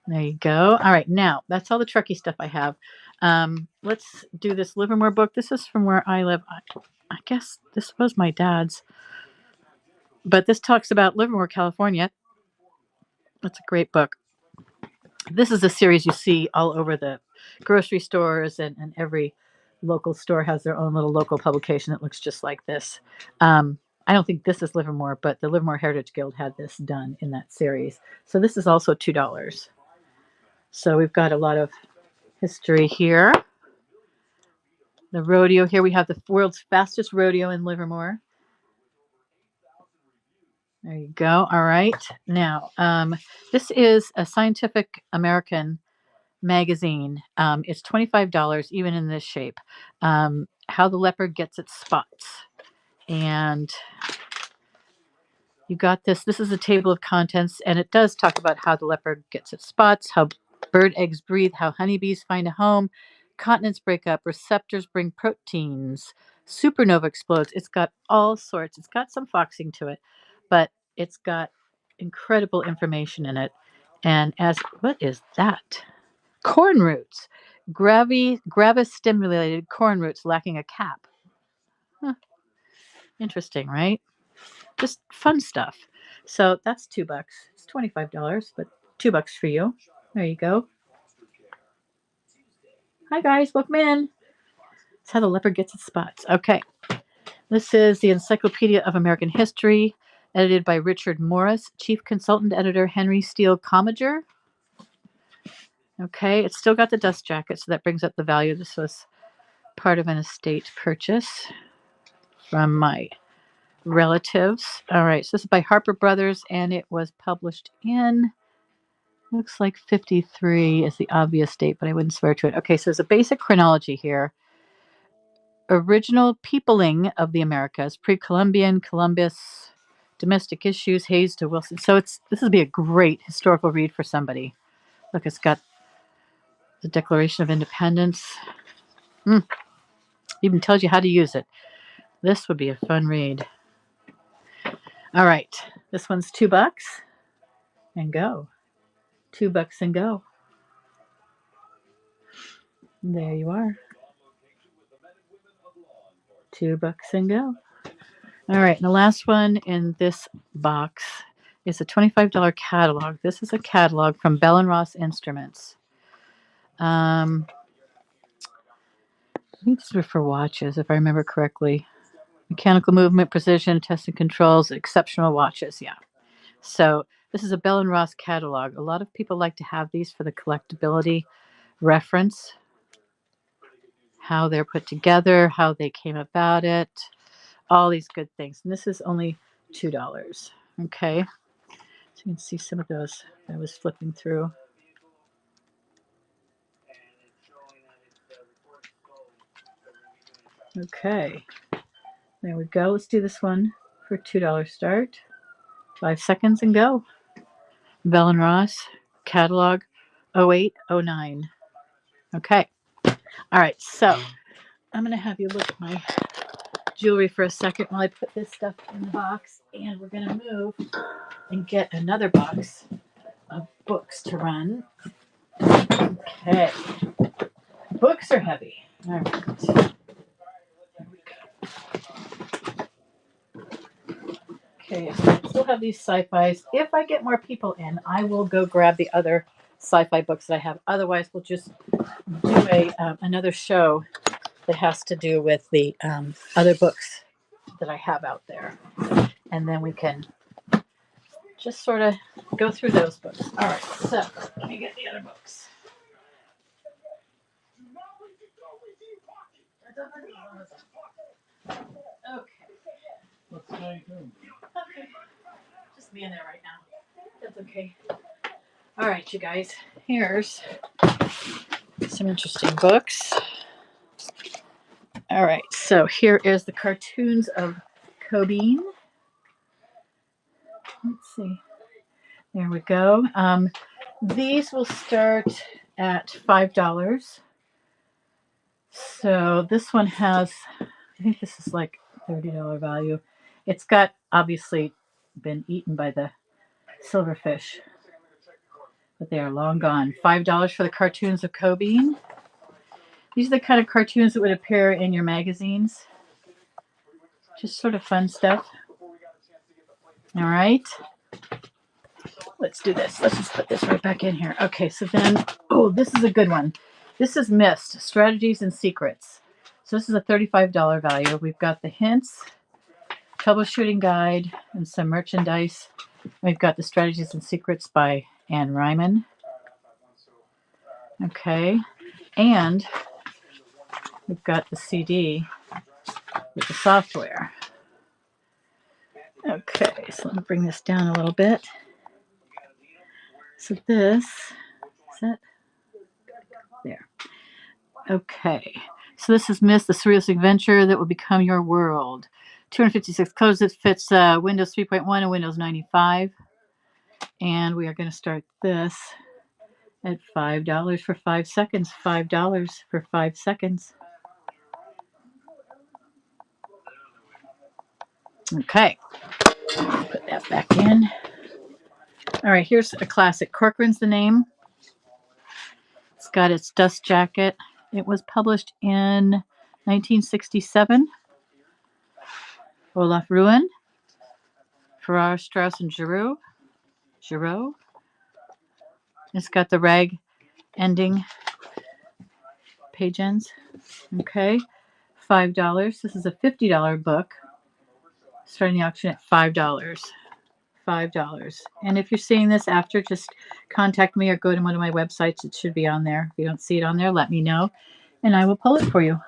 There you go. All right. Now, that's all the Truckee stuff I have. Let's do this Livermore book. This is from where I live. I guess this was my dad's, but this talks about Livermore, California. It's a great book. This is a series you see all over the grocery stores, and every local store has their own little local publication that looks just like this. I don't think this is Livermore, but the Livermore Heritage Guild had this done in that series. So this is also $2. So we've got a lot of history here. The rodeo here, we have the world's fastest rodeo in Livermore. There you go. All right. Now, this is a Scientific American magazine. It's $25, even in this shape. How the leopard gets its spots. And you got this. This is a table of contents, and it does talk about how the leopard gets its spots, how bird eggs breathe, how honeybees find a home, continents break up, receptors bring proteins, supernova explodes. It's got all sorts. It's got some foxing to it, but it's got incredible information in it. And as what is that? Corn roots, gravis stimulated corn roots lacking a cap. Huh. Interesting, right? Just fun stuff. So that's $2. It's $25, but $2 for you. There you go. Hi guys, welcome in. That's how the leopard gets its spots. Okay. This is the Encyclopedia of American History, edited by Richard Morris, Chief Consultant Editor Henry Steele Commager. Okay, it's still got the dust jacket, so that brings up the value. This was part of an estate purchase from my relatives. All right, so this is by Harper Brothers, and it was published in, looks like 53 is the obvious date, but I wouldn't swear to it. Okay, so there's a basic chronology here. Original peopling of the Americas, pre-Columbian, Columbus, domestic issues, Hayes to Wilson. So this would be a great historical read for somebody. Look, it's got the Declaration of Independence. Even tells you how to use it. This would be a fun read. All right, this one's $2 and go. $2 and go. There you are. $2 and go. All right, and the last one in this box is a $25 catalog. This is a catalog from Bell and Ross Instruments. I think these were for watches, if I remember correctly. Mechanical movement, precision, test and controls, exceptional watches. Yeah. So this is a Bell and Ross catalog. A lot of people like to have these for the collectability reference, how they're put together, how they came about it, all these good things. And this is only $2. Okay. So you can see some of those I was flipping through. Okay. There we go. Let's do this one for $2 start. 5 seconds and go. Bell and Ross catalog 0809. Okay. All right. So I'm going to have you look at my jewelry for a second while I put this stuff in the box, and we're going to move and get another box of books to run. Okay. Books are heavy. All right. There we go. Okay, so I still have these sci-fis. If I get more people in, I will go grab the other sci-fi books that I have. Otherwise, we'll just do another show that has to do with the other books that I have out there. And then we can just sort of go through those books. All right, so let me get the other books. Okay. Okay. Just being there right now. That's okay. All right, you guys. Here's some interesting books. All right, so here is the cartoons of Cobain. Let's see. There we go. These will start at $5. So this one has, I think this is like $30 value. It's got obviously been eaten by the silverfish, but they are long gone. $5 for the cartoons of Cobain. These are the kind of cartoons that would appear in your magazines. Just sort of fun stuff. All right. Let's do this. Let's just put this right back in here. Okay, so then, oh, this is a good one. This is Mist, Strategies and Secrets. So this is a $35 value. We've got the hints, troubleshooting guide, and some merchandise. We've got the Strategies and Secrets by Anne Ryman. Okay, and we've got the CD with the software. Okay, so let me bring this down a little bit. So this, is that there? Okay, so this is Mist, the Surrealist Adventure that will become your world. 256 codes. It fits Windows 3.1 and Windows 95. And we are going to start this at $5 for 5 seconds. $5 for 5 seconds. Okay, put that back in. All right, here's a classic. Corcoran's the name. It's got its dust jacket. It was published in 1967. Olaf Ruin, Farrar, Straus, and Giroux. It's got the rag ending page ends. Okay, $5. This is a $50 book. Starting the auction at $5. $5. And if you're seeing this after, just contact me or go to one of my websites. It should be on there. If you don't see it on there, let me know, and I will pull it for you.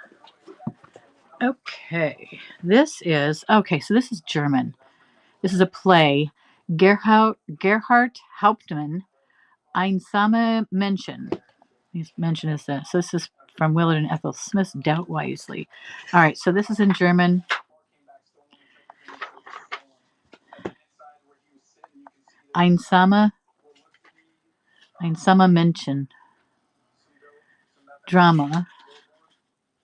Okay, so this is German. This is a play. Gerhard Hauptmann, Einsame Menschen. Mention is this. So this is from Willard and Ethel Smith's Doubt Wisely. All right, so this is in German. Einsame Menschen. Drama.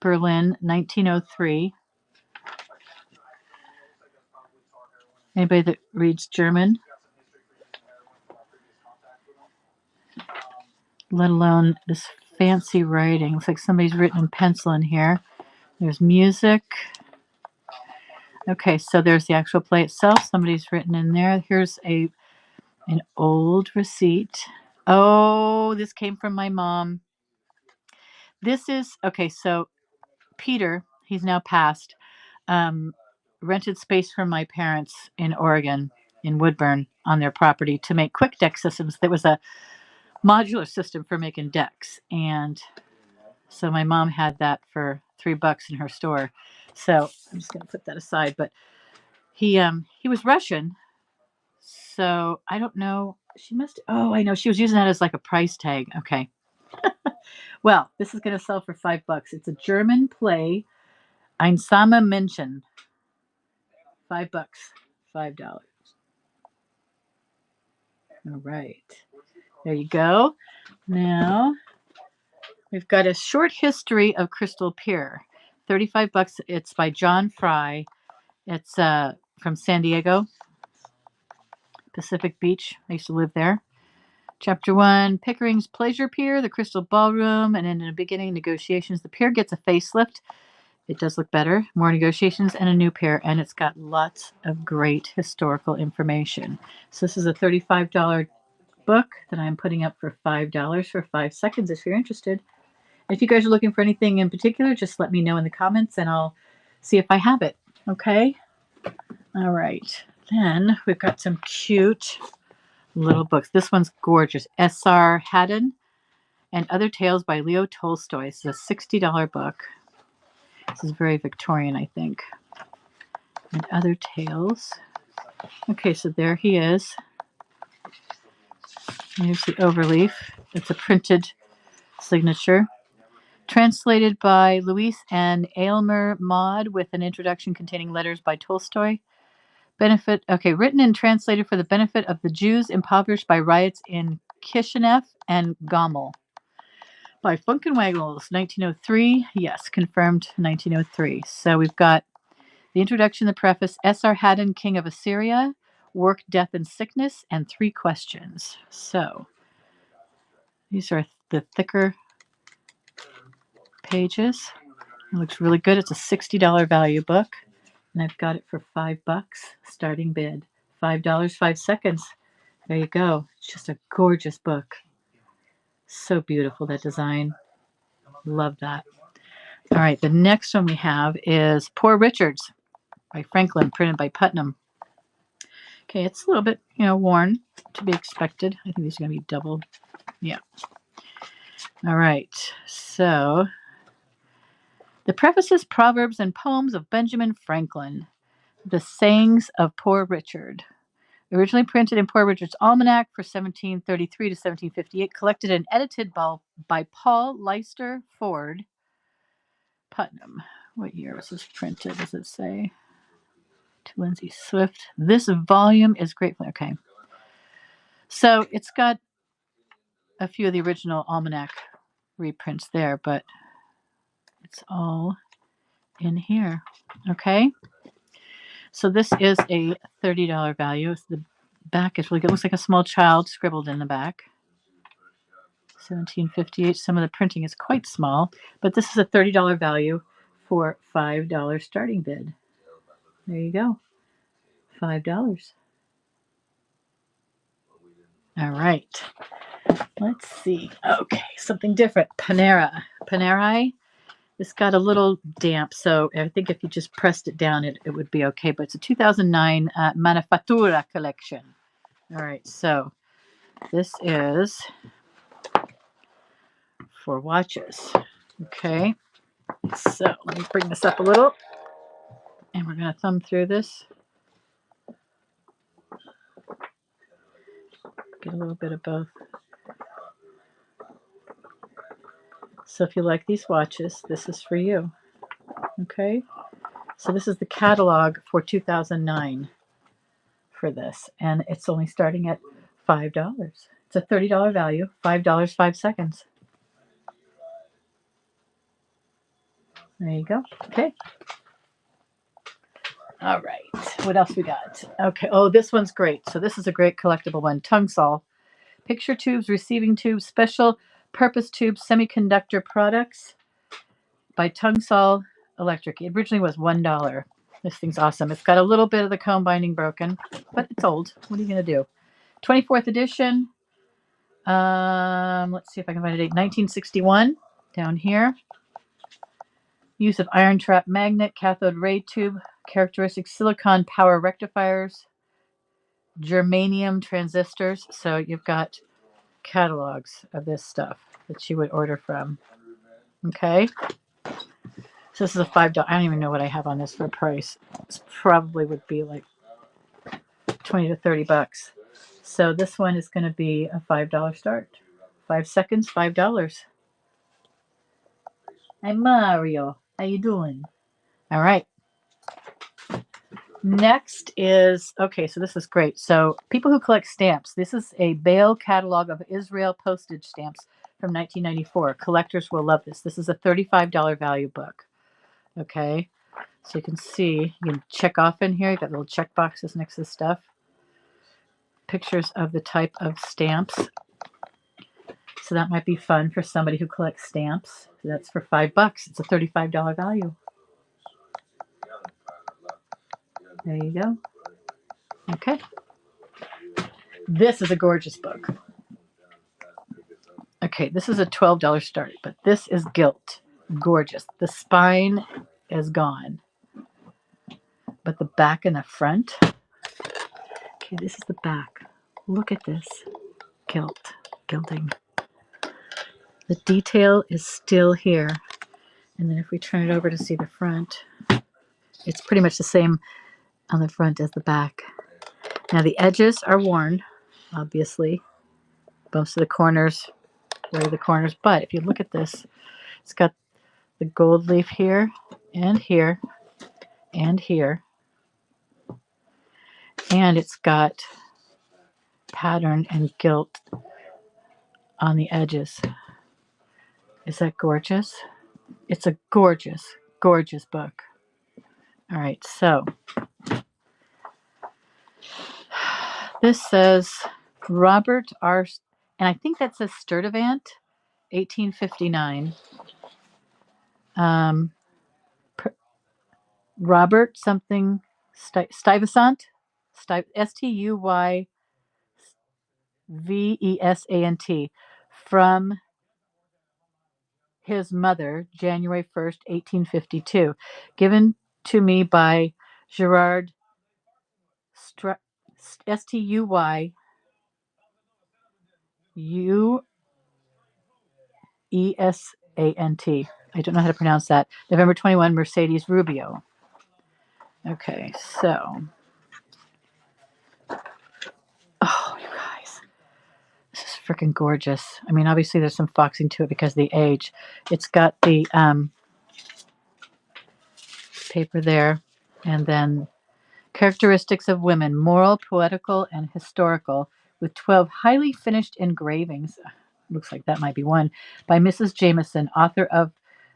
Berlin, 1903. Anybody that reads German? Let alone this fancy writing. Looks like somebody's written in pencil in here. There's music. Okay, so there's the actual play itself. Somebody's written in there. Here's an old receipt. Oh, this came from my mom. This is, okay, so Peter, he's now passed, rented space from my parents in Oregon, in Woodburn, on their property to make quick deck systems. There was a modular system for making decks, and so my mom had that for $3 in her store. So I'm just going to put that aside. But he was Russian, so I don't know. She must. Oh, I know. She was using that as like a price tag. Okay. Well, this is going to sell for $5. It's a German play, Einsame Menschen. $5. $5. All right. There you go. Now we've got a short history of Crystal Pier. $35. It's by John Fry. It's from San Diego, Pacific Beach. I used to live there. Chapter 1, Pickering's Pleasure Pier, the Crystal Ballroom, and in the beginning, negotiations. The pier gets a facelift. It does look better. More negotiations and a new pier, and it's got lots of great historical information. So this is a $35 book that I'm putting up for $5 for 5 seconds if you're interested. If you guys are looking for anything in particular, just let me know in the comments, and I'll see if I have it. Okay? All right. Then we've got some cute little books. This one's gorgeous. S.R. Haddon and Other Tales by Leo Tolstoy. This is a $60 book. This is very Victorian, I think. And Other Tales. Okay, so there he is. Here's the overleaf. It's a printed signature. Translated by Louise and Aylmer Maude with an introduction containing letters by Tolstoy. Written and translated for the benefit of the Jews impoverished by riots in Kishinev and Gomel. By Funkenwaggles, 1903. Yes, confirmed 1903. So we've got the introduction, the preface, S.R. Haddon, King of Assyria, Work, Death, and Sickness, and 3 questions. So these are the thicker pages. It looks really good. It's a $60 value book, and I've got it for $5. Starting bid, $5, 5 seconds. There you go. It's just a gorgeous book. So beautiful, that design. Love that. All right, the next one we have is Poor Richards by Franklin, printed by Putnam. Okay, it's a little bit, worn, to be expected. I think these are going to be double. Yeah. All right, so the prefaces, proverbs, and poems of Benjamin Franklin, the sayings of Poor Richard. Originally printed in Poor Richard's Almanac for 1733 to 1758, collected and edited by Paul Leicester Ford, Putnam. What year was this printed? Does it say? To Lindsay Swift. This volume is great. Okay. So it's got a few of the original Almanac reprints there, but it's all in here. Okay. So this is a $30 value. The back is really good. It looks like a small child scribbled in the back. 1758. Some of the printing is quite small, but this is a $30 value for $5 starting bid. There you go. $5. All right. Let's see. Okay, something different. Panerai. This got a little damp, so I think if you just pressed it down, it would be okay. But it's a 2009 Manifattura collection. All right, so this is for watches. Okay, so let me bring this up a little, and we're going to thumb through this. Get a little bit of both. So if you like these watches, this is for you. Okay, so this is the catalog for 2009 for this, and it's only starting at $5. It's a $30 value, $5, 5 seconds. There you go. Okay. All right. What else we got? Okay. Oh, this one's great. So this is a great collectible one. Tungsol. Picture tubes, receiving tubes, special purpose tubes, semiconductor products by Tungsol Electric. It originally was $1. This thing's awesome. It's got a little bit of the comb binding broken, but it's old. What are you going to do? 24th edition. Let's see if I can find a date. 1961. Down here. Use of iron trap magnet, cathode ray tube, characteristic silicon power rectifiers, germanium transistors. So you've got catalogs of this stuff that you would order from. Okay. So this is a $5. I don't even know what I have on this for a price. This probably would be like 20 to 30 bucks. So this one is going to be a $5 start. 5 seconds, $5. Hi, Mario. How you doing? All right. Next is, okay, so this is great. So people who collect stamps, this is a Bale catalog of Israel postage stamps from 1994. Collectors will love this. This is a $35 value book. Okay, so you can see, you can check off in here. You've got little check boxes next to the stuff. Pictures of the type of stamps. So that might be fun for somebody who collects stamps. So that's for $5. It's a $35 value. There you go. Okay. This is a gorgeous book. Okay, this is a $12 start, but this is gilt. Gorgeous. The spine is gone, but the back and the front. Okay, this is the back. Look at this. Gilding. The detail is still here. And then if we turn it over to see the front, it's pretty much the same on the front as the back. Now the edges are worn, obviously. Bumps to the corners, where are the corners? But if you look at this, it's got the gold leaf here and here and here. And it's got pattern and gilt on the edges. Is that gorgeous? It's a gorgeous, gorgeous book. All right, so this says Robert R. And I think that says Sturtevant, 1859. Um, Robert something Stuyvesant, Stuyvesant, from his mother, January 1st, 1852, given to me by Gerard Stuyuesant, I don't know how to pronounce that. November 21, Mercedes Rubio. Okay, so, oh, you guys, this is freaking gorgeous. I mean, obviously there's some foxing to it because of the age. It's got the paper there, and then characteristics of women, moral, poetical, and historical, with 12 highly finished engravings. Looks like that might be one, by Mrs. Jameson, author of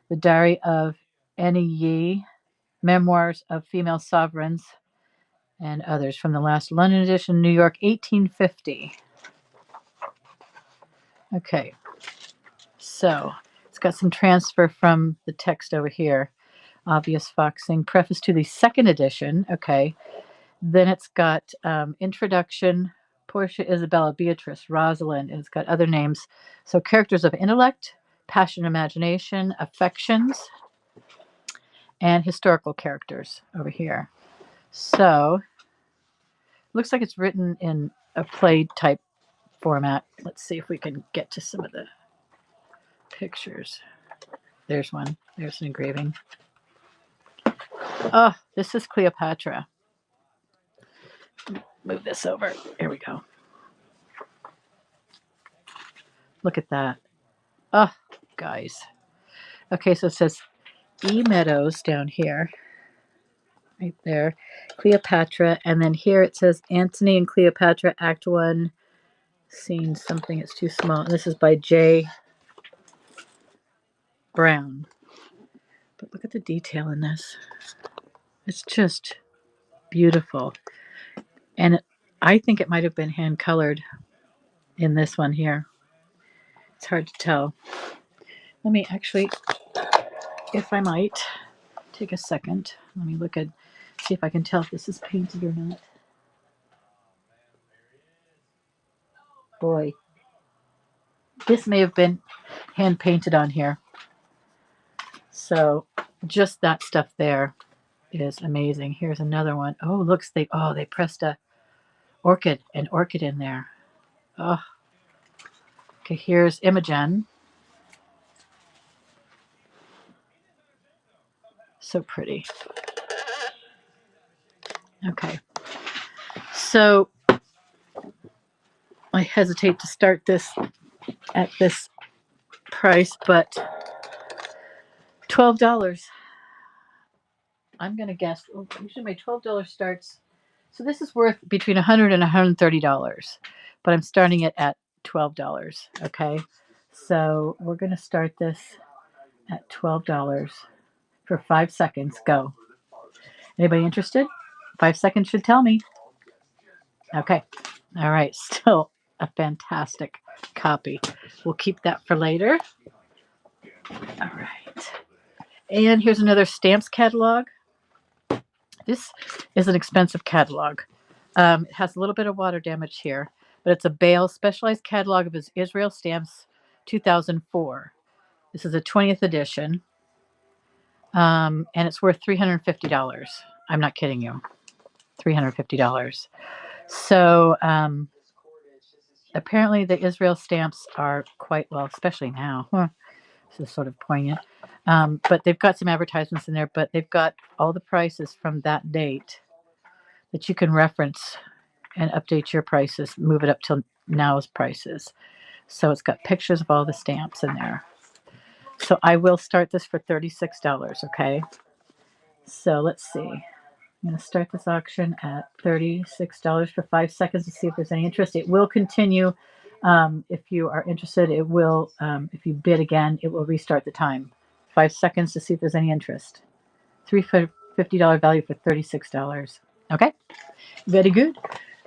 The Diary of Annie Yee, Memoirs of Female Sovereigns, and others from the last London edition, New York, 1850. Okay, so it's got some transfer from the text over here. Obvious foxing. Preface to the second edition. Okay. Then it's got introduction, Portia, Isabella, Beatrice, Rosalind, and it's got other names. So characters of intellect, passion, imagination, affections, and historical characters over here. So looks like it's written in a play type format. Let's see if we can get to some of the pictures. There's one. There's an engraving. Oh, this is Cleopatra. Move this over. Here we go. Look at that. Oh, guys. Okay, so it says E. Meadows down here, right there, Cleopatra, and then here it says Antony and Cleopatra, Act 1, Scene something, it's too small. And this is by J. Brown. But look at the detail in this. It's just beautiful. And I think it might have been hand colored in this one here. It's hard to tell. Let me actually, if I might, take a second. Let me look at, see if I can tell if this is painted or not. Boy, this may have been hand painted on here. So just that stuff there is amazing. Here's another one. Oh, looks, they pressed an orchid in there. Oh, okay. Here's Imogen. So pretty. Okay. So I hesitate to start this at this price, but $12. I'm gonna guess. Oh, usually my $12 starts. So this is worth between $100 and $130, but I'm starting it at $12. Okay. So we're gonna start this at $12 for 5 seconds. Go. Anybody interested? 5 seconds should tell me. Okay. All right. Still a fantastic copy. We'll keep that for later. All right. And here's another stamps catalog. This is an expensive catalog. It has a little bit of water damage here, but it's a Bale specialized catalog of his Israel stamps 2004. This is a 20th edition, and it's worth $350. I'm not kidding you. $350. So apparently the Israel stamps are quite well, especially now. This is sort of poignant. But they've got some advertisements in there, but they've got all the prices from that date that you can reference and update your prices, move it up to now's prices. So it's got pictures of all the stamps in there. So I will start this for $36, okay? So let's see. I'm going to start this auction at $36 for 5 seconds to see if there's any interest. It will continue. If you are interested, it will, if you bid again, it will restart the time. 5 seconds to see if there's any interest. $350 value for $36. Okay, very good.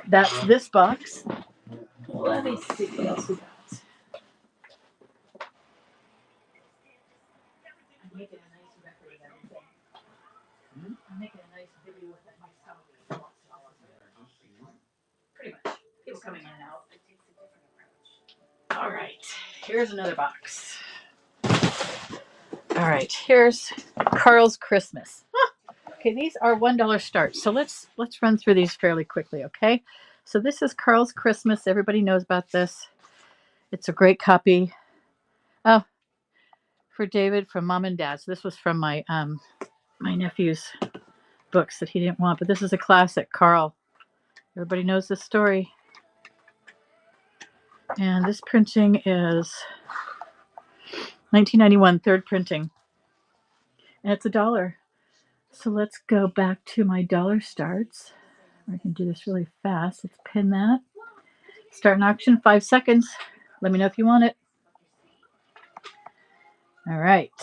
That's this box. Let me see what else we got. I made it a nice Pretty much. People coming in and out. All right. Here's another box. All right. Here's Carl's Christmas. Okay, these are $1 starts. So let's run through these fairly quickly, okay? So this is Carl's Christmas. Everybody knows about this. It's a great copy. Oh, for David from Mom and Dad. So this was from my my nephew's books that he didn't want, but this is a classic, Carl. Everybody knows this story. And this printing is 1991, third printing. And it's $1. So let's go back to my dollar starts. I can do this really fast. Let's pin that. Start an auction, 5 seconds. Let me know if you want it. All right.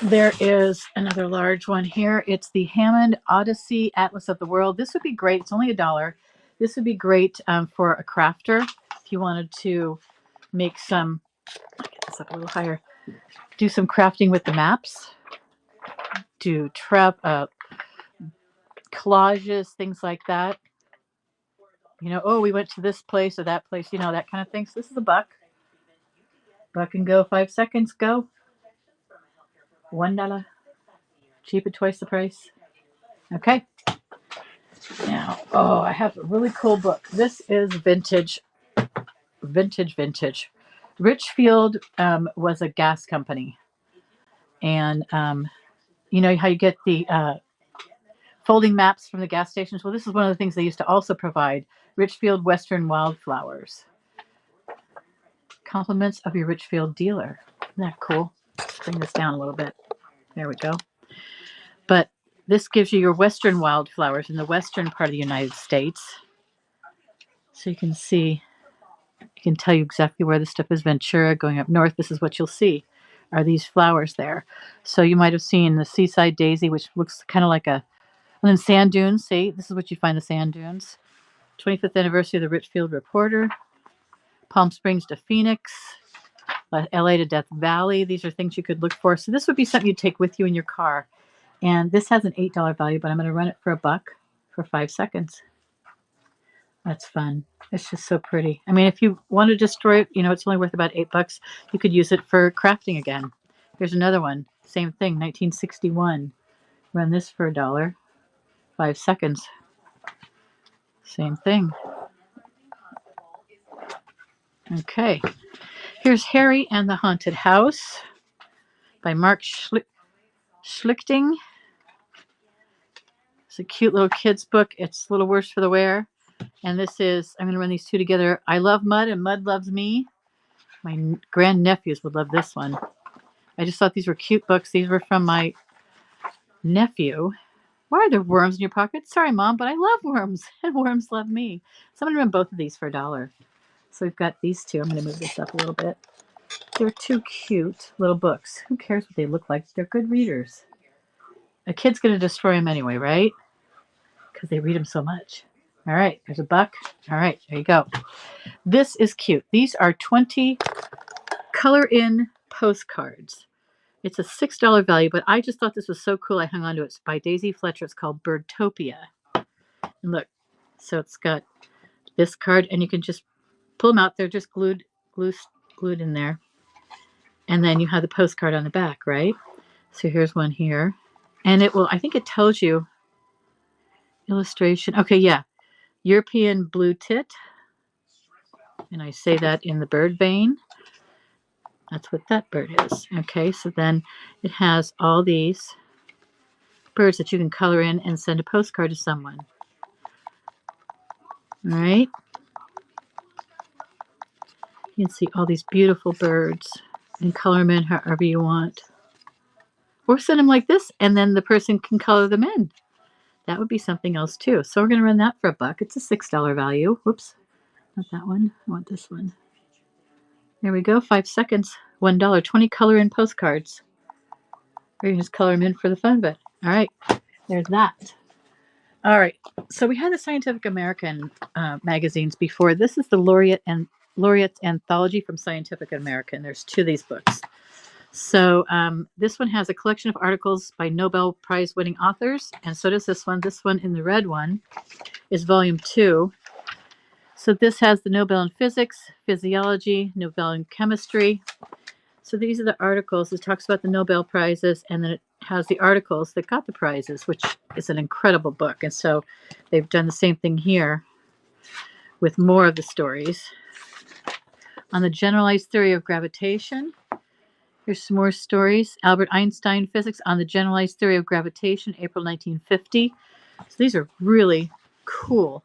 There is another large one here. It's the Hammond Odyssey Atlas of the World. This would be great. It's only $1. This would be great for a crafter if you wanted to make some, get this up a little higher, do some crafting with the maps, do collages, things like that. You know, oh, we went to this place or that place, you know, that kind of thing. So this is a buck. Buck and go, 5 seconds, go. $1. Cheap at twice the price. Okay. Now, oh, I have a really cool book. This is vintage. Richfield was a gas company. And you know how you get the folding maps from the gas stations? Well, this is one of the things they used to also provide. Richfield Western Wildflowers. Compliments of your Richfield dealer. Isn't that cool? Bring this down a little bit. There we go. But this gives you your Western wildflowers in the western part of the United States. So you can see, it can tell you exactly where the stuff is. Ventura, going up north, this is what you'll see, are these flowers there. So you might have seen the Seaside Daisy, which looks kind of like a, and then sand dunes, see, this is what you find the sand dunes. 25th anniversary of the Richfield Reporter. Palm Springs to Phoenix. LA to Death Valley. These are things you could look for. So this would be something you'd take with you in your car. And this has an $8 value, but I'm going to run it for $1 for 5 seconds. That's fun. It's just so pretty. I mean, if you want to destroy it, you know, it's only worth about $8. You could use it for crafting again. Here's another one. Same thing, 1961. Run this for $1. 5 seconds. Same thing. Okay. Here's Harry and the Haunted House by Mark Schlichting. It's a cute little kid's book. It's a little worse for the wear. And this is, I'm going to run these two together. I love mud and mud loves me. My grandnephews would love this one. I just thought these were cute books. These were from my nephew. Why are there worms in your pocket? Sorry, Mom, but I love worms. And worms love me. So I'm going to run both of these for $1. So we've got these two. I'm going to move this up a little bit. They're two cute little books. Who cares what they look like? They're good readers. A kid's going to destroy them anyway, right? Because they read them so much. All right, there's $1. All right, there you go. This is cute. These are 20 color-in postcards. It's a $6 value, but I just thought this was so cool. I hung on to it. It's by Daisy Fletcher. It's called Birdtopia. And look, so it's got this card, and you can just pull them out. They're just glued in there. And then you have the postcard on the back, right? So here's one here. And it will, I think it tells you, illustration. Okay, yeah. European blue tit. And I say that in the bird vein. That's what that bird is. Okay, so then it has all these birds that you can color in and send a postcard to someone. All right. You can see all these beautiful birds and color them in however you want. Or send them like this, and then the person can color them in. That would be something else too. So we're going to run that for $1. It's a $6 value. Whoops, not that one. I want this one. There we go. 5 seconds. $1. 20 color-in postcards. Or you can just color them in for the fun of it. All right, there's that. All right, so we had the Scientific American magazines before. This is the Laureate's Anthology from Scientific American. There's 2 of these books. So this one has a collection of articles by Nobel Prize winning authors, and so does this one. This one in the red one is volume 2. So this has the Nobel in physics, physiology, Nobel in chemistry. So these are the articles. It talks about the Nobel Prizes, and then it has the articles that got the prizes, which is an incredible book. And so they've done the same thing here with more of the stories. On the generalized theory of gravitation, here's some more stories. Albert Einstein Physics on the Generalized Theory of Gravitation, April 1950. So these are really cool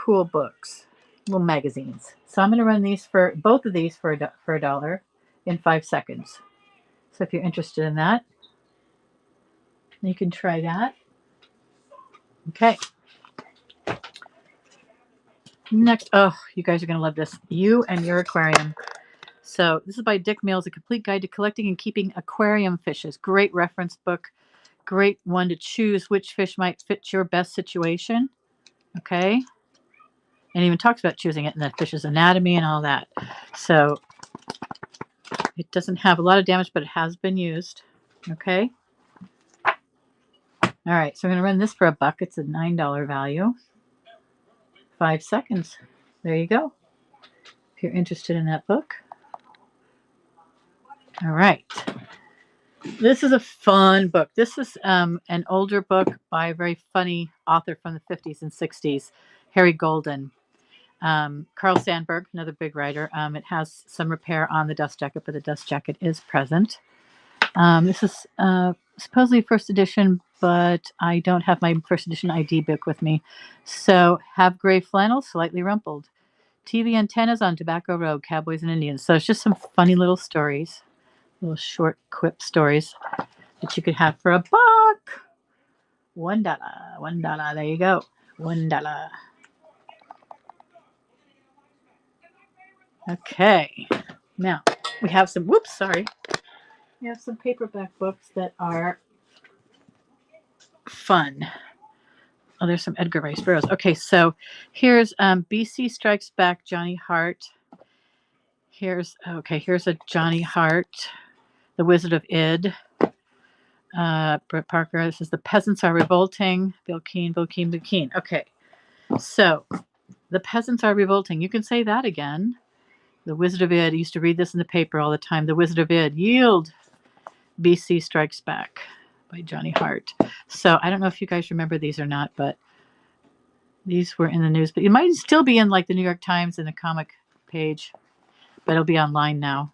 books, little magazines. So I'm going to run these for both of these for $1 in 5 seconds. So if you're interested in that, you can try that. Okay. Next, oh, you guys are going to love this. You and Your Aquarium. So this is by Dick Mills, A Complete Guide to Collecting and Keeping Aquarium Fishes. Great reference book. Great one to choose which fish might fit your best situation. Okay. And even talks about choosing it in the fish's anatomy and all that. So it doesn't have a lot of damage, but it has been used. Okay. All right. So I'm going to run this for $1. It's a $9 value. 5 seconds. There you go. If you're interested in that book. All right. This is a fun book. This is an older book by a very funny author from the 50s and 60s, Harry Golden. Carl Sandburg, another big writer. It has some repair on the dust jacket, but the dust jacket is present. This is supposedly first edition, but I don't have my first edition ID book with me. So, have gray flannel, slightly rumpled. TV antennas on Tobacco Road, Cowboys and Indians. So it's just some funny little stories, little short quip stories that you could have for $1. $1. $1. There you go. $1. Okay. Now we have some. Whoops, sorry. We have some paperback books that are fun. Oh, there's some Edgar Rice Burroughs. Okay, so here's BC Strikes Back, Johnny Hart. Here's a Johnny Hart, The Wizard of Id. Brett Parker. This is The Peasants Are Revolting. Bill Keane. Okay, so The Peasants Are Revolting. You can say that again. The Wizard of Id. I used to read this in the paper all the time. The Wizard of Id. Yield. BC Strikes Back by Johnny Hart. So I don't know if you guys remember these or not, but these were in the news. But it might still be in like the New York Times in the comic page, but it'll be online now.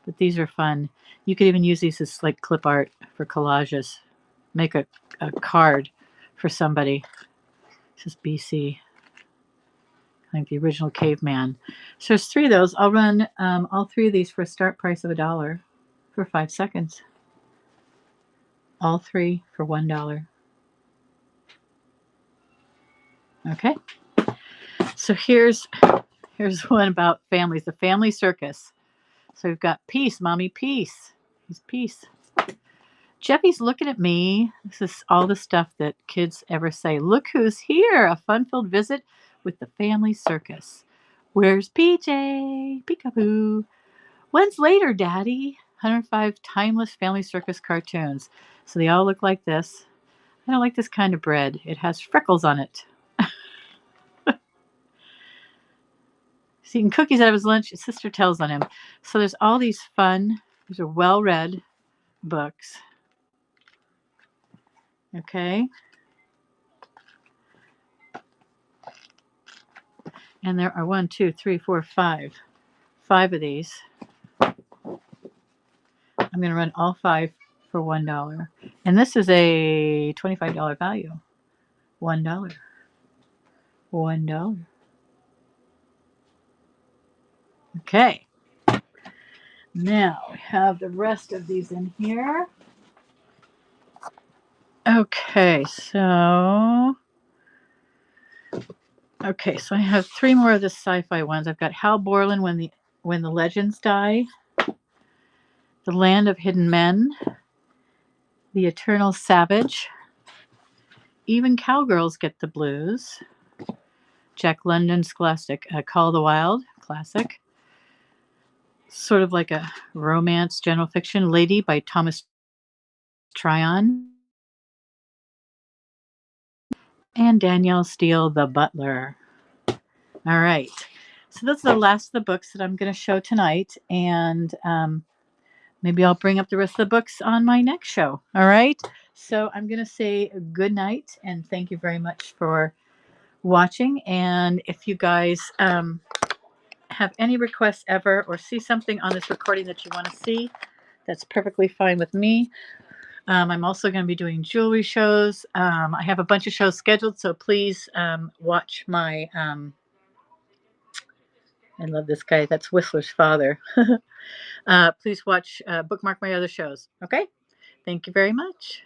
But these are fun. You could even use these as like clip art for collages. Make a card for somebody. This is BC. Like the original caveman. So there's 3 of those. I'll run all 3 of these for a start price of $1 for 5 seconds. All 3 for $1. Okay. So here's one about families. The Family Circus. So we've got Peace, Mommy, Peace. He's Peace. Jeffy's looking at me. This is all the stuff that kids ever say. Look who's here. A fun-filled visit with the Family Circus. Where's PJ? Peekaboo. When's later, Daddy? 105 timeless Family Circus cartoons. So they all look like this. I don't like this kind of bread. It has freckles on it. He's eating cookies out of his lunch. His sister tells on him. So there's all these fun, these are well-read books. Okay. And there are 1, 2, 3, 4, 5. 5 of these. I'm going to run all 5 for $1. And this is a $25 value. $1. $1. Okay. Now we have the rest of these in here. Okay, so I have 3 more of the sci-fi ones. I've got Hal Borland, When the Legends Die, The Land of Hidden Men, The Eternal Savage, Even Cowgirls Get the Blues, Jack London Scholastic, Call of the Wild, classic, sort of like a romance general fiction. Lady by Thomas Tryon and Danielle Steele, The Butler. All right. So those are the last of the books that I'm going to show tonight. And maybe I'll bring up the rest of the books on my next show. All right. So I'm going to say good night and thank you very much for watching. And if you guys have any requests ever or see something on this recording that you want to see, that's perfectly fine with me. I'm also going to be doing jewelry shows. I have a bunch of shows scheduled, so please watch my. I love this guy. That's Whistler's father. Please bookmark my other shows. Okay. Thank you very much.